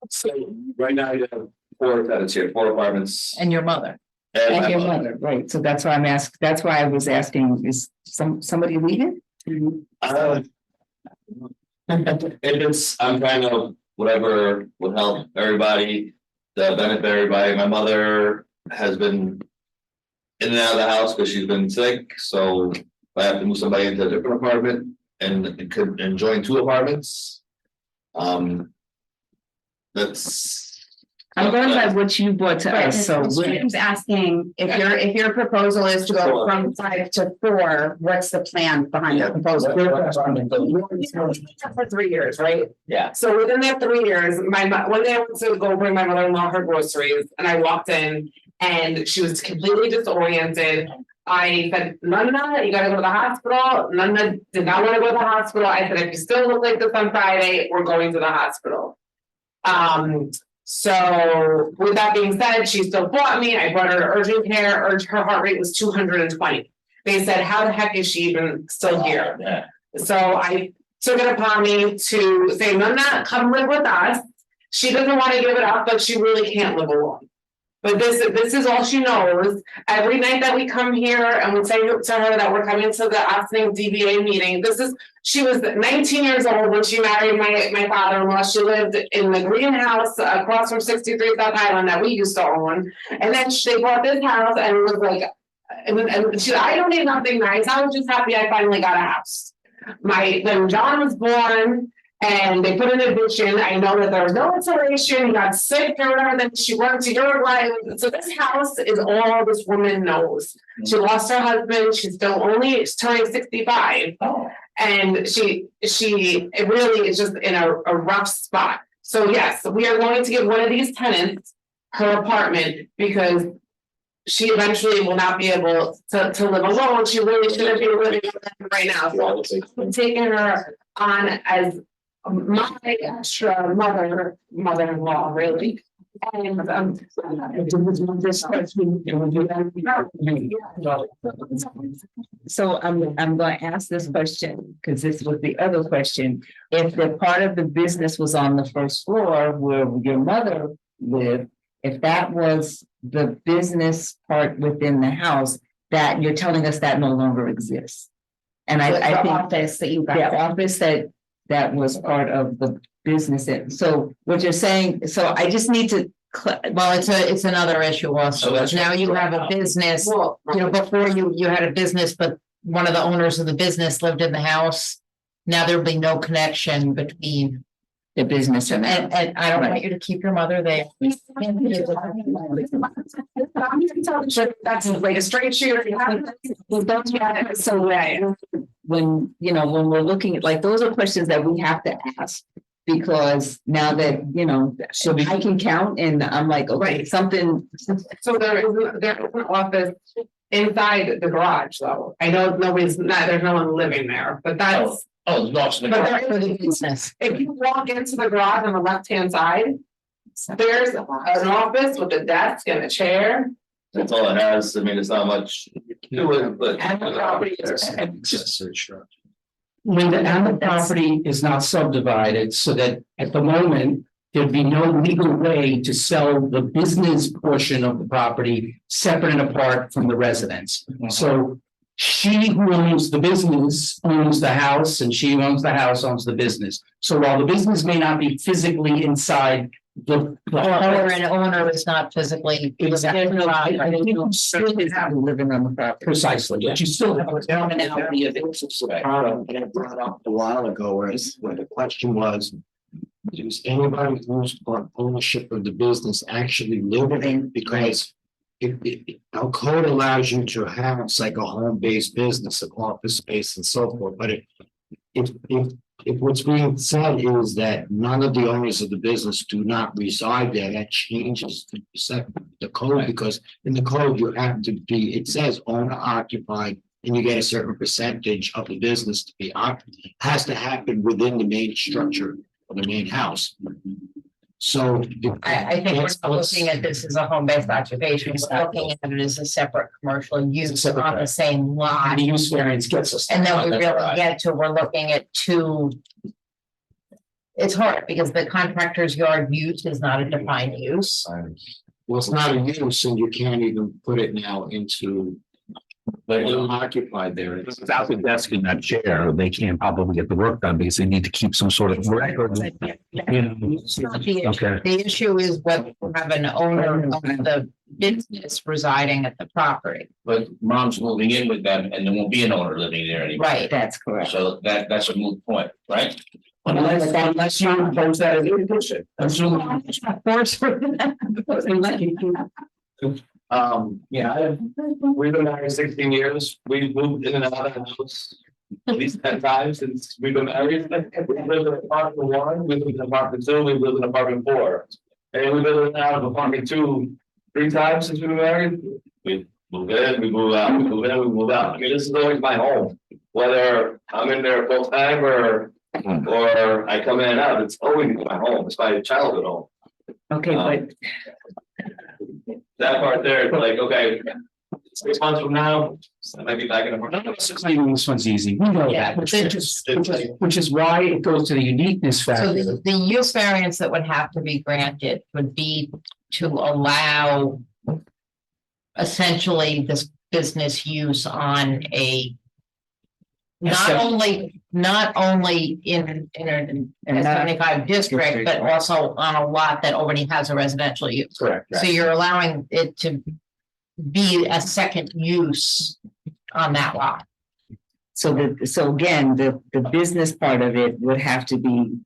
So right now you have 4 tenants here, 4 apartments. And your mother. And And your mother, right, so that's why I'm asking, that's why I was asking, is somebody leaving? I'm trying to whatever would help everybody, to benefit everybody. My mother has been in and out of the house because she's been sick, so I have to move somebody into a different apartment and could join 2 apartments. That's. I'm going by what you brought to us, so We're just asking if your proposal is to go from 5 to 4, what's the plan behind the proposal? For 3 years, right? Yeah. So within that 3 years, one day I went to go bring my mother-in-law her groceries and I walked in And she was completely disoriented. I said, Nana, you gotta go to the hospital. Nana did not want to go to the hospital. I said, if you still look like this on Friday, we're going to the hospital. So with that being said, she still fought me. I brought her to urgent care. Her heart rate was 220. They said, how the heck is she even still here? Yeah. So I took it upon me to say, Nana, come live with us. She doesn't want to give it up, but she really can't live alone. But this is all she knows. Every night that we come here and we say to her that we're coming to the Austin DBA meeting, she was 19 years old when she married my father-in-law. She lived in the greenhouse across from 63 South Island that we used to own. And then they bought this house and it was like, and she, I don't need nothing nice. I was just happy I finally got a house. Then John was born. And they put an addition. I know that there was no insulation, he got sick or whatever, then she went to Uruguay. So this house is all this woman knows. She lost her husband, she's turning 65. And it really is just in a rough spot. So yes, we are going to give one of these tenants her apartment because she eventually will not be able to live alone. She really shouldn't be living right now. So I'm taking her on as my extra mother-in-law, really. And this question. So I'm going to ask this question, because this was the other question. If the part of the business was on the first floor where your mother lived, if that was the business part within the house, that you're telling us that no longer exists. And I think office that you got. the office that was part of the business. So what you're saying, so I just need to. Well, it's another issue also. Now you have a business, before you had a business, but one of the owners of the business lived in the house. Now there'll be no connection between the business and I don't want you to keep your mother there. That's like a straight shooter. So when we're looking at, like, those are questions that we have to ask. Because now that, I can count and I'm like, okay, something. So there is an office inside the garage though. I know there's no one living there, but that's. Oh, there's But there is a business. If you walk into the garage on the left-hand side, there's an office with a desk and a chair. That's all it has. I mean, it's not much to it, but. And the property is. When the property is not subdivided, so that at the moment, there'd be no legal way to sell the business portion of the property separate and apart from the residence. So she who owns the business owns the house, and she who owns the house owns the business. So while the business may not be physically inside the Or an owner is not physically. Living on the property. Precisely, but you still have a commonality of interest that I brought up a while ago, where the question was, does anybody who's on ownership of the business actually live in it? Because our code allows you to have, it's like a home-based business, an office space and so forth, but if what's being said is that none of the owners of the business do not reside there, that changes the code, because in the code you have to be, it says owner occupied, and you get a certain percentage of the business to be occupied. It has to happen within the main structure of the main house. So I think we're looking at this as a home-based occupation, we're looking at it as a separate commercial use on the same lot. The use variance gets us. And then we really get to, we're looking at two. It's hard because the contractor's yard use is not a defined use. Well, it's not a use, and you can't even put it now into. But occupied there. Without the desk and that chair, they can't probably get the work done because they need to keep some sort of record. Okay. The issue is whether you have an owner of the business residing at the property. But mom's moving in with them and there won't be an owner living there anymore. Right. That's correct. So that's a moot point, right? Unless you impose that as a condition. We've been married 16 years. We've moved in and out of the house at least 10 times since we've been married. We lived in apartment 1, we lived in apartment 2, we lived in apartment 4. And we've been in and out of apartment 2 3 times since we were married. We move in, we move out, we move in, we move out. I mean, this is always my home. Whether I'm in there full time or I come in and out, it's always my home. It's my childhood home. Okay, but That part there, it's like, okay, 6 months from now, I might be back in the. This one's easy, we know Yeah, that, which is why it goes to the uniqueness So factor. the use variance that would have to be granted would be to allow essentially this business use on a not only in an S75 district, but also on a lot that already has a residential use. Correct. So you're allowing it to be a second use on that lot. so again, the business part of it would have to be.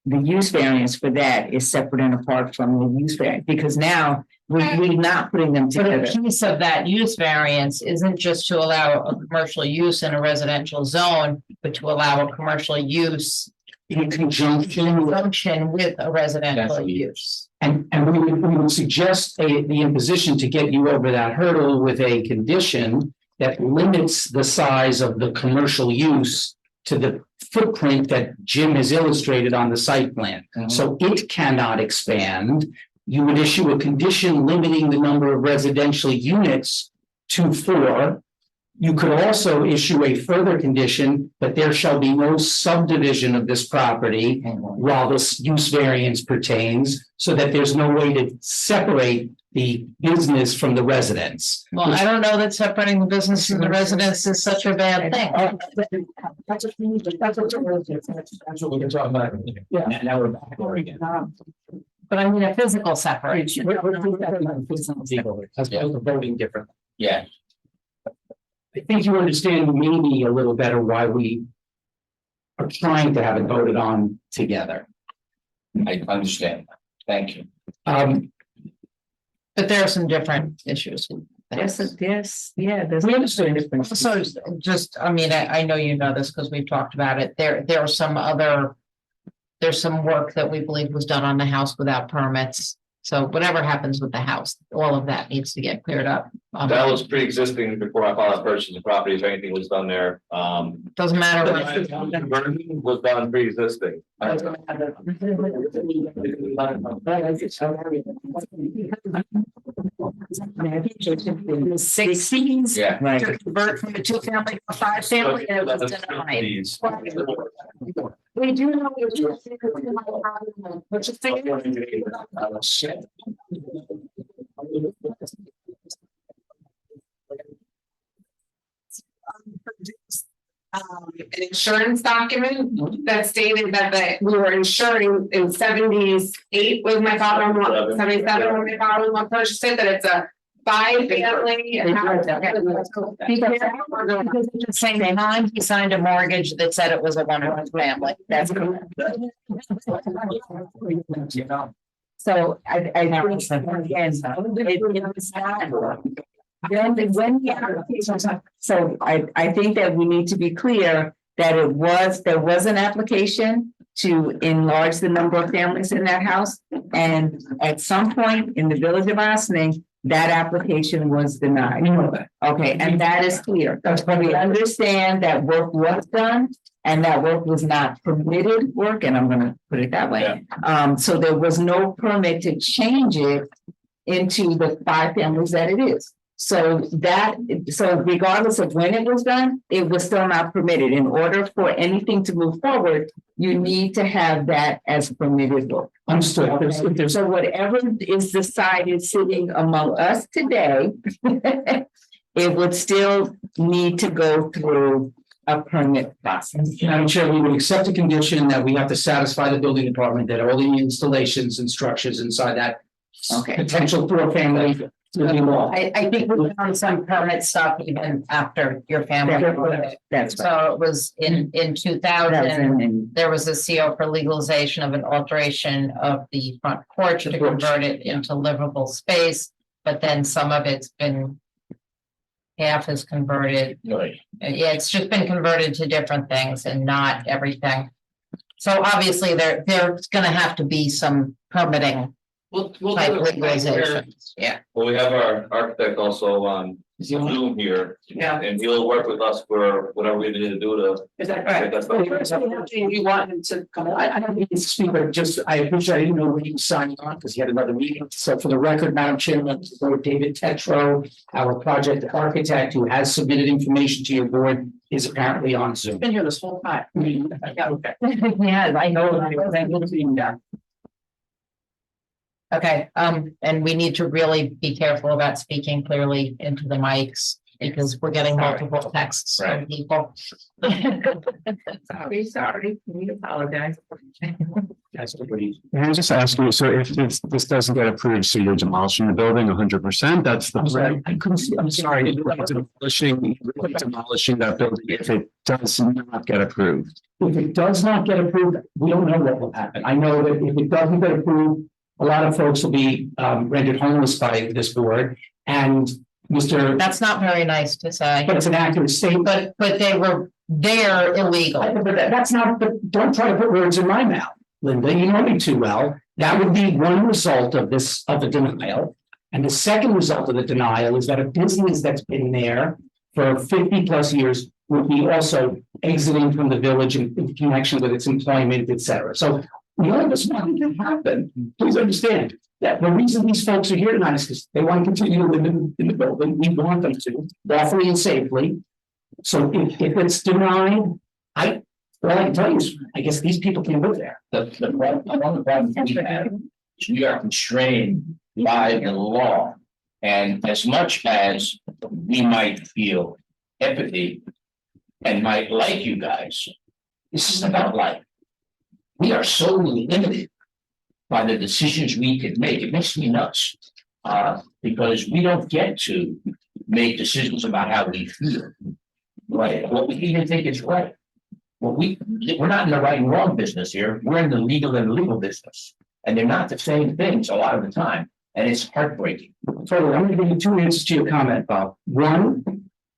The use variance for that is separate and apart from the use variance, because now we're not putting them But a together. piece of that use variance isn't just to allow a commercial use in a residential zone, but to allow a commercial use In conjunction with a residential use. And we would suggest the imposition to get you over that hurdle with a condition that limits the size of the commercial use to the footprint that Jim has illustrated on the site plan. So it cannot expand. You would issue a condition limiting the number of residential units to 4. You could also issue a further condition that there shall be no subdivision of this property while this use variance pertains, so that there's no way to separate the business from the residence. Well, I don't know that separating the business from the residence is such a bad thing. That's what we're talking about. Yeah. Now we're back there again. But I mean, a physical separation. As opposed to voting different. Yeah. I think you understand maybe a little better why we are trying to have it voted on together. I understand. Thank you. But there are some different issues. Yes, yeah, there's. We understand different. So just, I mean, I know you know this because we've talked about it. There are some other. There's some work that we believe was done on the house without permits. So whatever happens with the house, all of that needs to get cleared up. That was pre-existing before I filed a purchase of property, if anything was done there. Doesn't matter. Was done pre-existing. Sixties. Yeah. Right. To convert from a 2-family to a 5-family, and it was denied. We do know. Which is An insurance document that stated that we were insuring in 78 with my father-in-law, 77 when my father-in-law purchased it, that it's a 5-family. Same time, he signed a mortgage that said it was a 1-family. That's correct. So I think, again, it was not. So I think that we need to be clear that there was an application to enlarge the number of families in that house. And at some point in the village of Ossining, that application was denied. Okay, and that is clear. We understand that work was done and that work was not permitted work, and I'm gonna put it that way. So there was no permit to change it into the 5 families that it is. So regardless of when it was done, it was still not permitted. In order for anything to move forward, you need to have that as permitted work. Understood. So whatever is decided sitting among us today, it would still need to go through a permit process. Madam Chair, we would accept a condition that we have to satisfy the building department that all the installations and structures inside that potential 4-family. I think we found some permit stuff even after your family. That's right. So it was in 2000, there was a CO for legalization of an alteration of the front porch to convert it into livable space. But then some of it's been, half is converted. Right. Yeah, it's just been converted to different things and not everything. So obviously there's gonna have to be some permitting We'll Like do it right where- legalization, yeah. Well, we have our architect also on Zoom here, Yeah. and he'll work with us for whatever we need to do to. Is that get that stuff. You want him to come on? I don't need to speak, but just, I appreciate, I didn't know when he was signing on because he had another meeting. So for the record, Madam Chairman, Board David Tetro, our project architect who has submitted information to your board, is apparently on Zoom. Been here this whole time. Yeah, okay. Yeah, I know. Yeah. Okay, and we need to really be careful about speaking clearly into the mics because we're getting multiple texts from people. Sorry, we apologize. That's pretty. Can I just ask you, so if this doesn't get approved, so you're demolishing the building 100%, that's the. I'm sorry, I couldn't see, I'm sorry. Demolishing that building if it does not get approved. If it does not get approved, we don't know what will happen. I know that if it doesn't get approved, a lot of folks will be rendered homeless by this board and Mr. That's not very nice to say, But it's an accurate statement. but they were there illegal. But that's not, but don't try to put words in my mouth, Linda, you know me too well. That would be one result of this, of the denial. And the second result of the denial is that a business that's been there for 50+ years would be also exiting from the village in connection with its employment, et cetera. So none of this want it to happen. Please understand that the reason these folks are here tonight is because they want to continue to live in the building. We want them to, lawfully and safely. So if it's denied, all I can tell you is, I guess these people can live there. The one of the problems we have is we are constrained by the law. And as much as we might feel empathy and might like you guys, this isn't about life. We are so limited by the decisions we can make. It makes me nuts. Because we don't get to make decisions about how we feel. Right, what we even think is right. Well, we're not in the right and wrong business here. We're in the legal and illegal business. And they're not the same things a lot of the time. And it's heartbreaking. So I'm going to give you two answers to your comment, Bob. One,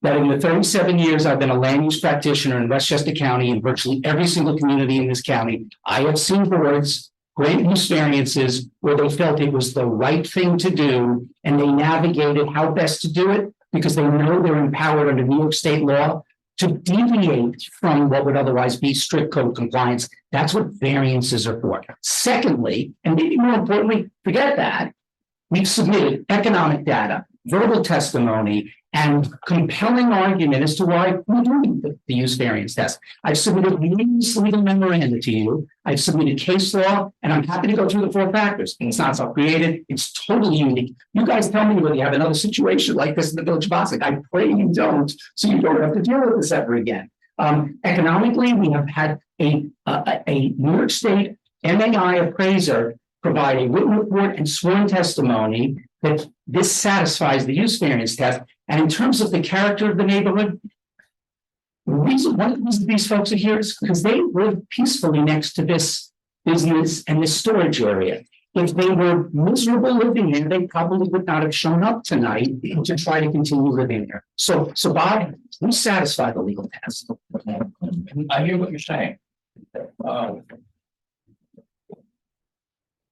that in the 37 years I've been a land use practitioner in Westchester County in virtually every single community in this county, I have seen boards, great use variances where they felt it was the right thing to do and they navigated how best to do it because they know they're empowered under New York state law to deviate from what would otherwise be strict code compliance. That's what variances are for. Secondly, and maybe more importantly, forget that, we've submitted economic data, verbal testimony, and compelling argument as to why we're doing the use variance test. I've submitted numerous legal memoranda to you. I've submitted case law, and I'm happy to go through the 4 factors. It's not self-created. It's totally unique. You guys tell me whether you have another situation like this in the Village of Boston. I pray you don't, so you don't have to deal with this ever again. Economically, we have had a New York State MAI appraiser provide a written report and sworn testimony that this satisfies the use variance test. And in terms of the character of the neighborhood, one of the reasons these folks are here is because they live peacefully next to this business and this storage area. If they were miserable living there, they probably would not have shown up tonight to try to continue living there. So Bob, we satisfy the legal test. I hear what you're saying.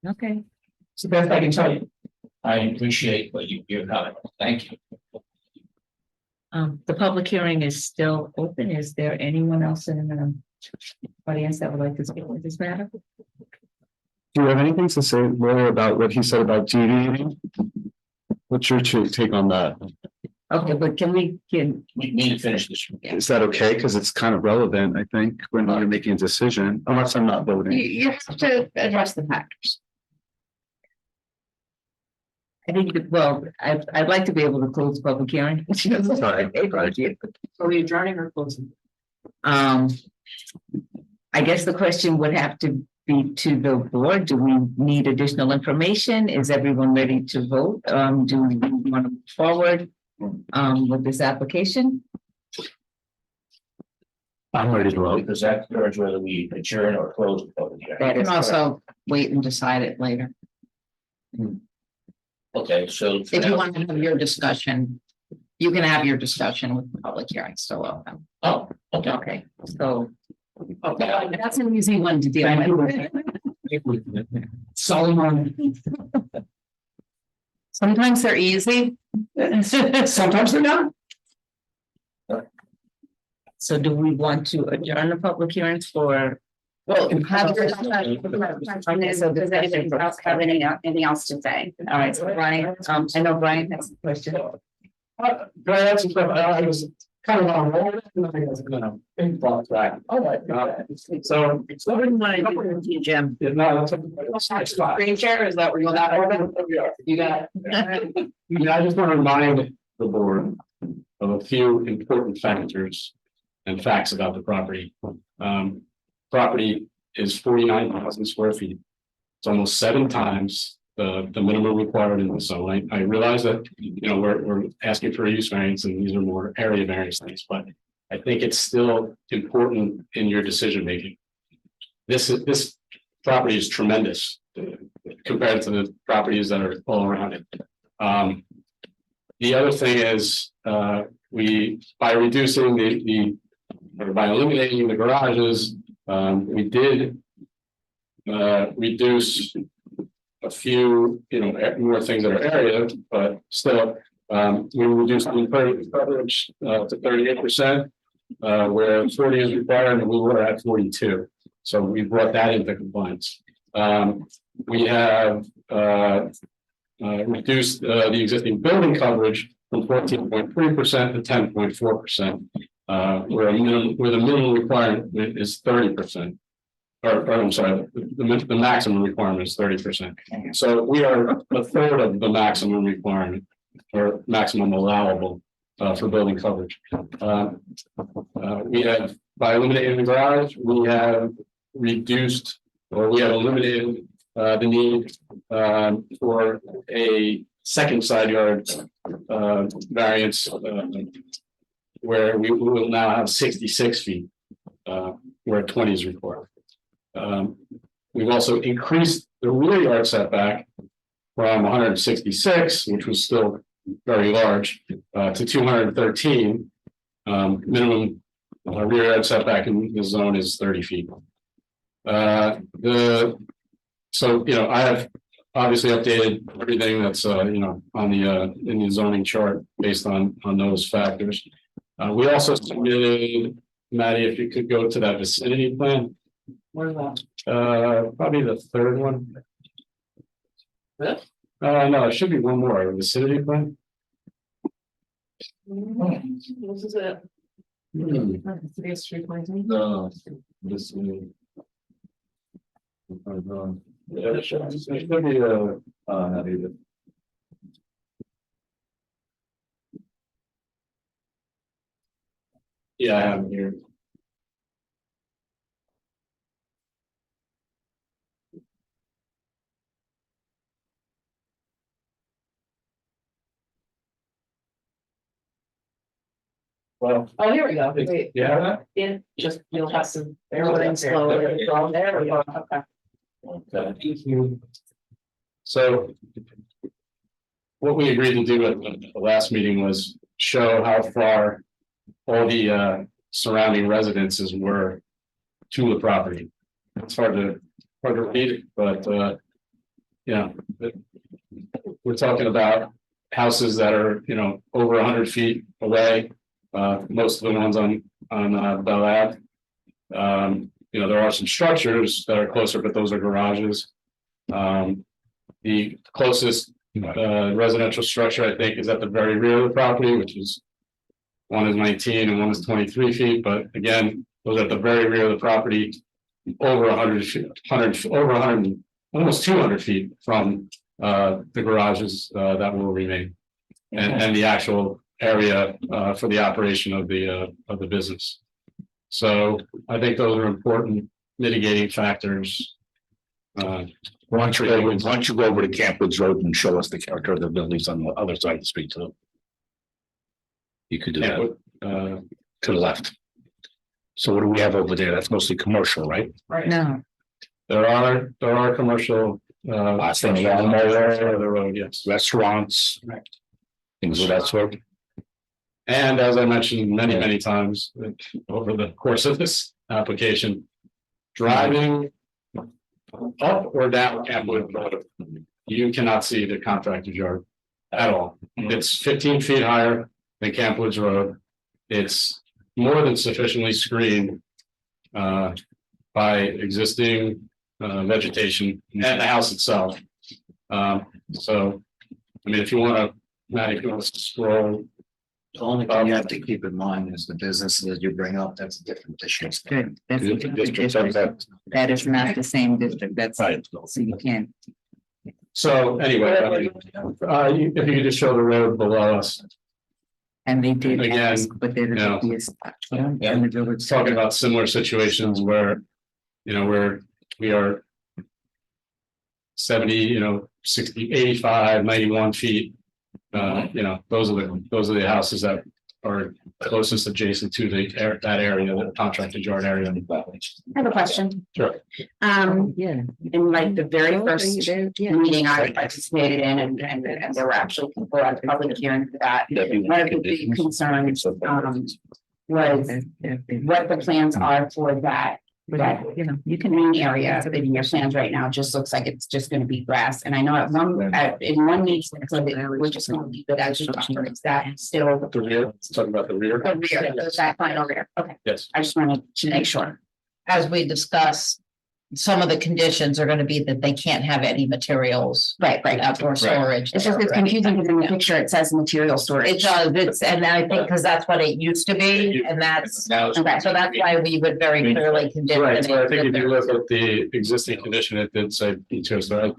Okay. It's the best I can tell you. I appreciate what you're coming. Thank you. The public hearing is still open. Is there anyone else in the audience that would like to speak with this matter? Do you have anything to say, Laura, about what he said about deviating? What's your take on that? Okay, but We need to finish this. Is that okay? Because it's kind of relevant, I think, when you're making a decision, unless I'm not voting. you have to address the factors. I think, well, I'd like to be able to close the public hearing. Sorry. Are we adjourning or closing? I guess the question would have to be to the board. Do we need additional information? Is everyone ready to vote? Do we want to move forward with this application? I'm ready to vote. Because that determines whether we adjourn or close the public hearing. You can also wait and decide it later. Okay, so. If you want to have your discussion, you can have your discussion with the public hearing still open. Oh, okay. Okay, so Okay. that's an easy one to deal with. Solomon. Sometimes they're easy. Sometimes they're not. So do we want to adjourn the public hearings for? Well, does anybody else have anything else to say? All right, so Brian, I know Brian has a question. Can I ask you, I was kind of on roll. Big thoughts back. All right. So. So what do you want to do with you, Jim? No, that's fine. Green chair, is that where you'll not order? You got it. Yeah, I just want to remind the board of a few important factors and facts about the property. Property is 49,000 square feet. It's almost 7 times the minimum required in the zone. I realize that, you know, we're asking for a use variance and these are more area variance things, but I think it's still important in your decision making. This property is tremendous compared to the properties that are all around it. The other thing is, by reducing by eliminating the garages, we did reduce a few, you know, more things that are area, but still, we reduced the impervious coverage to 38%, where 40 is required, and we were at 42. So we brought that into compliance. We have reduced the existing building coverage from 14.3% to 10.4%, where the minimum requirement is 30%. Or I'm sorry, the maximum requirement is 30%. So we are a third of the maximum requirement or maximum allowable for building coverage. We have, by eliminating the garage, we have reduced or we have eliminated the need for a second side yard variance where we will now have 66 feet where 20 is required. We've also increased the rear yard setback from 166, which was still very large, to 213. Minimum rear yard setback in the zone is 30 feet. So, you know, I have obviously updated everything that's, you know, on the in the zoning chart based on those factors. We also submitted, Maddie, if you could go to that vicinity plan. Where's that? Probably the third one. This? No, it should be one more, vicinity plan. This is it. Today's 3.2. No, this is. Yeah, it should be not either. Yeah, I have it here. Well. Oh, here we go. Wait. Yeah. Yeah, just, you'll have some. Everything's slow. There we go. Okay. Thank you. So. What we agreed to do at the last meeting was show how far all the surrounding residences were to the property. It's hard to read, but yeah, we're talking about houses that are, you know, over 100 feet away. Most of the ones on Bell Ave. You know, there are some structures that are closer, but those are garages. The closest residential structure, I think, is at the very rear of the property, which is one is 19 and one is 23 feet. But again, those are at the very rear of the property, over 100 feet, over 100, almost 200 feet from the garages that will remain, and the actual area for the operation of the business. So I think those are important mitigating factors. Why don't you go over to Camp Woods Road and show us the character of the buildings on the other side of the street too? You could do that to the left. So what do we have over there? That's mostly commercial, right? Right. No, There are commercial Last thing along the road, yes. Restaurants, things of that sort. And as I mentioned many times over the course of this application, driving up or down Camp Wood Road, you cannot see the contractor's yard. At all. It's 15 feet higher than Camp Woods Road. It's more than sufficiently screened by existing vegetation and the house itself. So, I mean, if you want to, Matt, if you want to scroll. The only thing you have to keep in mind is the businesses that you bring up, that's a different issue. Good. That's a different district. That is not the same district. That's right. So you can't. So anyway, I mean, if you could just show the road below us. And they did Again, ask, but they you know, didn't. And the village. Talking about similar situations where, you know, where we are 70, 60, 85, 91 feet. Those are the houses that are closest adjacent to that area, the contracted yard area. I have a question. Sure. Yeah. In like the very first meeting I participated in, and there were actually people at the public hearing for that. One of the big concerns, was what the plans are for that, you can main area in your plans right now just looks like it's just gonna be grass. And I know in one meeting, we're just gonna leave it as a buffer. Is that still? The rear, let's talk about the rear. The rear, is that final rear? Okay, Yes. I just wanted to make sure. As we discussed, some of the conditions are gonna be that they can't have any materials. Right. Outdoor storage. It's just, it's confusing because in the picture it says material storage. It does, and I think because that's what it used to be, and that's, Okay. so that's why we would very clearly condition. Right, so I think if it. you look at the existing condition, it did say details, right?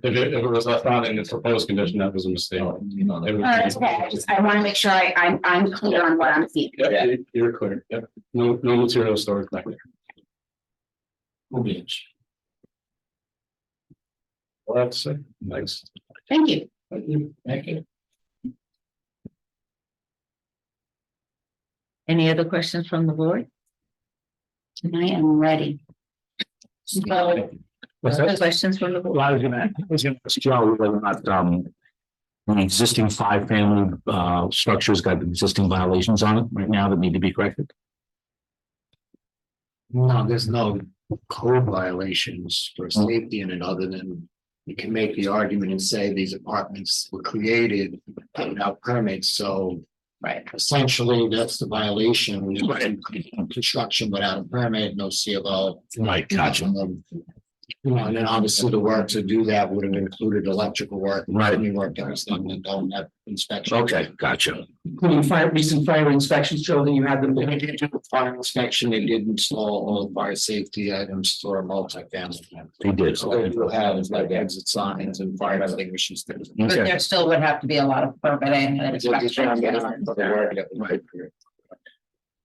If it was left on in the proposed condition, that was a mistake. It was- That's okay, I want to make sure I'm clear on what I'm seeing. Yeah, you're clear, yep, no material storage back there. Well, that's it, thanks. Thank you. Thank you. Any other questions from the board? I am ready. What's that? Questions from the board? Well, I was gonna ask Joe whether or not, the existing 5-family, structures got existing violations on it right now that need to be corrected. No, there's no code violations for safety in it, other than you can make the argument and say these apartments were created without permits, so. Right. Essentially, that's the violation, construction without a permit, no CLO. Right, gotcha. And then obviously the work to do that would have included electrical work. Right. Any work that was done and don't have inspection. Okay, gotcha. Including recent fire inspections show that you had them. They did do a fire inspection, they did install all the fire safety items for a multi-family. They did. So they will have like exit signs and fire extinguishers. But there still would have to be a lot of permitting and inspection. Right.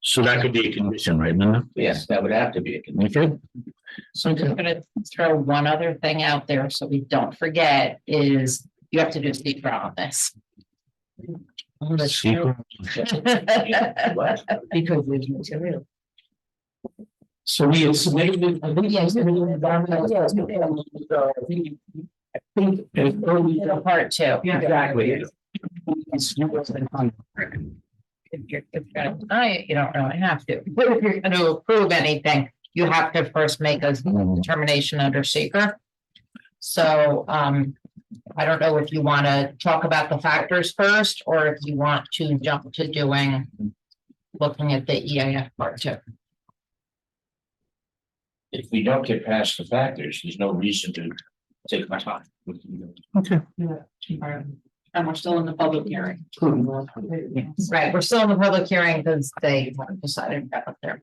So that could be a condition, right, Linda? Yes, that would have to be a condition. Okay. So I'm just gonna throw one other thing out there so we don't forget is you have to do a secret on this. Secret? Because there's material. So we had submitted. I think yes. I think it's early. Part two. Yeah, exactly. If you're gonna deny it, you don't really have to, but if you're gonna approve anything, you have to first make a determination under seeker. So, I don't know if you wanna talk about the factors first, or if you want to jump to looking at the EAF part two. If we don't get past the factors, there's no reason to take my time. Okay. And we're still in the public hearing. Right, we're still in the public hearing because they haven't decided to up there.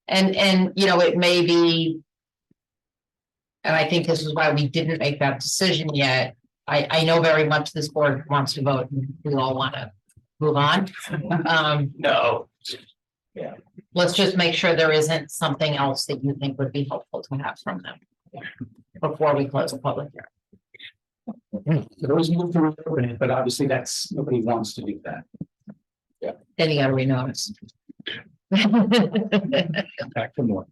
And it may be. And I think this is why we didn't make that decision yet. I know very much this board wants to vote and we all want to move on. No. Yeah. Let's just make sure there isn't something else that you think would be helpful to have from them. Before we close the public hearing. Those move to reopen it, but obviously nobody wants to do that. Then you gotta renotice. Back for more.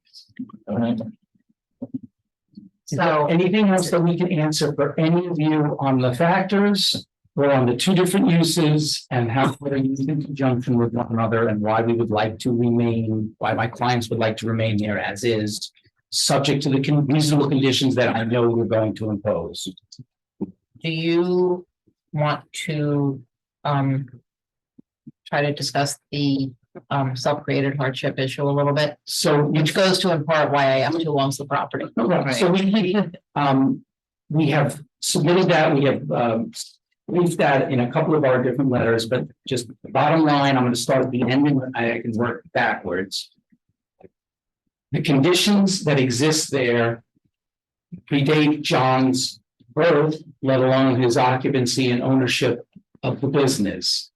So Anything else that we can answer for any of you on the factors or on the two different uses and how they're used in conjunction with one another and why we would like to remain, why my clients would like to remain there as is, subject to the reasonable conditions that I know we're going to impose. do you want to try to discuss the self-created hardship issue a little bit, So which goes to in part why I asked who owns the property. So we have submitted that, we have briefed that in a couple of our different letters, but just the bottom line, I'm gonna start at the end and I can work backwards. The conditions that exist there predate John's birth, let alone his occupancy and ownership of the business.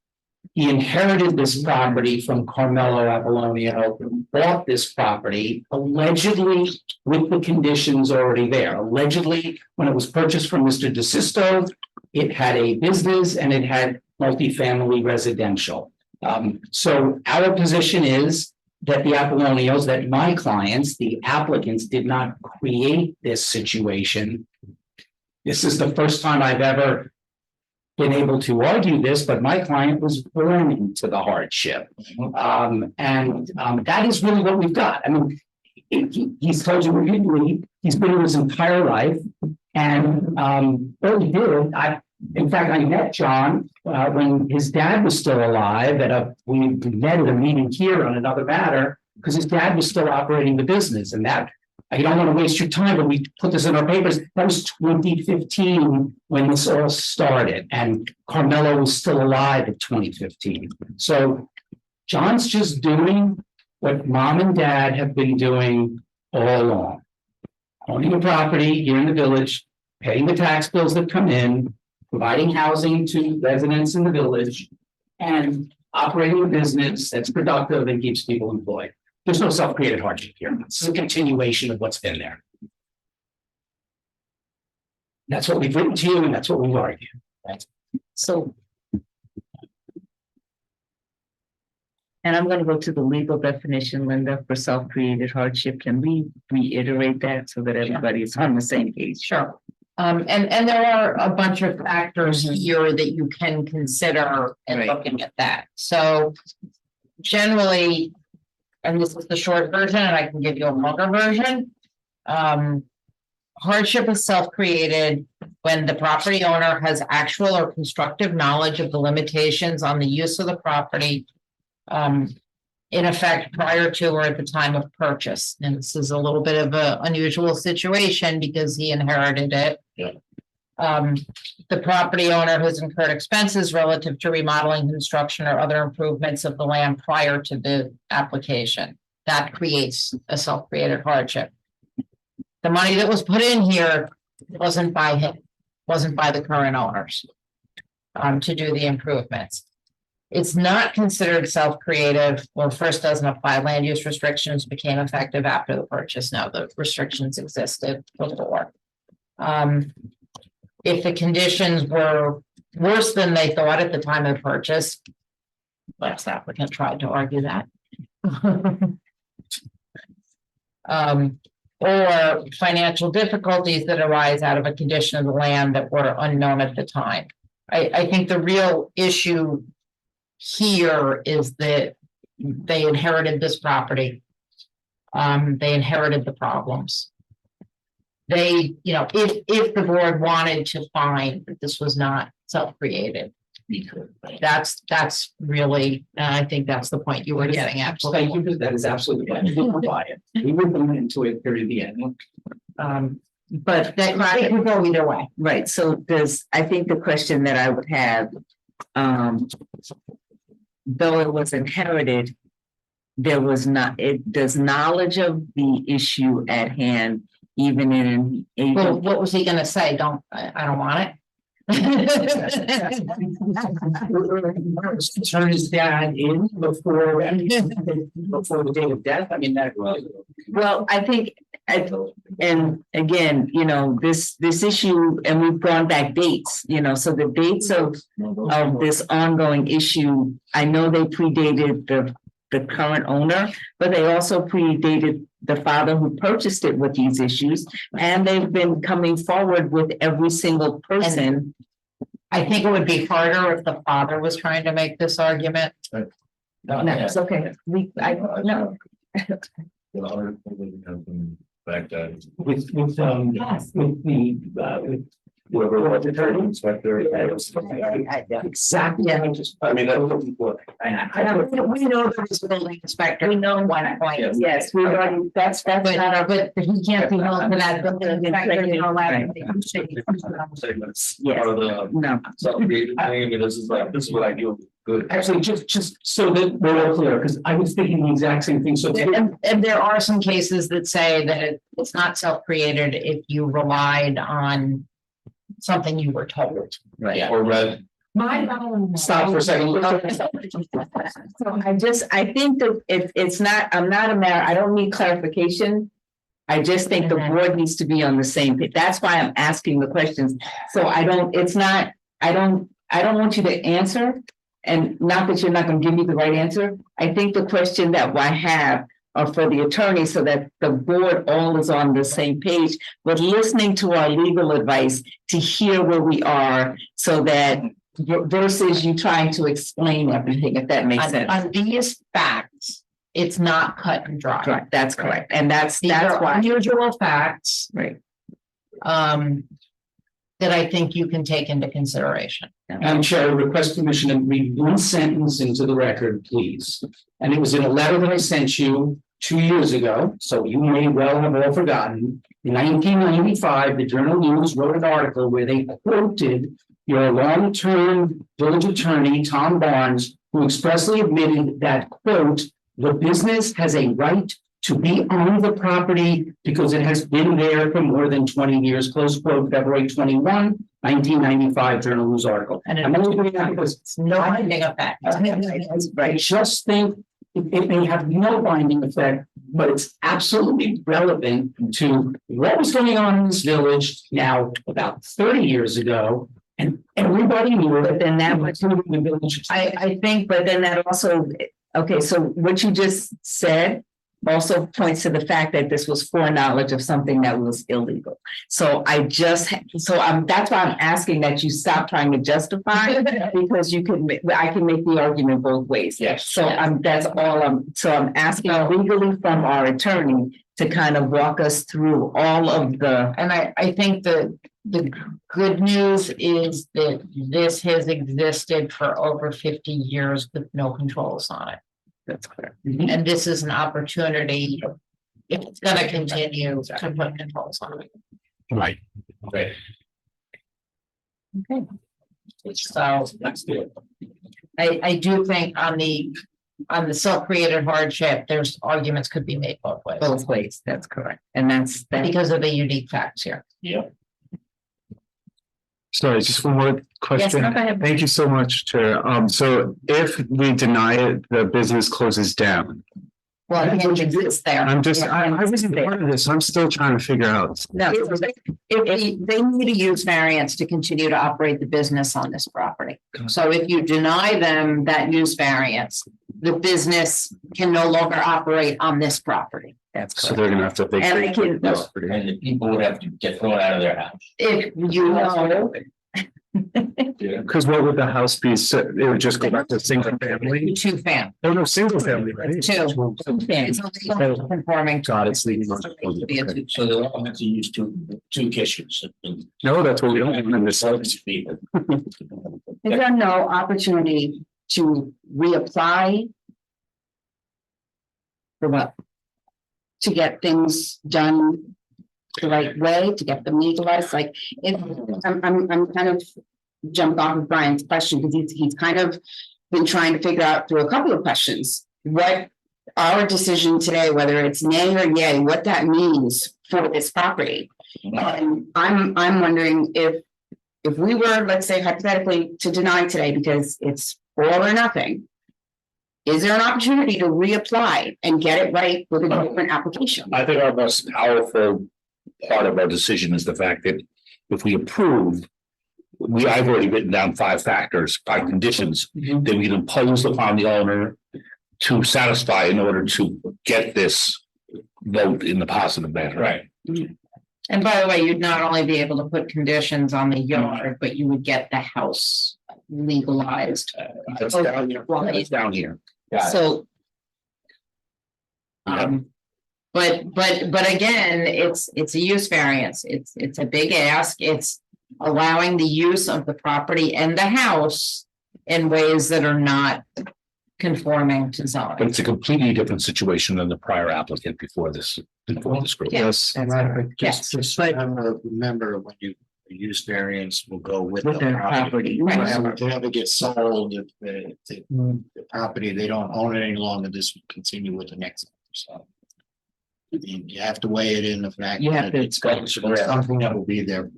He inherited this property from Carmelo Apollonio, bought this property allegedly with the conditions already there. Allegedly, when it was purchased from Mr. DeSisto, it had a business and it had multifamily residential. So our position is that the Apollonios, that my clients, the applicants, did not create this situation. This is the first time I've ever been able to argue this, but my client was born into the hardship. That is really what we've got. I mean, he's told you repeatedly, he's been here his entire life. And what he did, in fact, I met John when his dad was still alive we met at a meeting here on another matter, because his dad was still operating the business, and that, I don't want to waste your time, but we put this in our papers. That was 2015 when this all started, and Carmelo was still alive at 2015. So John's just doing what mom and dad have been doing all along. Owning a property here in the village, paying the tax bills that come in, providing housing to residents in the village, and operating a business that's productive and keeps people employed. There's no self-created hardship here. This is a continuation of what's been there. That's what we've written to you, and that's what we've argued. So. And I'm gonna go to the legal definition, Linda, for self-created hardship. Can we reiterate that so that everybody is on the same page? Sure. And there are a bunch of factors here that you can consider in looking at that. So generally, and this is the short version, and I can give you a longer version. Hardship is self-created when the property owner has actual or constructive knowledge of the limitations on the use of the property in effect prior to or at the time of purchase. And this is a little bit of an unusual situation because he inherited it. The property owner has incurred expenses relative to remodeling, construction, or other improvements of the land prior to the application. That creates a self-created hardship. The money that was put in here wasn't by him, wasn't by the current owners to do the improvements. It's not considered self-creative. Well, first doesn't apply. Land use restrictions became effective after the purchase. No, the restrictions existed before. If the conditions were worse than they thought at the time of purchase, last applicant tried to argue that. Or financial difficulties that arise out of a condition of the land that were unknown at the time. I think the real issue here is that they inherited this property. They inherited the problems. They, if the board wanted to find that this was not self-created, that's really, I think that's the point you were getting at. Well, thank you. That is absolutely right. We didn't buy it. We would go into it here at the end. But It would go either way. right, so I think the question that I would have, though it was inherited, does knowledge of the issue at hand, even in. Well, what was he gonna say? I don't want it. Turn his dad in before the date of death. I mean, that was. Well, I think, and again, this issue, and we've gone back dates, so the dates of this ongoing issue, I know they predated the current owner, but they also predated the father who purchased it with these issues, and they've been coming forward with every single person. I think it would be harder if the father was trying to make this argument. No, it's okay. No. With Whoever was the attorney inspector. Exactly. I mean, that's what people. We know there was a building inspector. We know one point. Yes, we already, that's not our. But he can't be held to that building inspector. You know, Right. Segments. Yes. Part of the. No. So, I mean, this is what I do. Good. Actually, just so that we're all clear, because I was thinking the exact same thing, so. And there are some cases that say that it's not self-created if you relied on something you were told. Right. Or read. Stop for a second. So I think that it's not, I'm not a mayor, I don't need clarification. I just think the board needs to be on the same page. That's why I'm asking the questions. So I don't want you to answer. And not that you're not gonna give me the right answer. I think the question that I have are for the attorney so that the board all is on the same page. But listening to our legal advice to hear where we are so that versus you trying to explain everything, if that makes sense. On these facts, it's not cut and dry. Correct, that's correct. And that's Are why. unusual facts. Right. That I think you can take into consideration. Madam Chair, I request permission to read one sentence into the record, please. And it was in a letter that I sent you 2 years ago, so you may well have all forgotten. In 1995, the Journal News wrote an article where they quoted your long-term village attorney, Tom Barnes, who expressly admitted that, quote, "The business has a right to be on the property because it has been there for more than 20 years, close quote, February 21, 1995 Journal News article. And I'm only doing that because it's no binding effect. I just think it may have no binding effect, but it's absolutely relevant to what was going on in this village now about 30 years ago. And everybody knew it. But then that was, including the village. I think, but then that also, okay, so what you just said also points to the fact that this was foreknowledge of something that was illegal. So that's why I'm asking that you stop trying to justify because I can make the argument both ways. Yes. So that's all I'm asking legally from our attorney to kind of walk us through all of the. And I think the good news is that this has existed for over 50 years with no controls on it. That's clear. And this is an opportunity, if it's gonna continue, to put controls on it. Right. Right. Okay. So I do think on the self-created hardship, there's arguments could be made both ways. Both ways, that's correct. And that's Because of the unique facts here. Yeah. Sorry, just one more question. Yes, no, go ahead. Thank you so much, Chair. So if we deny it, the business closes down. Well, it can't exist there. I'm just, Yeah, I wasn't part of this. I'm still trying to figure out. No, if they need a use variance to continue to operate the business on this property. So if you deny them that use variance, the business can no longer operate on this proproperty. That's So correct. they're gonna have to And I vacate. can, the property. And the people would have to get thrown out of their house. If you know, Because what would the house be? So it would just go back to single family? 2 family. Oh, no, single family, right? 2. It's a conforming. God, it's leaving. Okay. So they'll all have to use two kitchens. No, that's what we don't want in this. People. is there no opportunity to reapply? For what? To get things done the right way, to get them legalized, like, if, I'm kind of jumping off of Brian's question, because he's kind of been trying to figure out through a couple of questions, what our decision today, whether it's nay or yay, what that means for this property. And I'm wondering if we were, let's say hypothetically, to deny today because it's all or nothing, is there an opportunity to reapply and get it right with a different application? I think our most powerful part of our decision is the fact that if we approve, I've already written down 5 factors, 5 conditions that we can impose upon the owner to satisfy in order to get this vote in the positive manner. Right. And by the way, you'd not only be able to put conditions on the yard, but you would get the house legalized. That's down here. That's down here. So. But again, it's a use variance. It's a big ask. It's allowing the use of the property and the house in ways that are not conforming to But zoning. it's a completely different situation than the prior applicant before this group. Yes. Yes. Just remember when you use variance will go with With the the property. property, Whatever gets sold, if the property, they don't own it any longer, this will continue with the next, so. You have to weigh it in the fact You have that to- it's something that will be there.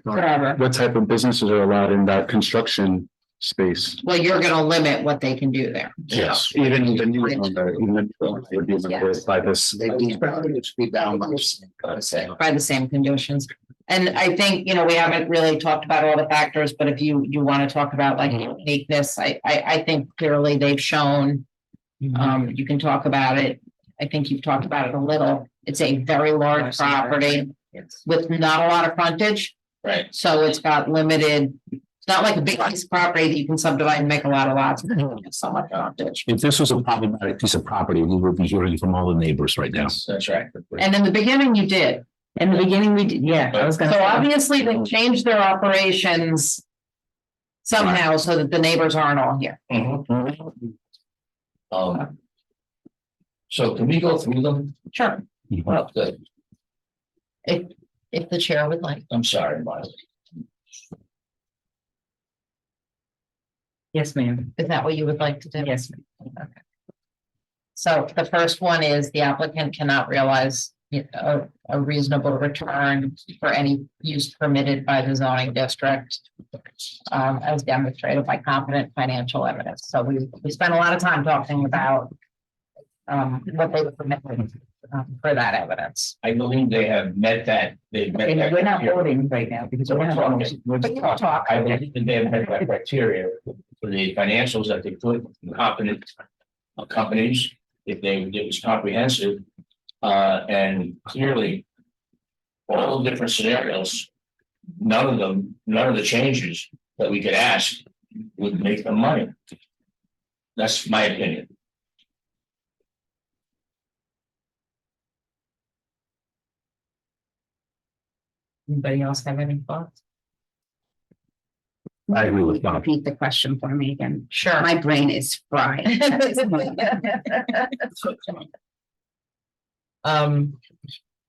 forever. What type of businesses are allowed in that construction space? Well, you're gonna limit what they can do there. Yes. Even the new owner, even the new owner would be limited by this. They'd be bound by By the same conditions. And I think, we haven't really talked about all the factors, but if you want to talk about like uniqueness, I think clearly they've shown. You can talk about it. I think you've talked about it a little. It's a very large property with not a lot of frontage. Right. So it's got limited, it's not like a big piece of property that you can subdivide and make a lot of lots. It's so much frontage. If this was a problematic piece of property, we would be hearing from all the neighbors right now. That's right. And in the beginning you did. In the beginning, we did, yeah, I was gonna So say. obviously they changed their operations somehow so that the neighbors aren't all here. So can we go through them? Sure. Well, good. If the chair would like. I'm sorry, Marley. Yes, ma'am. Is that what you would like to do? Yes. Okay. So the first one is the applicant cannot realize a reasonable return for any use permitted by the zoning district. As demonstrated by competent financial evidence. So we spent a lot of time talking about what they were permitted for that evidence. I believe they have met that, they've met that. We're not voting right now because we're not. But you can talk. I believe that they have met that criteria for the financials that they put in competent companies, if it was comprehensive. And clearly, all the different scenarios, none of the changes that we could ask would make them money. That's my opinion. Anybody else have any thoughts? I agree with Bob. Repeat the question for me again. Sure. My brain is fried.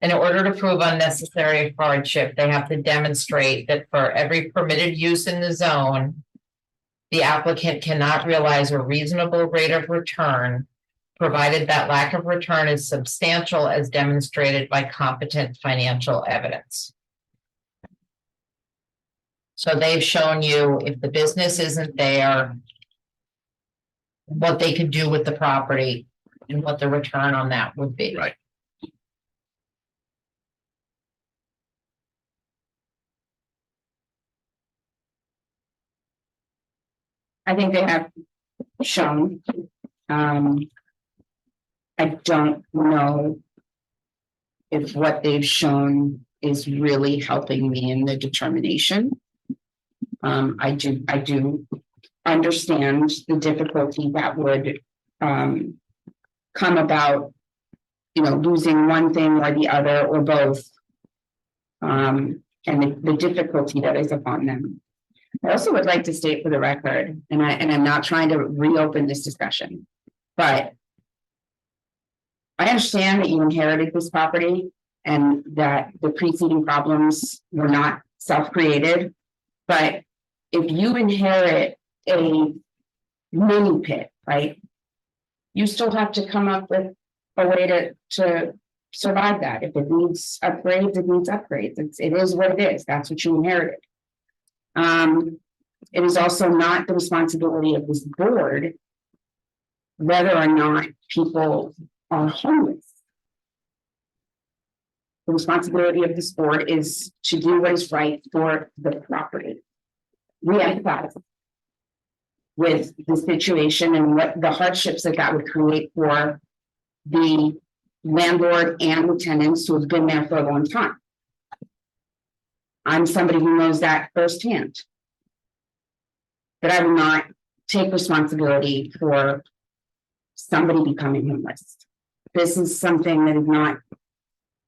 In order to prove unnecessary hardship, they have to demonstrate that for every permitted use in the zone, the applicant cannot realize a reasonable rate of return, provided that lack of return is substantial as demonstrated by competent financial evidence. So they've shown you if the business isn't there, what they could do with the property and what the return on that would be. Right. I think they have shown. I don't know if what they've shown is really helping me in the determination. I do understand the difficulty that would come about, losing one thing or the other or both. And the difficulty that is upon them. I also would like to state for the record, and I'm not trying to reopen this discussion, but I understand that you inherited this property and that the preceding problems were not self-created. But if you inherit a mini pit, right, you still have to come up with a way to survive that. If it needs upgrades, it needs upgrades. It is what it is. That's what you inherited. It is also not the responsibility of this board whether or not people are homeless. The responsibility of this board is to do what is right for the property. We empathize with the situation and what the hardships that would create for the landlord and the tenants who have been there for a long time. I'm somebody who knows that firsthand. But I will not take responsibility for somebody becoming homeless. This is something that is not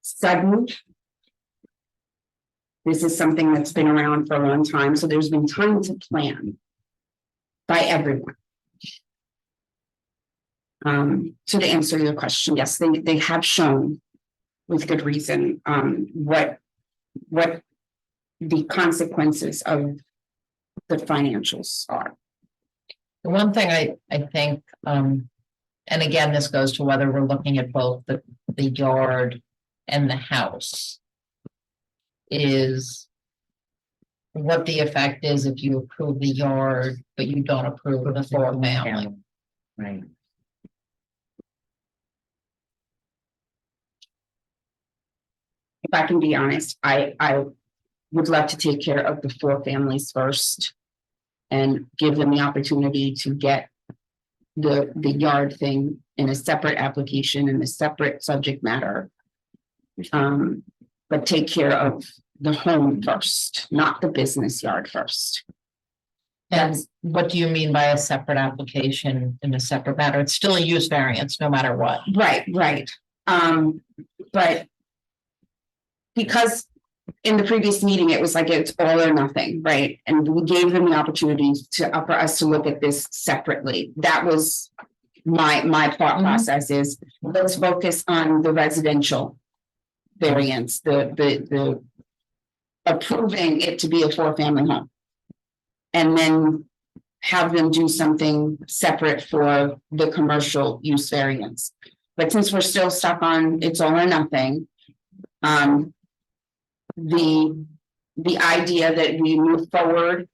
sudden. This is something that's been around for a long time, so there's been time to plan by everyone. So to answer your question, yes, they have shown with good reason, what the consequences of the financials are. The one thing I think, and again, this goes to whether we're looking at both the yard and the house, is what the effect is if you approve the yard, but you don't approve the four family. Right. If I can be honest, I would love to take care of the four families first and give them the opportunity to get the yard thing in a separate application in a separate subject matter. But take care of the home first, not the business yard first. And what do you mean by a separate application in a separate matter? It's still a use variance, no matter what. Right. But because in the previous meeting, it was like it's all or nothing, right? And we gave them the opportunity for us to look at this separately. That was my thought process is, let's focus on the residential variance, the approving it to be a 4-family home. And then have them do something separate for the commercial use variance. But since we're still stuck on it's all or nothing, the idea that we move forward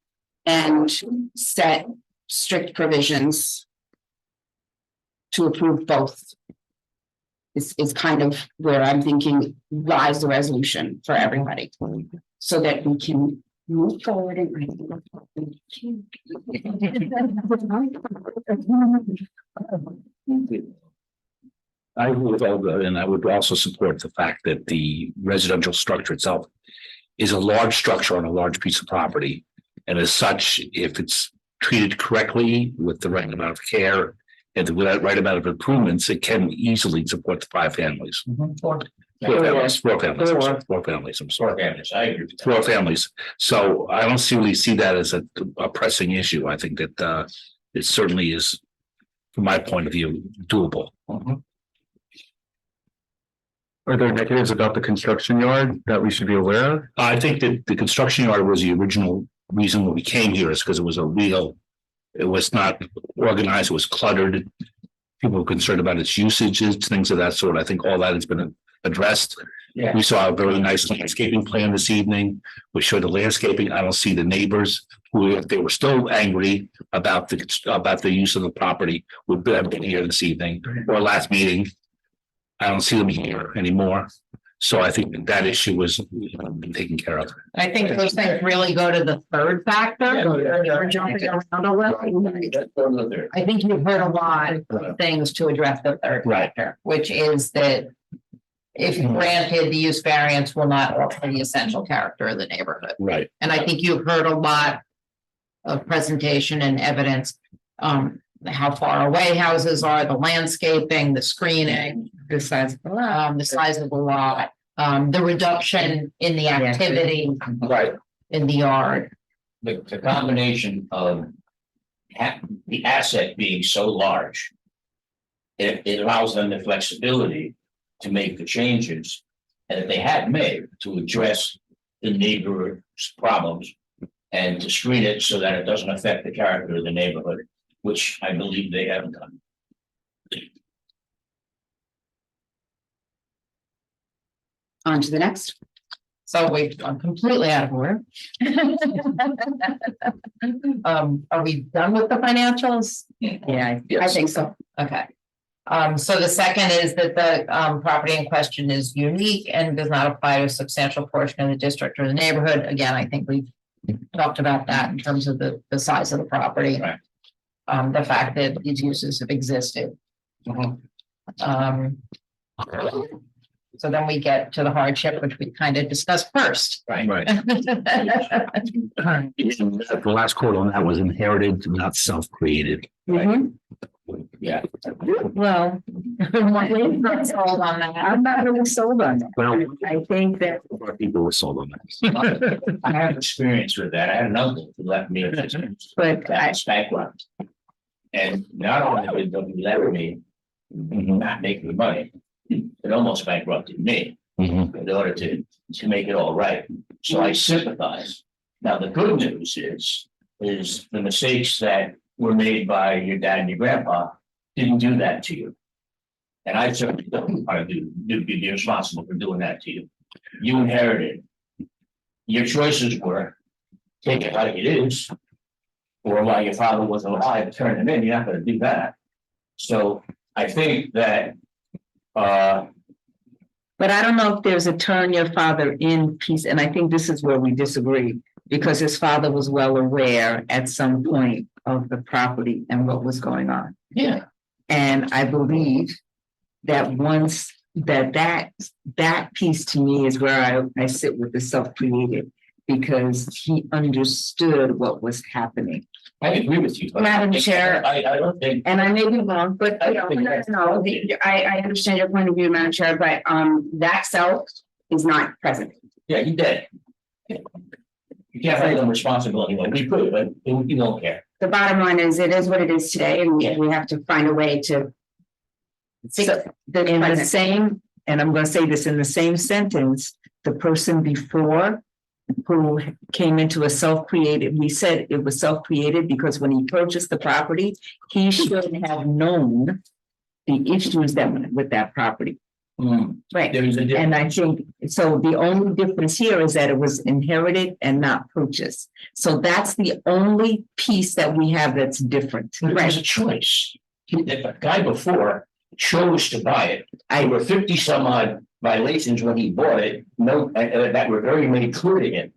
and set strict provisions to approve both is kind of where I'm thinking lies the resolution for everybody, so that we can move forward and. I would, and I would also support the fact that the residential structure itself is a large structure on a large piece of property. And as such, if it's treated correctly with the right amount of care and the right amount of improvements, it can easily support the 5 families. Four families, I'm sorry. I agree with that. 4 families. So I don't really see that as a pressing issue. I think that it certainly is, from my point of view, doable. Are there negatives about the construction yard that we should be aware of? I think that the construction yard was the original reason when we came here, is because it was it was not organized, it was cluttered. People were concerned about its usages, things of that sort. I think all that has been addressed. Yeah. We saw a very nice landscaping plan this evening. We showed the landscaping. I don't see the neighbors who, if they were still angry about the use of the property, would have been here this evening or last meeting. I don't see them here anymore. So I think that issue was been taken care of. I think those things really go to the third factor. We're jumping around a little. I think you've heard a lot of things to address the third factor, which is that if granted, the use variance will not alter the essential character of the neighborhood. Right. And I think you've heard a lot of presentation and evidence, how far away houses are, the landscaping, the screening, the size of the lot, the reduction in the activity in the yard. The combination of the asset being so large, it allows them the flexibility to make the changes that they had made to address the neighbor's problems and to screen it so that it doesn't affect the character of the neighborhood, which I believe they haven't done. On to the next. So I'm completely out of order. Are we done with the financials? Yeah, I think so. Okay. So the second is that the property in question is unique and does not apply to a substantial portion of the district or the neighborhood. Again, I think we've talked about that in terms of the size of the property. Right. The fact that these uses have existed. So then we get to the hardship, which we kind of discussed first. Right. The last quote on that was inherited, not self-created. Mhm. Yeah. Well, I'm not sold on that. I'm not really sold on that. Well, I think that, more people were sold on that. I have experience with that. I had an uncle who left me a business but that was bankrupt. And not only did he left me not making the money, it almost bankrupted me in order to make it all right. So I sympathize. Now, the good news is the mistakes that were made by your dad and your grandpa didn't do that to you. And I certainly don't want to be responsible for doing that to you. You inherited. Your choices were take it like it is, or while your father was alive, turn him in. You're not going to do that. So I think that but I don't know if there's a turn your father in piece, and I think this is where we disagree, because his father was well aware at some point of the property and what was going on. Yeah. And I believe that once that piece to me is where I sit with the self-created, because he understood what was happening. I agree with you. Madam Chair. I don't think. And I may be wrong, but I think that's- I understand your point of view, Madam Chair, but that self is not present. Yeah, you did. You can't hold them responsible anymore. We could, but you don't care. The bottom line is, it is what it is today, and we have to find a way to fix the In the present. same, and I'm gonna say this in the same sentence, the person before who came into a self-created, we said it was self-created because when he purchased the property, he should have known the issues that went with that property. Right, There is a and I think, so the only difference here is that it was inherited and not purchased. So that's the only piece that we have that's different. It was a choice. The guy before chose to buy it. There were 50 some odd violations when he bought it, that were very made clear to him.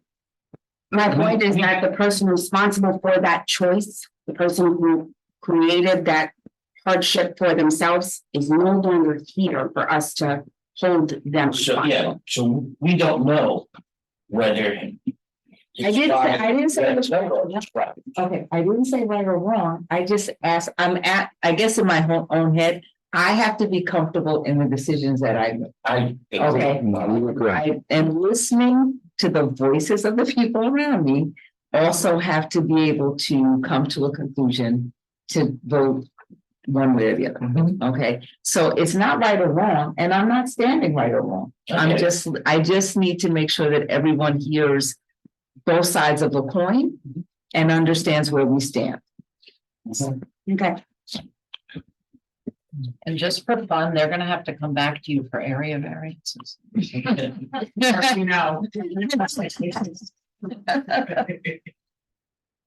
My point is that the person responsible for that choice, the person who created that hardship for themselves, is no longer here for us to hold them. So, yeah, so we don't know whether. I didn't say. Right. Okay, I didn't say right or wrong. I just asked, I guess in my own head, I have to be comfortable in the decisions that I make. Okay. I am listening to the voices of the people around me, also have to be able to come to a conclusion to vote one way or the other. Okay, so it's not right or wrong, and I'm not standing right or wrong. I just need to make sure that everyone hears both sides of the coin and understands where we stand. Okay. And just for fun, they're gonna have to come back to you for area variances. You know.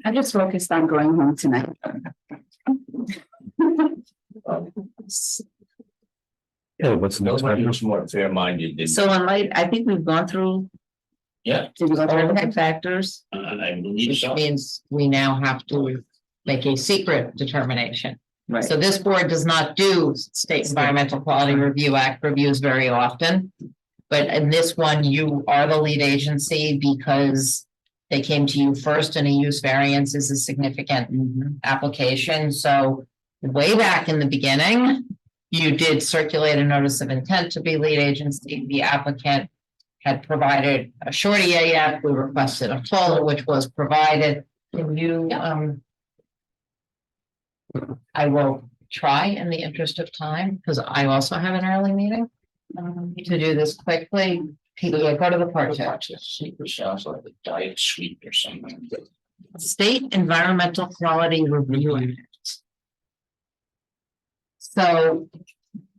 I just focused on going home tonight. Yeah, what's the next Nobody one? was more fair-minded. So in light, I think we've gone through Yeah, all the factors, I believe Which so. means we now have to make a secret determination. right? So this board does not do State Environmental Quality Review Act reviews very often. But in this one, you are the lead agency because they came to you first, and a use variance is a significant application. So way back in the beginning, you did circulate a notice of intent to be lead agency. The applicant had provided a short EAF. We requested a full, which was provided. Can you, I will try in the interest of time, because I also have an early meeting, to do this quickly. People go to the part two. Secret sounds like a diet sweet or something. State Environmental Quality Review Act. So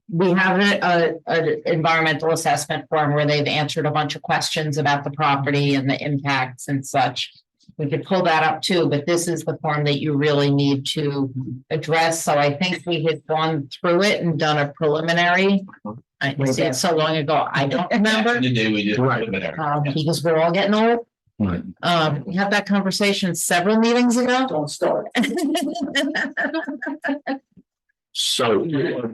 we have an environmental assessment form where they've answered a bunch of questions about the property and the impacts and such. We could pull that up too, but this is the form that you really need to address. So I think we had gone through it and done a preliminary. I see it so long ago, I don't remember. The day we did. Because we're all getting old. Right. We had that conversation several meetings ago. Don't start. So what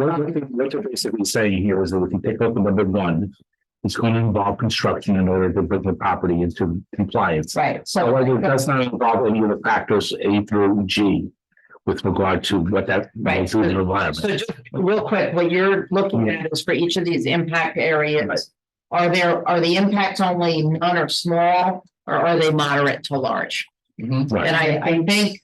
they're basically saying here is that if you take up number one, it's going to involve construction in order to bring the property into compliance. Right, so. However, it does not involve any of the factors A through G, with regard to what that Right. will do in the environment. So just real quick, what you're looking at is for each of these impact areas. Are the impacts only none or small, or are they moderate to large? Right. And I think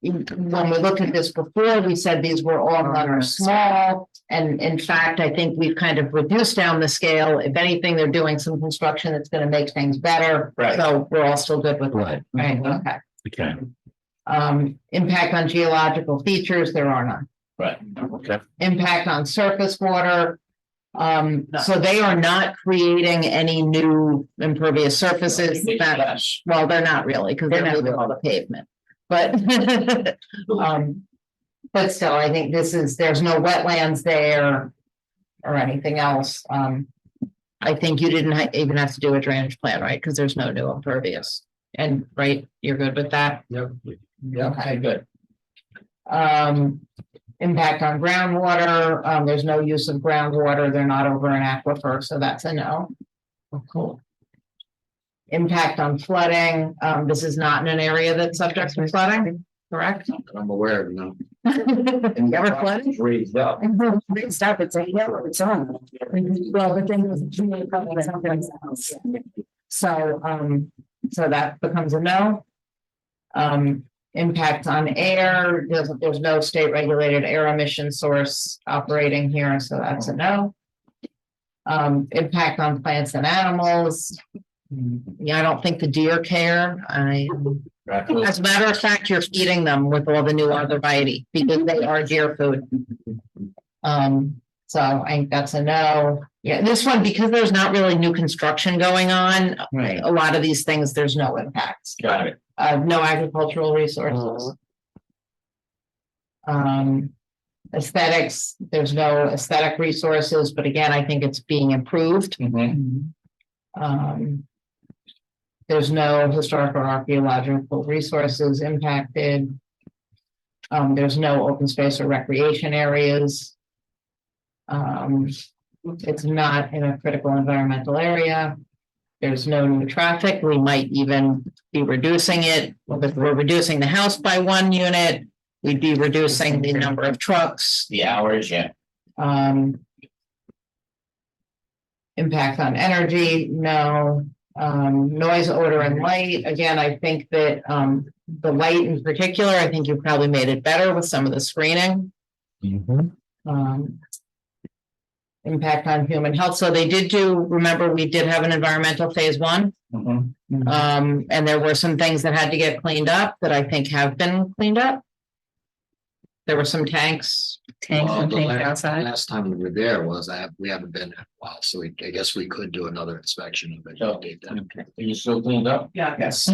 when we looked at this before, we said these were all none or small. And in fact, I think we've kind of reduced down the scale. If anything, they're doing some construction that's going to make things better. Right. So we're all still good with that. Right. Right, okay. Okay. Impact on geological features, there are none. Right. Okay. Impact on surface water. So they are not creating any new impervious surfaces. That, well, they're not really, because they're moving all the pavement. But but still, I think there's no wetlands there or anything else. I think you didn't even have to do a drainage plan, right? Because there's no new impervious. And right, you're good with that? Yep. Yeah, okay, good. Impact on groundwater, there's no use of groundwater, they're not over an aquifer, so that's a no. Oh, cool. Impact on flooding, this is not in an area that's subject to flooding, correct? I'm aware of them. You ever flooded? Raised up. Raised up, it's a hill, it's on. Well, but then there's probably something else. So that becomes a no. Impact on air, there's no state regulated air emission source operating here, so that's a no. Impact on plants and animals. Yeah, I don't think the deer care. As a matter of fact, you're feeding them with all the new arborvitae because they are deer food. So I think that's a no. Yeah, this one, because there's not really new construction going on, Right. a lot of these things, there's no impacts. Got it. No agricultural resources. Aesthetics, there's no aesthetic resources, but again, I think it's being improved. There's no historic or archaeological resources impacted. There's no open space or recreation areas. It's not in a critical environmental area. There's no new traffic. We might even be reducing it. If we're reducing the house by 1 unit, we'd be reducing the number of trucks. The hours, yeah. Impact on energy, no. Noise, odor, and light. Again, I think that the light in particular, I think you probably made it better with some of the screening. Impact on human health. So they did remember, we did have an environmental phase 1. And there were some things that had to get cleaned up that I think have been cleaned up. There were some tanks. Outside. Last time we were there we haven't been there in a while, so I guess we could do another inspection of it. So, you still cleaned up? Yeah. Yes.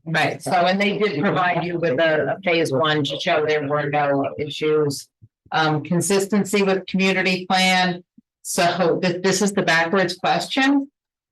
Right, so and they did provide you with a phase 1 to show there were no issues. Consistency with community plan. So this is the backwards question.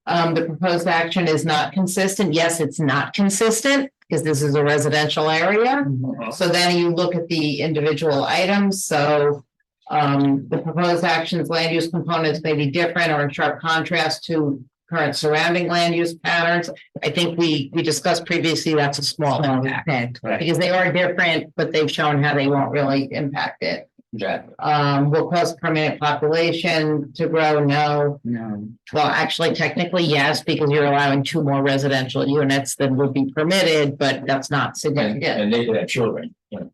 The proposed action is not consistent. Yes, it's not consistent because this is a residential area. So then you look at the individual items. So the proposed actions, land use components may be different or in sharp contrast to current surrounding land use patterns. I think we discussed previously that's a small impact because they are different, but they've shown how they won't really impact it. Will cause permanent population to grow? No. Well, actually, technically, yes, because you're allowing 2 more residential units than would be permitted, but that's not significant. And they could have children, you know.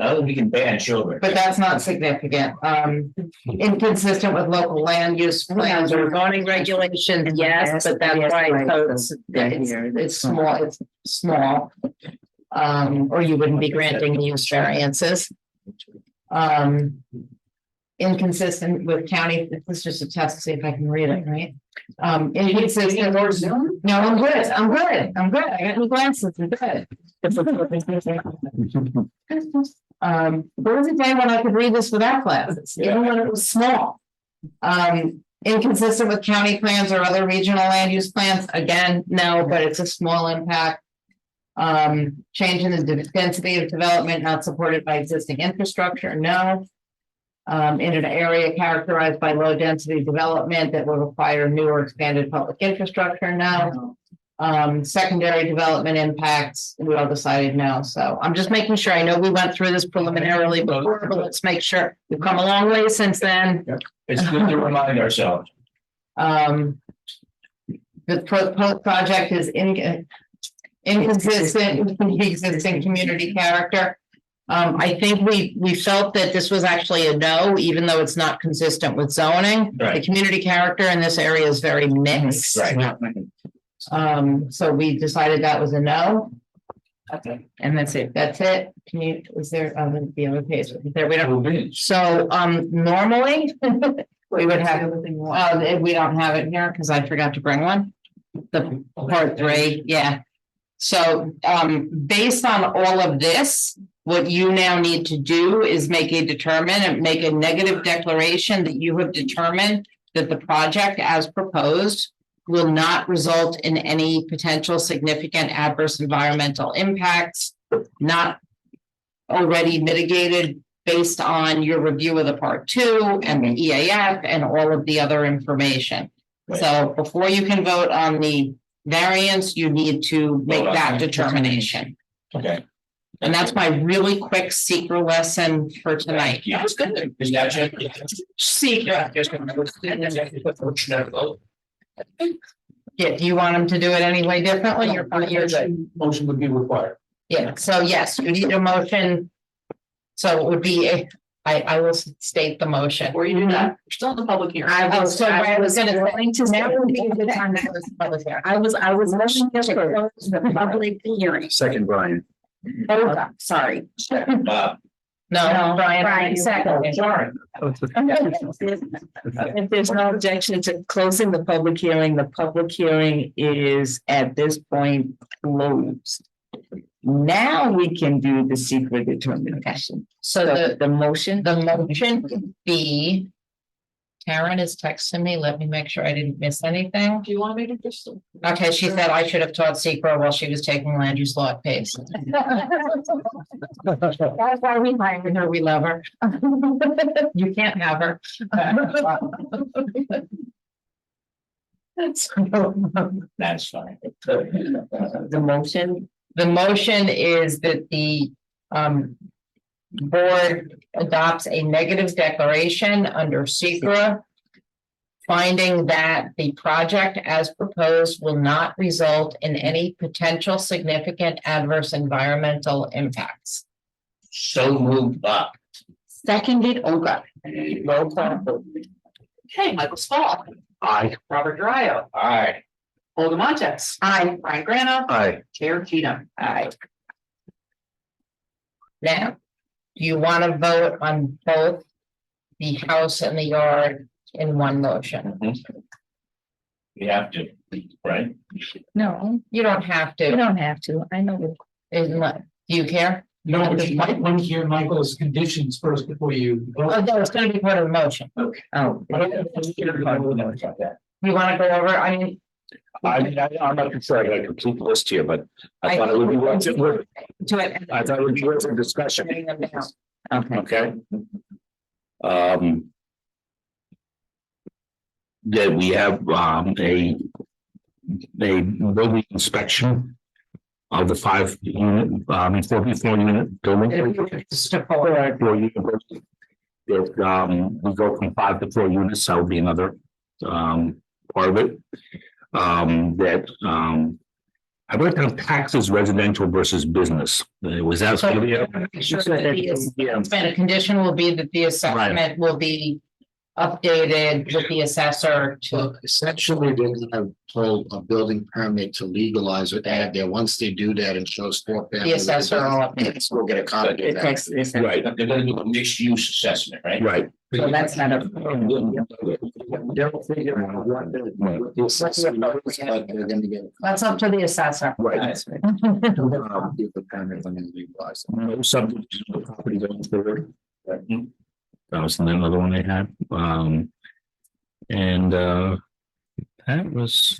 Other we can ban children. But that's not significant. Inconsistent with local land use plans or zoning regulations, yes, but that's right. So it's small, it's small. Or you wouldn't be granting use variances. Inconsistent with county, this is just a test to see if I can read it, right? Inconsistent. No, I'm good. I got new glasses, I'm good. There was a day when I could read this without glasses, even when it was small. Inconsistent with county plans or other regional land use plans, again, no, but it's a small impact. Change in the density of development not supported by existing infrastructure, no. In an area characterized by low density development that will require new or expanded public infrastructure, no. Secondary development impacts, we all decided no, so I'm just making sure, I know we went through this preliminarily before, but let's make sure, we've come a long way since then. It's good to remind ourselves. The proposed project is inconsistent with the existing community character. I think we felt that this was actually a no, even though it's not consistent with zoning. The Right. community character in this area is very mixed. Right. So we decided that was a no. Okay, and that's it. That's it. Can you, is there, the other page, there, we don't. So, normally, we would have, we don't have it here, because I forgot to bring one. The part 3, yeah. So, based on all of this, what you now need to do is make a negative declaration that you have determined that the project as proposed will not result in any potential significant adverse environmental impacts, not already mitigated based on your review of the part 2 and the EAF and all of the other information. Right. So before you can vote on the variance, you need to make Vote on that the determination. Okay. And that's my really quick secret lesson for tonight. Yeah, it's good. Is that Secret. Just gonna vote. Yeah, do you want them to do it any way differently? You're good. Motion would be required. Yeah, so yes, you need a motion. So it would be, I will state the motion. Before you do that, we're still in the public hearing. I was gonna going to now would be a good say, time to close the public hearing. I was motioning to close the public hearing. Second, Brian. Oh, sorry. Bob. No, Brian, Brian, second. Sorry. If there's no objection to closing the public hearing is at this point closed. Now we can do the secret determination. So The motion, the motion would be. Karen is texting me. Let me make sure I didn't miss anything. Do you want to make it just? Okay, she said I should have taught secret while she was taking land use law at pace. That's why we hired her. We love her. You can't have her. That's fine. The motion is that the board adopts a negative declaration under SECRA, finding that the project as proposed will not result in any potential significant adverse environmental impacts. So moved, Bob. seconded, Olga. Roll call. Okay, Michael Spall, Aye. Robert Dryo, Aye. Olga Montes. Aye. Brian Grano. Aye. Chair Cheatham. Aye. Now, do you want to vote on both the house and the yard in one motion? We have to, right? No, you don't have You to. don't have to, I know. Isn't it? Do you care? No, but you might want to hear Michael's conditions first before you Oh, vote. no, it's gonna be part of the motion. Oh, You wanna go over, I mean. I'm not sure I got a complete list here, but I thought it would be worth it. To it. I thought it would be worth a discussion. Writing them down. okay. Okay. That we have a building inspection of the 5 unit, 44 unit building. Just to forward. 4 unit building. That we go from 5 to 4 units, that would be another part of it. I wrote down taxes residential versus business. Was that? So, make sure that it's been a condition will be that the assessment will be updated with the assessor to. Essentially, they're gonna pull a building permit to legalize it, add there. Once they do that, it shows 4 The families. assessor will update. Let's go get a copy of that. Right, They're gonna do a mixed use assessment, right? right. So that's not a. They'll figure out what the assessment knows, but they're gonna get. That's up to the assessor. Right. Give the permit when they legalize it. No subject to the property going forward. That was another one they had, that was.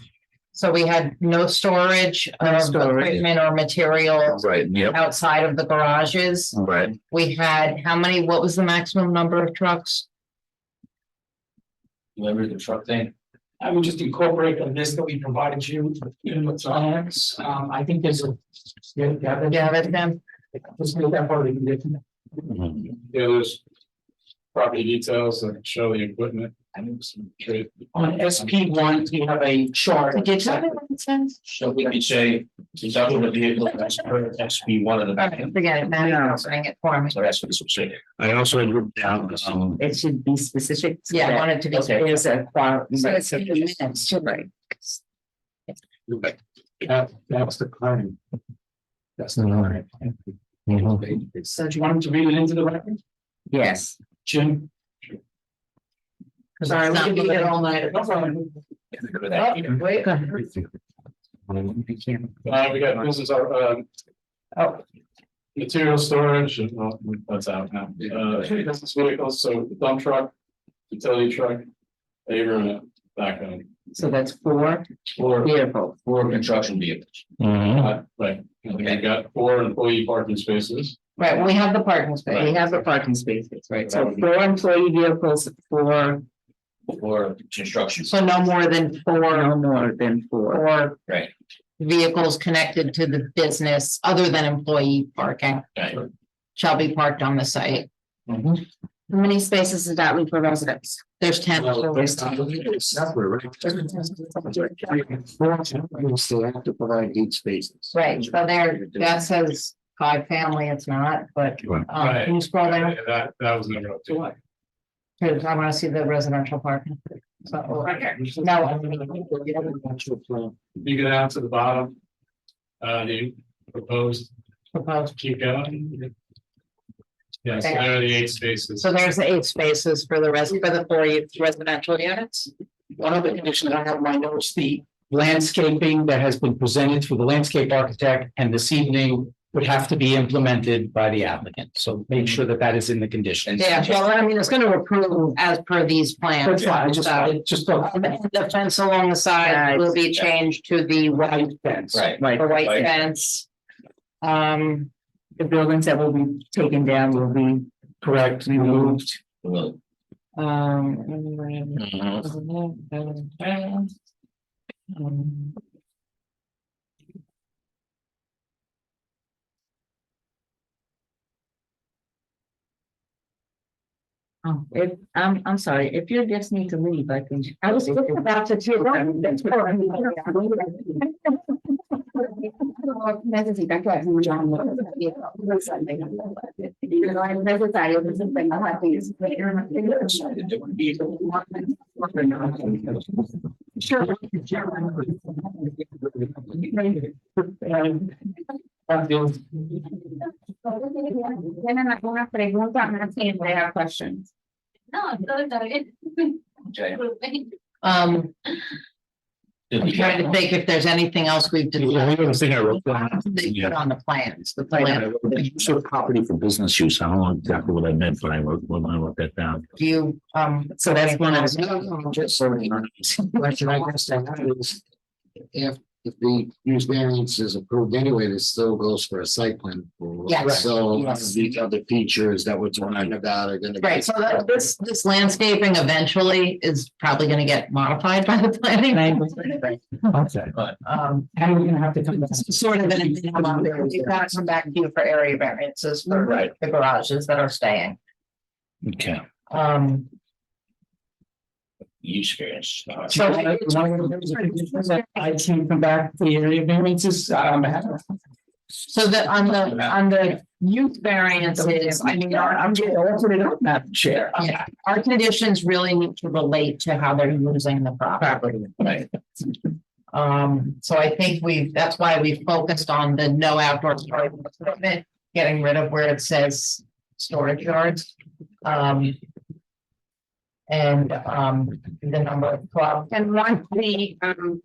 So we had no storage of equipment or materials Right, yep, outside of the garages. right, We had, how many, what was the maximum number of trucks? Remember the truck thing? I would just incorporate the list that we provided you in the plans. I think there's a. Yeah, that's them. Just make that part of the condition. Yeah, there's property details that show the equipment. On SP one, we have a chart. Did you tell me what it says? So we could say, deductible the vehicle as per SB one of the. Okay, forget it, now you're saying it for me. So that's what it's saying. I also had written down, It should be specific. Yeah, I want it to be. Okay. There's a quality. So it's in the minutes, too, right? That's the claim. That's the line. So do you want him to read it into the record? Yes. Jim? Sorry, we could be here all night. No problem. Wait. We got business, Oh. material storage, and well, that's out now. Business vehicles, so dump truck, utility truck, paver, and a backhoe. So that's four Or, vehicles. For construction vehicles. right, and we got 4 employee parking spaces. Right, we have the parking We space. have the parking spaces, right? So 4 employee vehicles, 4, For construction. So no more than no more than 4. four Right. vehicles connected to the business other than employee parking Right. shall be parked on the site. How many spaces is that leave for residents? There's 10. Still have to provide 8 spaces. Right, so there, that says 5 family, it's not, but can you scroll down? That was never up to. Cause I wanna see the residential parking. So, no. You go down to the bottom. The proposed, Proposed. keep going. Yes, Okay. there are the 8 spaces. So there's the 8 spaces for the for the 4 residential units. One other condition that I have in my notes, the landscaping that has been presented through the landscape architect and this evening would have to be implemented by the applicant. So make sure that that is in the conditions. Yeah, well, I mean, it's gonna approve as per these plans. That's fine, I just thought. The fence along the side will be changed to the white Fence. Right. the white Right. fence. The buildings that will be taken down will be Correct, removed. Well, Oh, I'm sorry, if you just need to leave, I can. I was just about to do Necesita que hagan un llamado. No es necesario que se tenga la ¿Tienen alguna pregunta más que entregar questions? No, todo está bien. I'm trying to think if there's anything else we've the discussed. other thing I wrote down. They put on the plans, the I plan. wrote the use of property for business use. I don't know exactly what I meant, but I wrote that down. Do you, So that's one of the. Just so you know, question I guess I have is, if the use variance is approved anyway, this still goes for a site plan. approval. Yes. So Yes. these other features that we're talking about are gonna. right, so this landscaping eventually is probably gonna get modified by the planning. Okay. but And we're gonna have to come back. Sort of an, you've got to come back to you for area variances for Right. the garages that are staying. Okay. use variance. So I can come back to the area variances. So that on the use variances, I mean, I'm getting alternate up, Madam Chair. yeah, our conditions really need to relate to how they're using the property. Right. So I think that's why we focused on the no outdoor storage of equipment, getting rid of where it says storage yards. And the number of 12. And won't the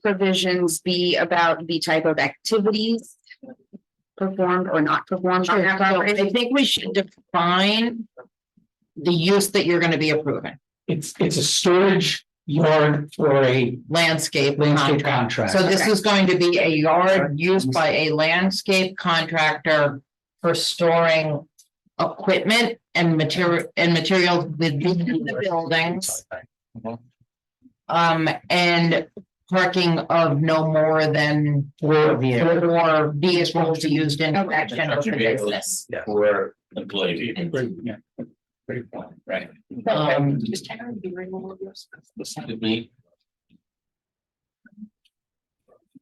provisions be about the type of activities performed or not performed on that So property? I think we should define the use that you're gonna be approving, It's a storage yard for a landscape landscape contract. contract. So this is going to be a yard used by a landscape contractor for storing equipment and materials within the buildings. And parking of no more than four vehicles used in connection of the business. For employee. Yeah. Great point, right? Just Could be.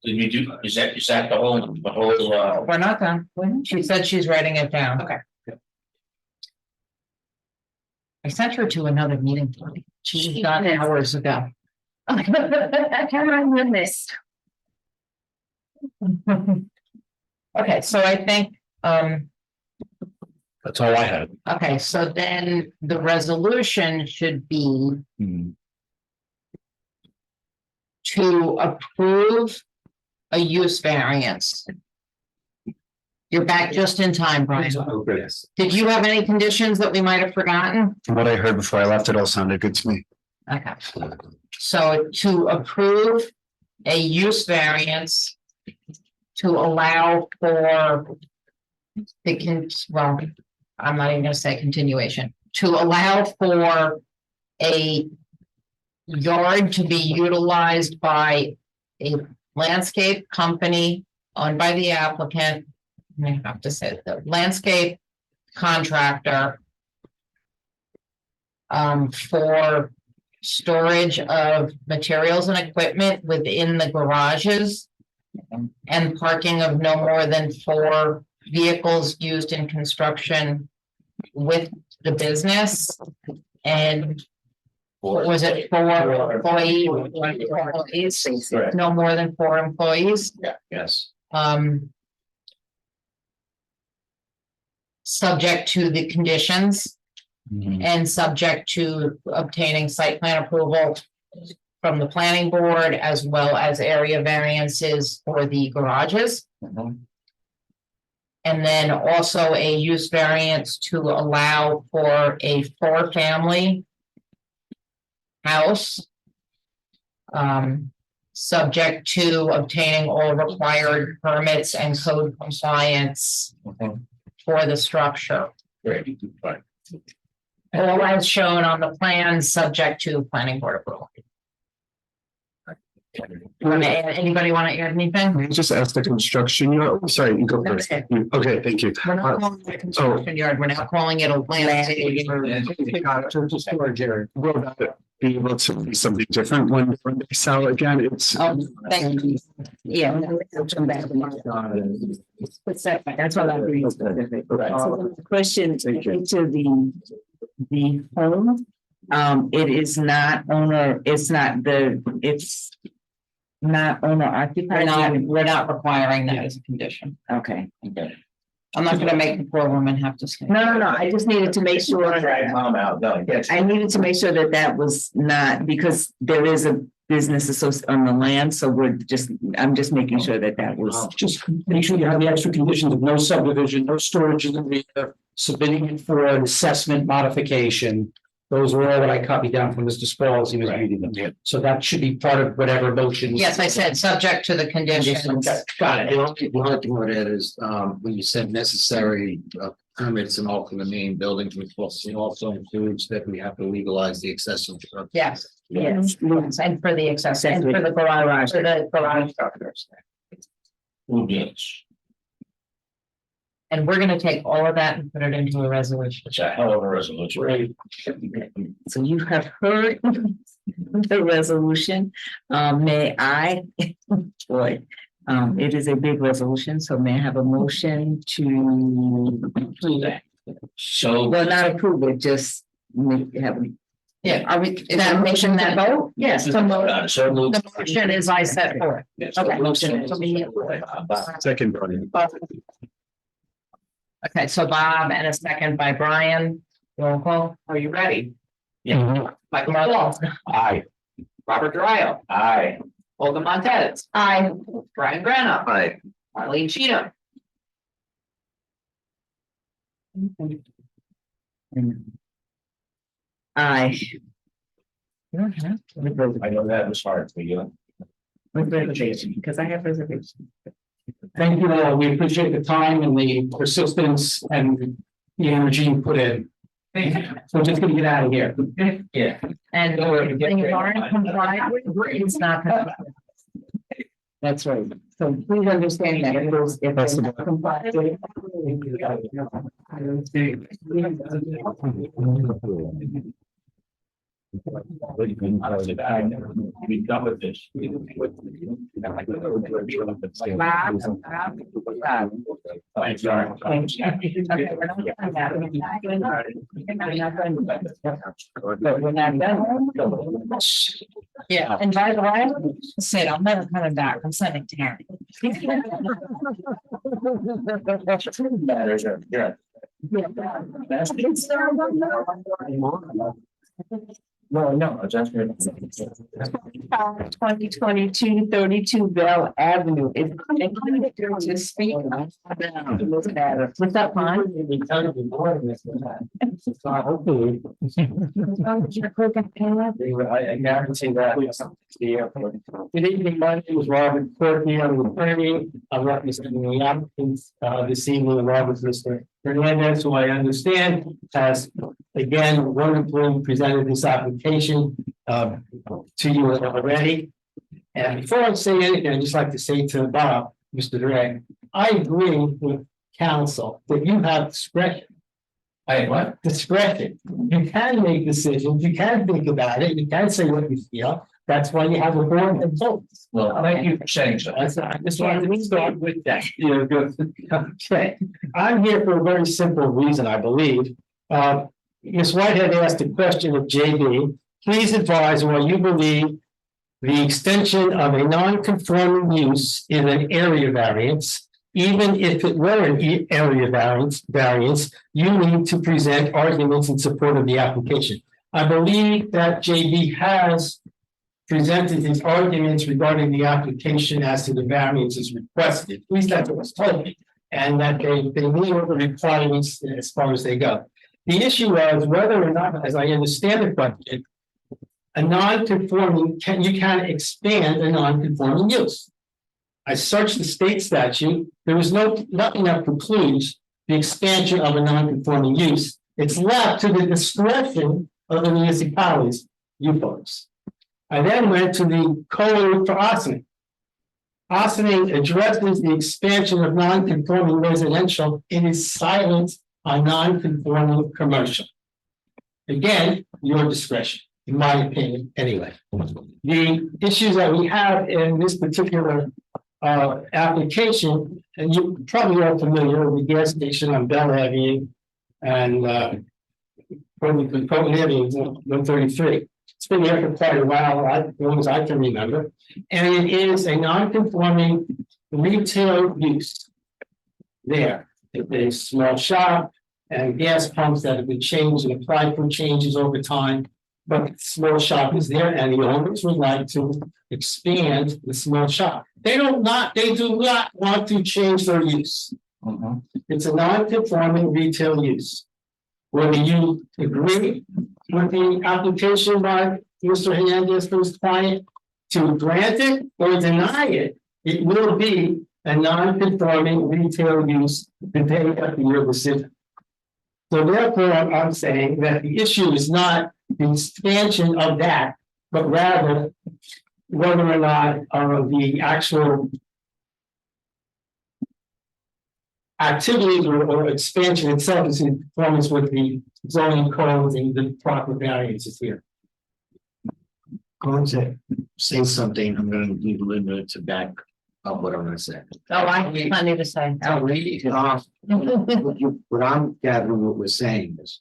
Did you do, is that the whole, we're not done. She said she's writing it down. Okay. I sent her to another meeting. She got hours ago. Caroline on this. Okay, so I think, That's all I had. okay, so then the resolution should be to approve a use variance. You're back just in time, Brian. Did you have any conditions that we might have forgotten? From what I heard before I left, it all sounded good to me. Okay. So to approve a use variance to allow for well, I'm not even gonna say continuation, to allow for a yard to be utilized by a landscape company owned by the applicant. I have to say the landscape contractor for storage of materials and equipment within the garages and parking of no more than 4 vehicles used in construction with the business. And what was it, 4 employees? No more than 4 employees. Yes. Subject to the conditions and subject to obtaining site plan approval from the planning board as well as area variances for the garages. And then also a use variance to allow for a 4-family house. Subject to obtaining all required permits and code compliance for the structure. Great. Fine. All as shown on the plan, subject to planning board approval. Anybody want to add anything? Just ask the construction yard. Oh, sorry, you go first. Okay, thank you. We're not calling it a construction yard, we're now calling it a landscape. Will that be able to be something different when they sell again? It's. Thank you. Yeah. That's what I agree. So the question to the home, it is not owner, it's not owner occupied. We're not requiring that as a condition. Okay. I'm not gonna make the poor woman have to stay. No, I just needed to make sure. I needed to make sure that was not, because there is a business associated on the land, so I'm just making sure that was. Just make sure you have the extra conditions of no subdivision, no storage in the rear, submitting it for an assessment modification. Those are all that I copied down from Mr. Spall as he was reading them. So that should be part of whatever motion. Yes, I said subject to the conditions. Got it. The only thing with that is, when you said necessary permits and all from the main buildings, which also includes that we have to legalize the accessory structure. Yes, and for the accessory, and for the garage, structures. And we're gonna take all of that and put it into a resolution. It's a hell of a resolution. So you have heard the resolution. May I, boy, it is a big resolution, so may I have a motion to approve that? So. Well, not approve it, just have. Yeah, are we, is that motion that vote? Yes. The motion is I set forth. Okay. Second, Brian. Okay, so Bob and a second by Brian. Roll call. Are you ready? Yeah. Michael Marlowe. Aye. Robert Dryo. Aye. Olga Montez. Aye. Brian Grano. Aye. Marlene Cheatham. Aye. I know that was hard for you. With reservation, because I have reservations. Thank you all. We appreciate the time and the persistence and the energy you put in. So we're just gonna get out of here. Yeah. And if they aren't compliant with, it's not. That's right. So please understand that if it's not compliant with Be done with this. Okay, we're not doing that. We're not done. Yeah, and by the way, I said, I'm never coming back. I'm sending Terry. Yeah. No, just. 2022-32 Bell Avenue. Is included to speak about this matter. Was that fine? Hopefully. I guarantee that. Good evening, my name is Robert Courtney, I'm an attorney, I'm representing the applicants, this evening, along with Mr. Hernandez, who I understand has, again, wonderfully presented this application, to you already. And before I say anything, I'd just like to say to Bob, Mr. Drake, I agree with counsel that you have discretion. I what? Discretion. You can make decisions, you can think about it, you can say what you feel. That's why you have a board that votes. Well, thank you for saying so. I just wanted to start with that. You're good. Okay, I'm here for a very simple reason, I believe. Ms. Whitehead asked a question of JB. Please advise why you believe the extension of a non-conforming use in an area variance, even if it were an area variance, you need to present arguments in support of the application. I believe that JB has presented his arguments regarding the application as to the variances requested. At least that's what was told me, and that they meet all the requirements as far as they go. The issue was whether or not, as I understand the question, a non-conforming, you can expand a non-conforming use. I searched the state statute, there is nothing that precludes the expansion of a non-conforming use. It's left to the discretion of the municipalities, you folks. I then went to the code for Ossining. Ossining addresses the expansion of non-conforming residential. It is silent on non-conforming commercial. Again, your discretion, in my opinion, anyway. The issues that we have in this particular application, and you probably are familiar with the gas station on Bell Avenue and Copenhagen Avenue 133. It's been there for quite a while, as long as I can remember. And it is a non-conforming retail use there. It's a small shop and gas pumps that have been changed and applied for changes over time. But the small shop is there and the owners would like to expand the small shop. They do not want to change their use. It's a non-conforming retail use. Whether you agree with the application by Mr. Hernandez for his client to grant it or deny it, it will be a non-conforming retail use the day after your decision. So therefore, I'm saying that the issue is not the expansion of that, but rather whether or not the actual activities or expansion itself is in conformance with the zoning codes and the proper variances here. Going to say something, I'm gonna leave a little bit to back up what I'm gonna say. Oh, I need to say. What I'm gathering, what we're saying is,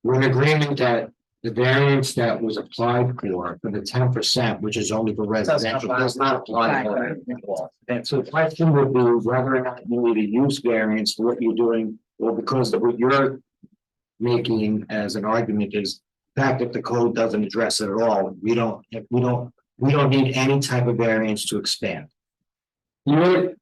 we're in agreement that the variance that was applied for the 10%, which is only for residential, does not apply. And so the question would be whether or not you need a use variance for what you're doing, or because of what you're making as an argument is the fact that the code doesn't address it at all. We don't need any type of variance to expand. The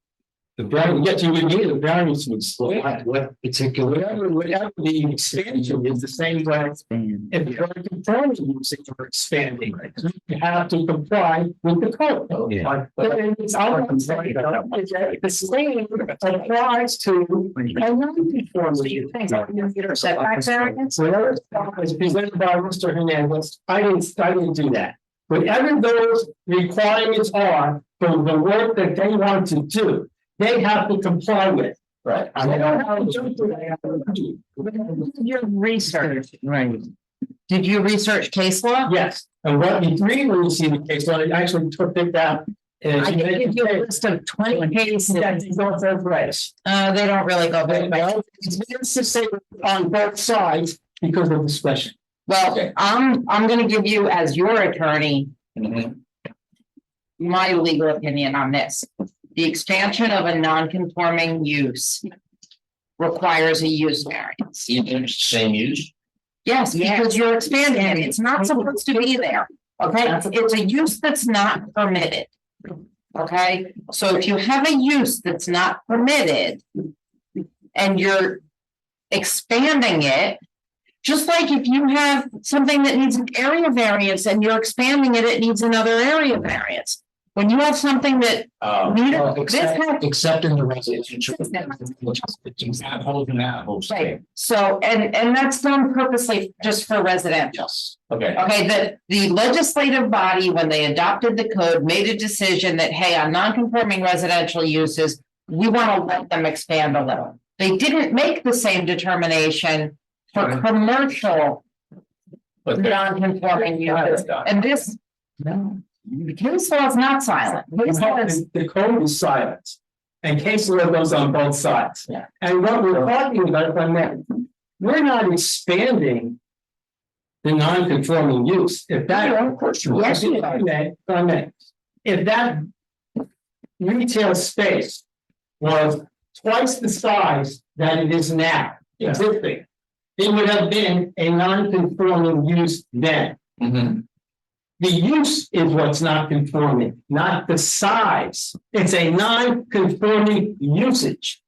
The variance, yes, you would need a variance would slow. What particular? Whatever the expansion is the same way. If you're conforming use, if you're expanding, you have to comply with the code. Yeah. But it's the same applies to a non-conforming use. Setback variance? Whatever is presented by Mr. Hernandez, I didn't do that. Whatever those requirements are for the work that they want to do, they have to comply with. Right. I don't have to. Your research, right? Did you research case law? Yes, and what you read when you see the case law, I actually took it down. I can give you a list of 20 cases. They don't go right. They don't really go very well. It's to say on both sides because of discretion. Well, I'm gonna give you, as your attorney, my legal opinion on this. The expansion of a non-conforming use requires a use variance. Even if it's the same use? Yes, because you're expanding it. It's not supposed to be there. Okay, it's a use that's not permitted. Okay, so if you have a use that's not permitted and you're expanding it, just like if you have something that needs an area variance and you're expanding it, it needs another area variance. When you have something that Except in the residential. It's apples and apples. right, so and that's done purposely just for residential. Okay. Okay, the legislative body, when they adopted the code, made a decision that, hey, on non-conforming residential uses, we want to let them expand a little. They didn't make the same determination for commercial non-conforming uses, and this. No. The case law is not silent. The code is silent. And case law goes on both sides. Yeah. And what we're talking about, if I may, we're not expanding the non-conforming use. If that, Yes, you are. if I may, if that retail space was twice the size that it is now, existing, it would have been a non-conforming use then. The use is what's not conforming, not the size. It's a non-conforming usage,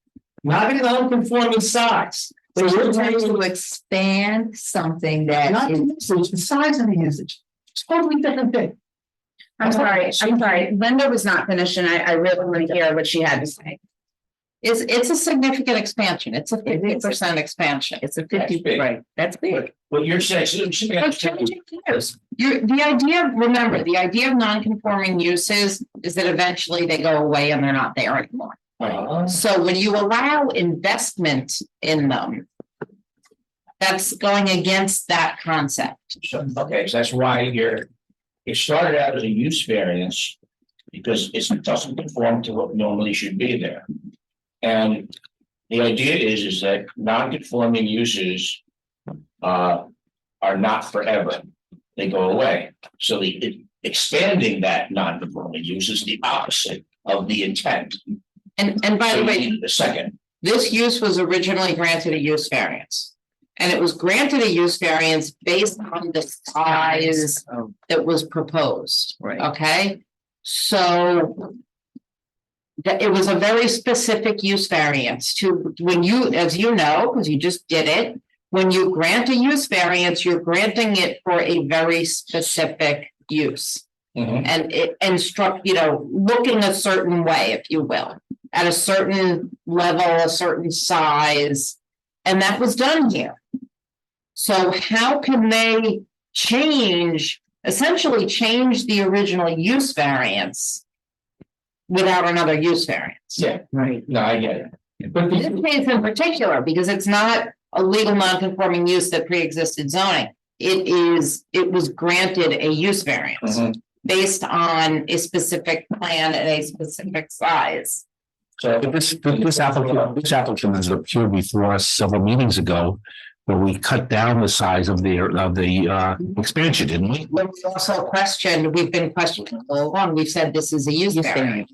not a non-conforming size. So you're trying to expand something that Not the is. usage, the size of the usage. It's a totally different thing. I'm sorry, Linda was not finished and I really want to hear what she had to say. It's a significant expansion. It's a 50% expansion. It's a 50, big. right, that's big. What you're saying, It's changing use. The idea of, remember, the idea of non-conforming uses is that eventually they go away and they're not there anymore. So when you allow investment in them, that's going against that concept. So, okay, so that's why it started out as a use variance because it doesn't conform to what normally should be there. And the idea is that non-conforming uses are not forever. They go away. So expanding that non-conforming use is the opposite of the intent. And by the way, The second. this use was originally granted a use variance. And it was granted a use variance based on the size that was proposed. Right. Okay, so it was a very specific use variance to when you, as you know, because you just did it. When you grant a use variance, you're granting it for a very specific use. And it looking a certain way, if you will, at a certain level, a certain size, and that was done here. So how can they essentially change the original use variance without another use variance? Yeah, Right. no, I get it. But This case in particular, because it's not a legal non-conforming use that pre-existed zoning. It was granted a use variance based on a specific plan and a specific size. So This applicant has appeared before us several meetings ago, where we cut down the size of the expansion, didn't we? But we also questioned, we've been questioning all along, we've said this is a use variance.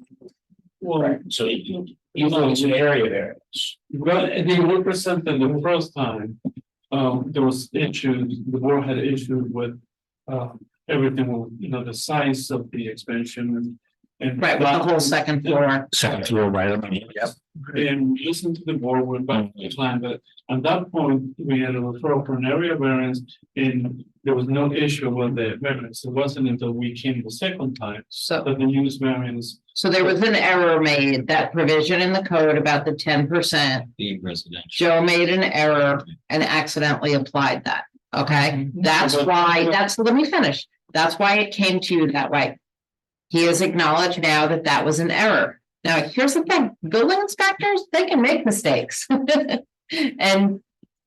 Well, so you know it's an area variance. well, they were presented the first time. There was issues, the board had issues with everything, the size of the expansion And Right, with the whole second floor. Second floor, right? I mean, yep. And listen to the board, went back to the plan, but at that point, we had a referral for an area variance. And there was no issue with the variance. It wasn't until we came the second time So, that the use variance. so there was an error made, that provision in the code about the 10%. The residential. Joe made an error and accidentally applied that, okay? That's why, let me finish. That's why it came to you that way. He has acknowledged now that that was an error. Now, here's the thing, building inspectors, they can make mistakes. And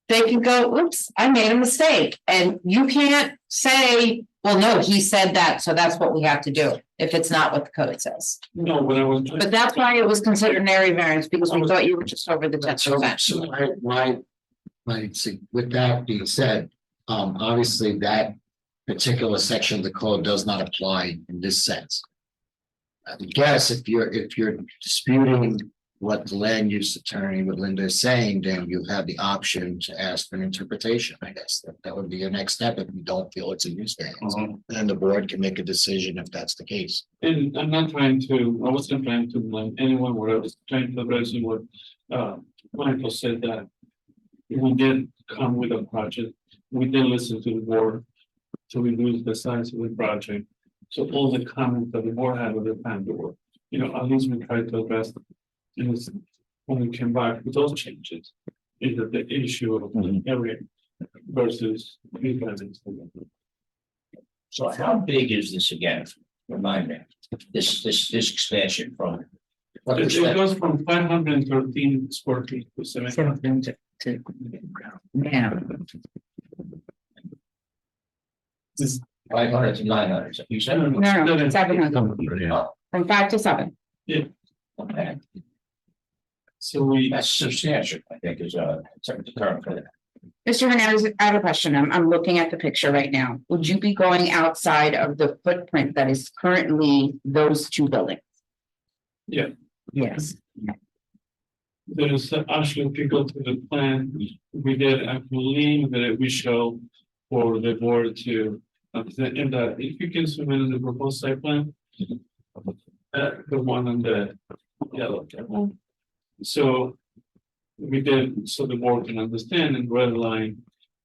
they can go, oops, I made a mistake. And you can't say, well, no, he said that, so that's what we have to do, if it's not what the code says. No, when I was. But that's why it was considered an area variance, because we thought you were just over the 10%. So with that being said, obviously that particular section of the code does not apply in this sense. I guess if you're disputing what the land use attorney with Linda is saying, then you have the option to ask for an interpretation. I guess that would be your next step if you don't feel it's a use variance. Then the board can make a decision if that's the case. And I'm not trying to, I wasn't trying to blame anyone, where I was trying to address what Michael said, that we did come with a project, we did listen to the board to reduce the size of the project. So all the comments that the board had with the plan board, at least we tried to address them. And it's, when we came back with those changes, is that the issue of the area versus. So how big is this again? Remind me, this expansion from. It goes from 513 square feet to 700. Yeah. This 500 to 900, so you said? No, 700, from 5 to 7. Yeah. Okay, So that's substantial, I think, is the term for that. Mr. Hernandez, I have a question. I'm looking at the picture right now. Would you be going outside of the footprint that is currently those two buildings? Yeah. Yes. There's actually, if you go to the plan, we did, I believe that we show for the board to, in that, if you can submit the proposed site plan. The one on the yellow. So we did, so the board can understand, and red line,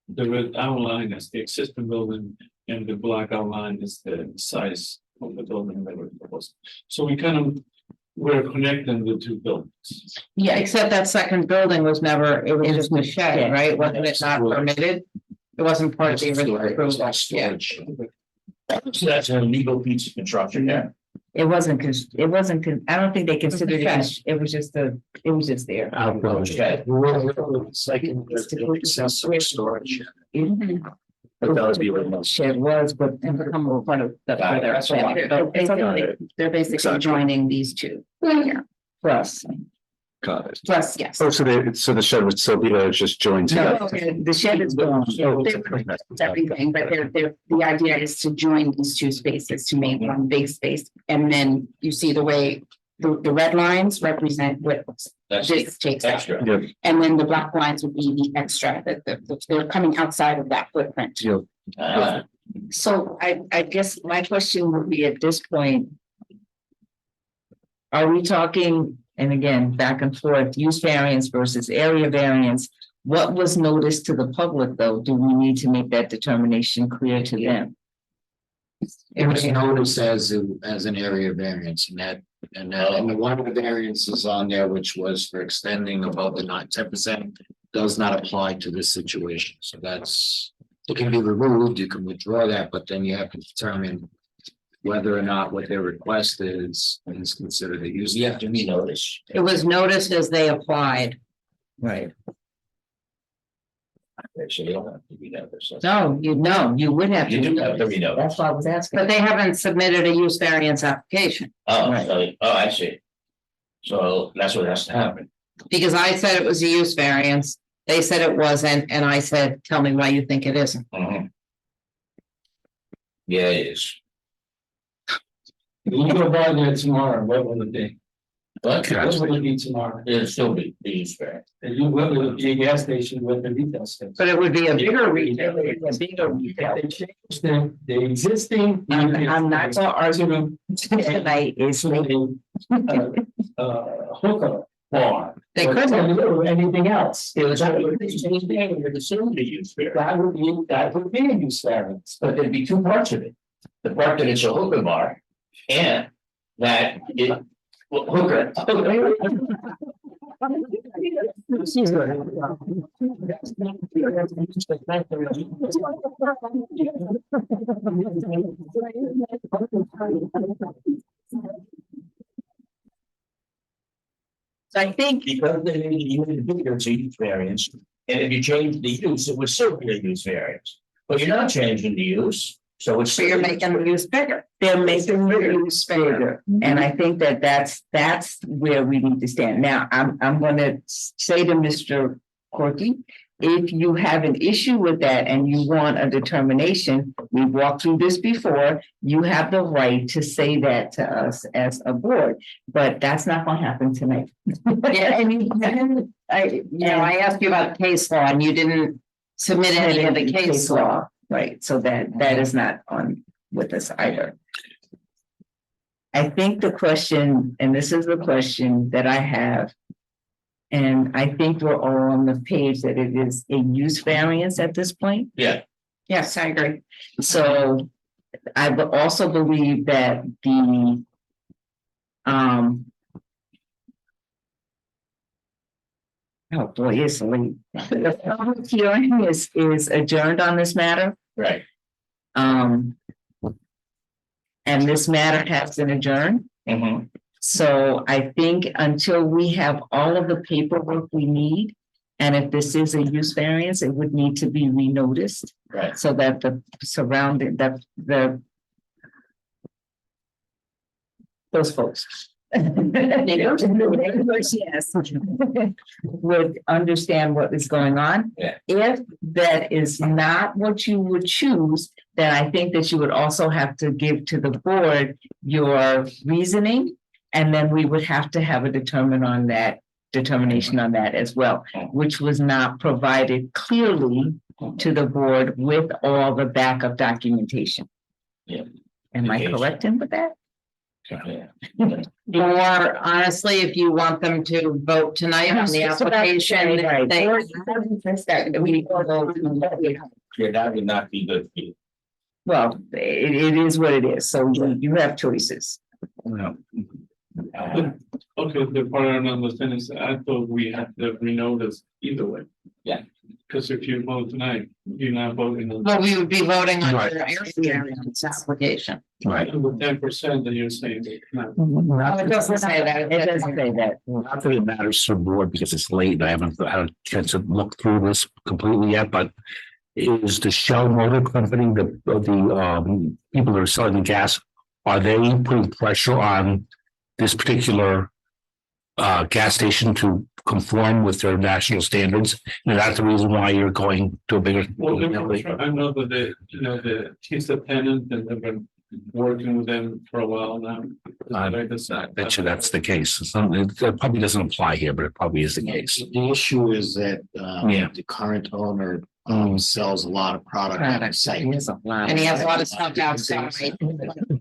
the red outline is the existing building, and the black outline is the size of the building that we're proposing. So we kind of, we're connecting the two buildings. Yeah, except that second building was never, it was just a shed, right? Wasn't it not permitted? It wasn't part of the original approval. Yeah. So that's a legal piece of construction there. It wasn't, I don't think they considered it, it was just there. Storage. But that would be what shed was, but become a part of the. They're basically joining these two. Yeah. Plus, plus, yes. Oh, so the shed would still be there, it's just joined No, together. the shed is gone. It's everything, but the idea is to join these two spaces to make one big space. And then you see the way the red lines represent what this takes out. Extra. Yeah. And then the black lines would be the extra, they're coming outside of that footprint. Yeah. So I guess my question would be at this point. Are we talking, and again, back and forth, use variance versus area variance? What was noticed to the public, though? Do we need to make that determination clear to them? It was noticed as an area variance, and the one of the variances on there, which was for extending above the 10%, does not apply to this situation. So it can be removed, you can withdraw that, but then you have to determine whether or not what their request is considered a use. You have to be noticed. It was noticed as they applied. Right. So you don't have to be noticed. No, you would have to. You do have to be noticed. That's why I was asking. But they haven't submitted a use variance application. Oh, Right. I see. So that's what has to happen. Because I said it was a use variance, they said it wasn't, and I said, tell me why you think it isn't. Mhm. Yeah, it is. We'll go by there tomorrow, what will it be? But That's what it be tomorrow. it'll still be the use variance. And you will, it'll be a gas station with the retail space. But it would be a bigger retail. The existing. I'm not gonna argue tonight is Hookah bar. They couldn't do anything else. It was the facility use variance, That would be a use variance. but there'd be two parts of it. The part that it's a hookah bar and that it, well, hooker. So I think Because they made it bigger, it's a use variance, and if you change the use, it would still be a use variance. But you're not changing the use, so it's. so you're making the use bigger. They're making the use bigger. And I think that that's where we need to stand. Now, I'm gonna say to Mr. Corky, if you have an issue with that and you want a determination, we've walked through this before, you have the right to say that to us as a board, but that's not gonna happen tonight. Yeah, I mean, I asked you about case law and you didn't submit any of the case law. Right, so that is not on with us either. I think the question, and this is the question that I have. And I think we're all on the page that it is a use variance at this point. Yeah. Yes, I agree. So I also believe that the oh boy, it's late. The public hearing is adjourned on this matter. Right. And this matter has been adjourned. Mhm. So I think until we have all of the paperwork we need, and if this is a use variance, it would need to be renoticed. Right. So that the surrounding, that the those folks. Yes. Would understand what is going on. Yeah. If that is not what you would choose, then I think that you would also have to give to the board your reasoning. And then we would have to have a determination on that as well, which was not provided clearly to the board with all the backup documentation. Yeah. Am I correct in with that? Yeah. Or honestly, if you want them to vote tonight on the application, they. Yeah, that would not be good for you. Well, it is what it is, so you have choices. Okay, the part I don't understand is I thought we had to renotice either way. Yeah. Because if you vote tonight, you're not voting on. Well, we would be voting on Right. your variance application. Right. With 10% that you're saying. No. Oh, it doesn't say that. It doesn't say that. Not that it matters to the board because it's late and I haven't had a chance to look through this completely yet, but is the Shell Motor Company, the people that are selling the gas, are they putting pressure on this particular gas station to conform with their national standards? And that's the reason why you're going to a bigger. Well, I know that he's a tenant and they've been working with them for a while now. I bet you that's the case. It probably doesn't apply here, but it probably is the case. The issue is that, Yeah. the current owner, sells a lot of product on the site. And he has a lot of stuff outside.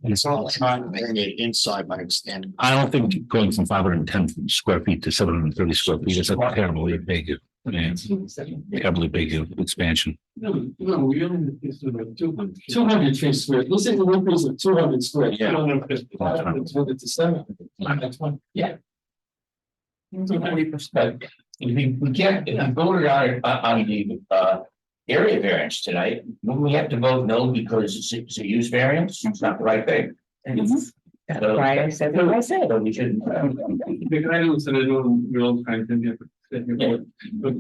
It's all trying to bring it inside by extending. I don't think going from 510 square feet to 730 square feet is a terribly big, terribly big expansion. No, we only, it's about 200. 200 feet square, this is an increase of 200 square. Yeah. 250, 200 to 700. That's one. Yeah. 20%. We can't, if we voted on the area variance tonight, we have to vote no because it's a use variance, it's not the right thing. That's why I said what I said. So we shouldn't. The guidance that I know we're all trying to get, but,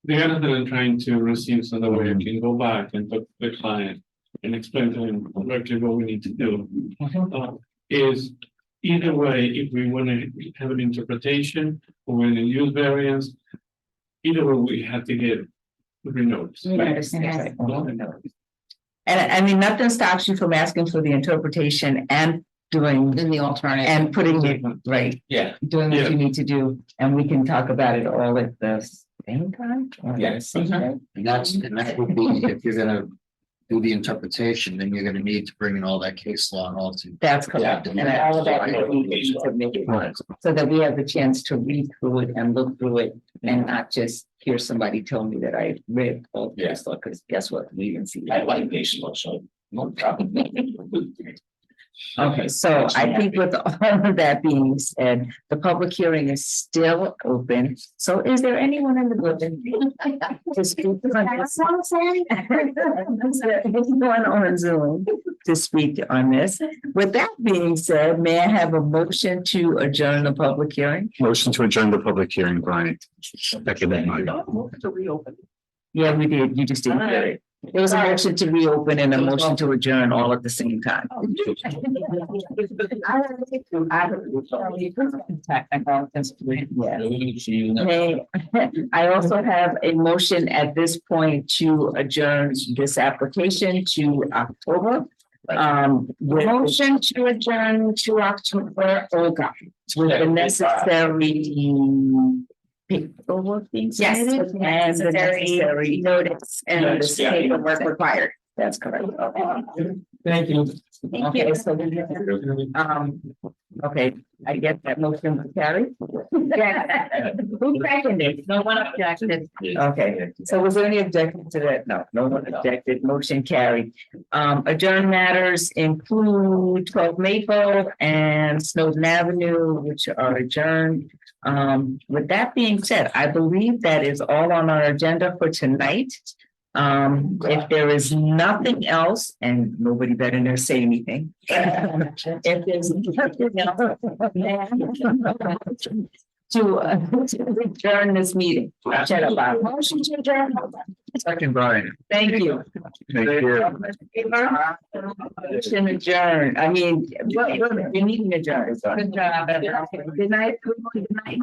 the other thing I'm trying to receive so that we can go back and talk to the client and explain to him exactly what we need to do. Is either way, if we want to have an interpretation or when to use variance, either way, we have to get renoticed. And I mean, nothing stops you from asking for the interpretation and doing In the alternative. and putting it right, Yeah, doing what you need to do, and we can talk about it all at the same time. or the Yeah. same day? And that would be, if you're gonna do the interpretation, then you're gonna need to bring in all that case law and all to. That's correct, and all of that we need to make it Right. so that we have the chance to read through it and look through it and not just hear somebody tell me that I read all the case law, because guess what? We didn't see. I like case law, so no problem. Okay, so I think with all of that being said, the public hearing is still open. So is there anyone in the building? to speak on this? Is there anyone on Zoom to speak on this? With that being said, may I have a motion to adjourn the public hearing? Motion to adjourn the public hearing, Brian. Second, To reopen. Yeah, we did. You just didn't hear it. There was a motion to reopen and a motion to adjourn all at the same time. Yeah. Hey, I also have a motion at this point to adjourn this application to October. Motion to adjourn to October, Olga, with the necessary paperwork being Yes, submitted with the and the necessary notice and notice. paperwork required. That's correct. Thank you. Okay, so, okay, I get that motion to carry. Who seconded? No one objected. Okay, so was there any objection to that? No, no one objected, motion carried. Adjourned matters include 12 Maple and Snowden Avenue, which are adjourned. With that being said, I believe that is all on our agenda for tonight. If there is nothing else, and nobody better not say anything. If there's nothing else. To adjourn this meeting. Shut up. Motion to adjourn. Second, Brian. Thank you. Thank you. Motion adjourn. I mean, you need an adjourn. Good job. Good night. Good night.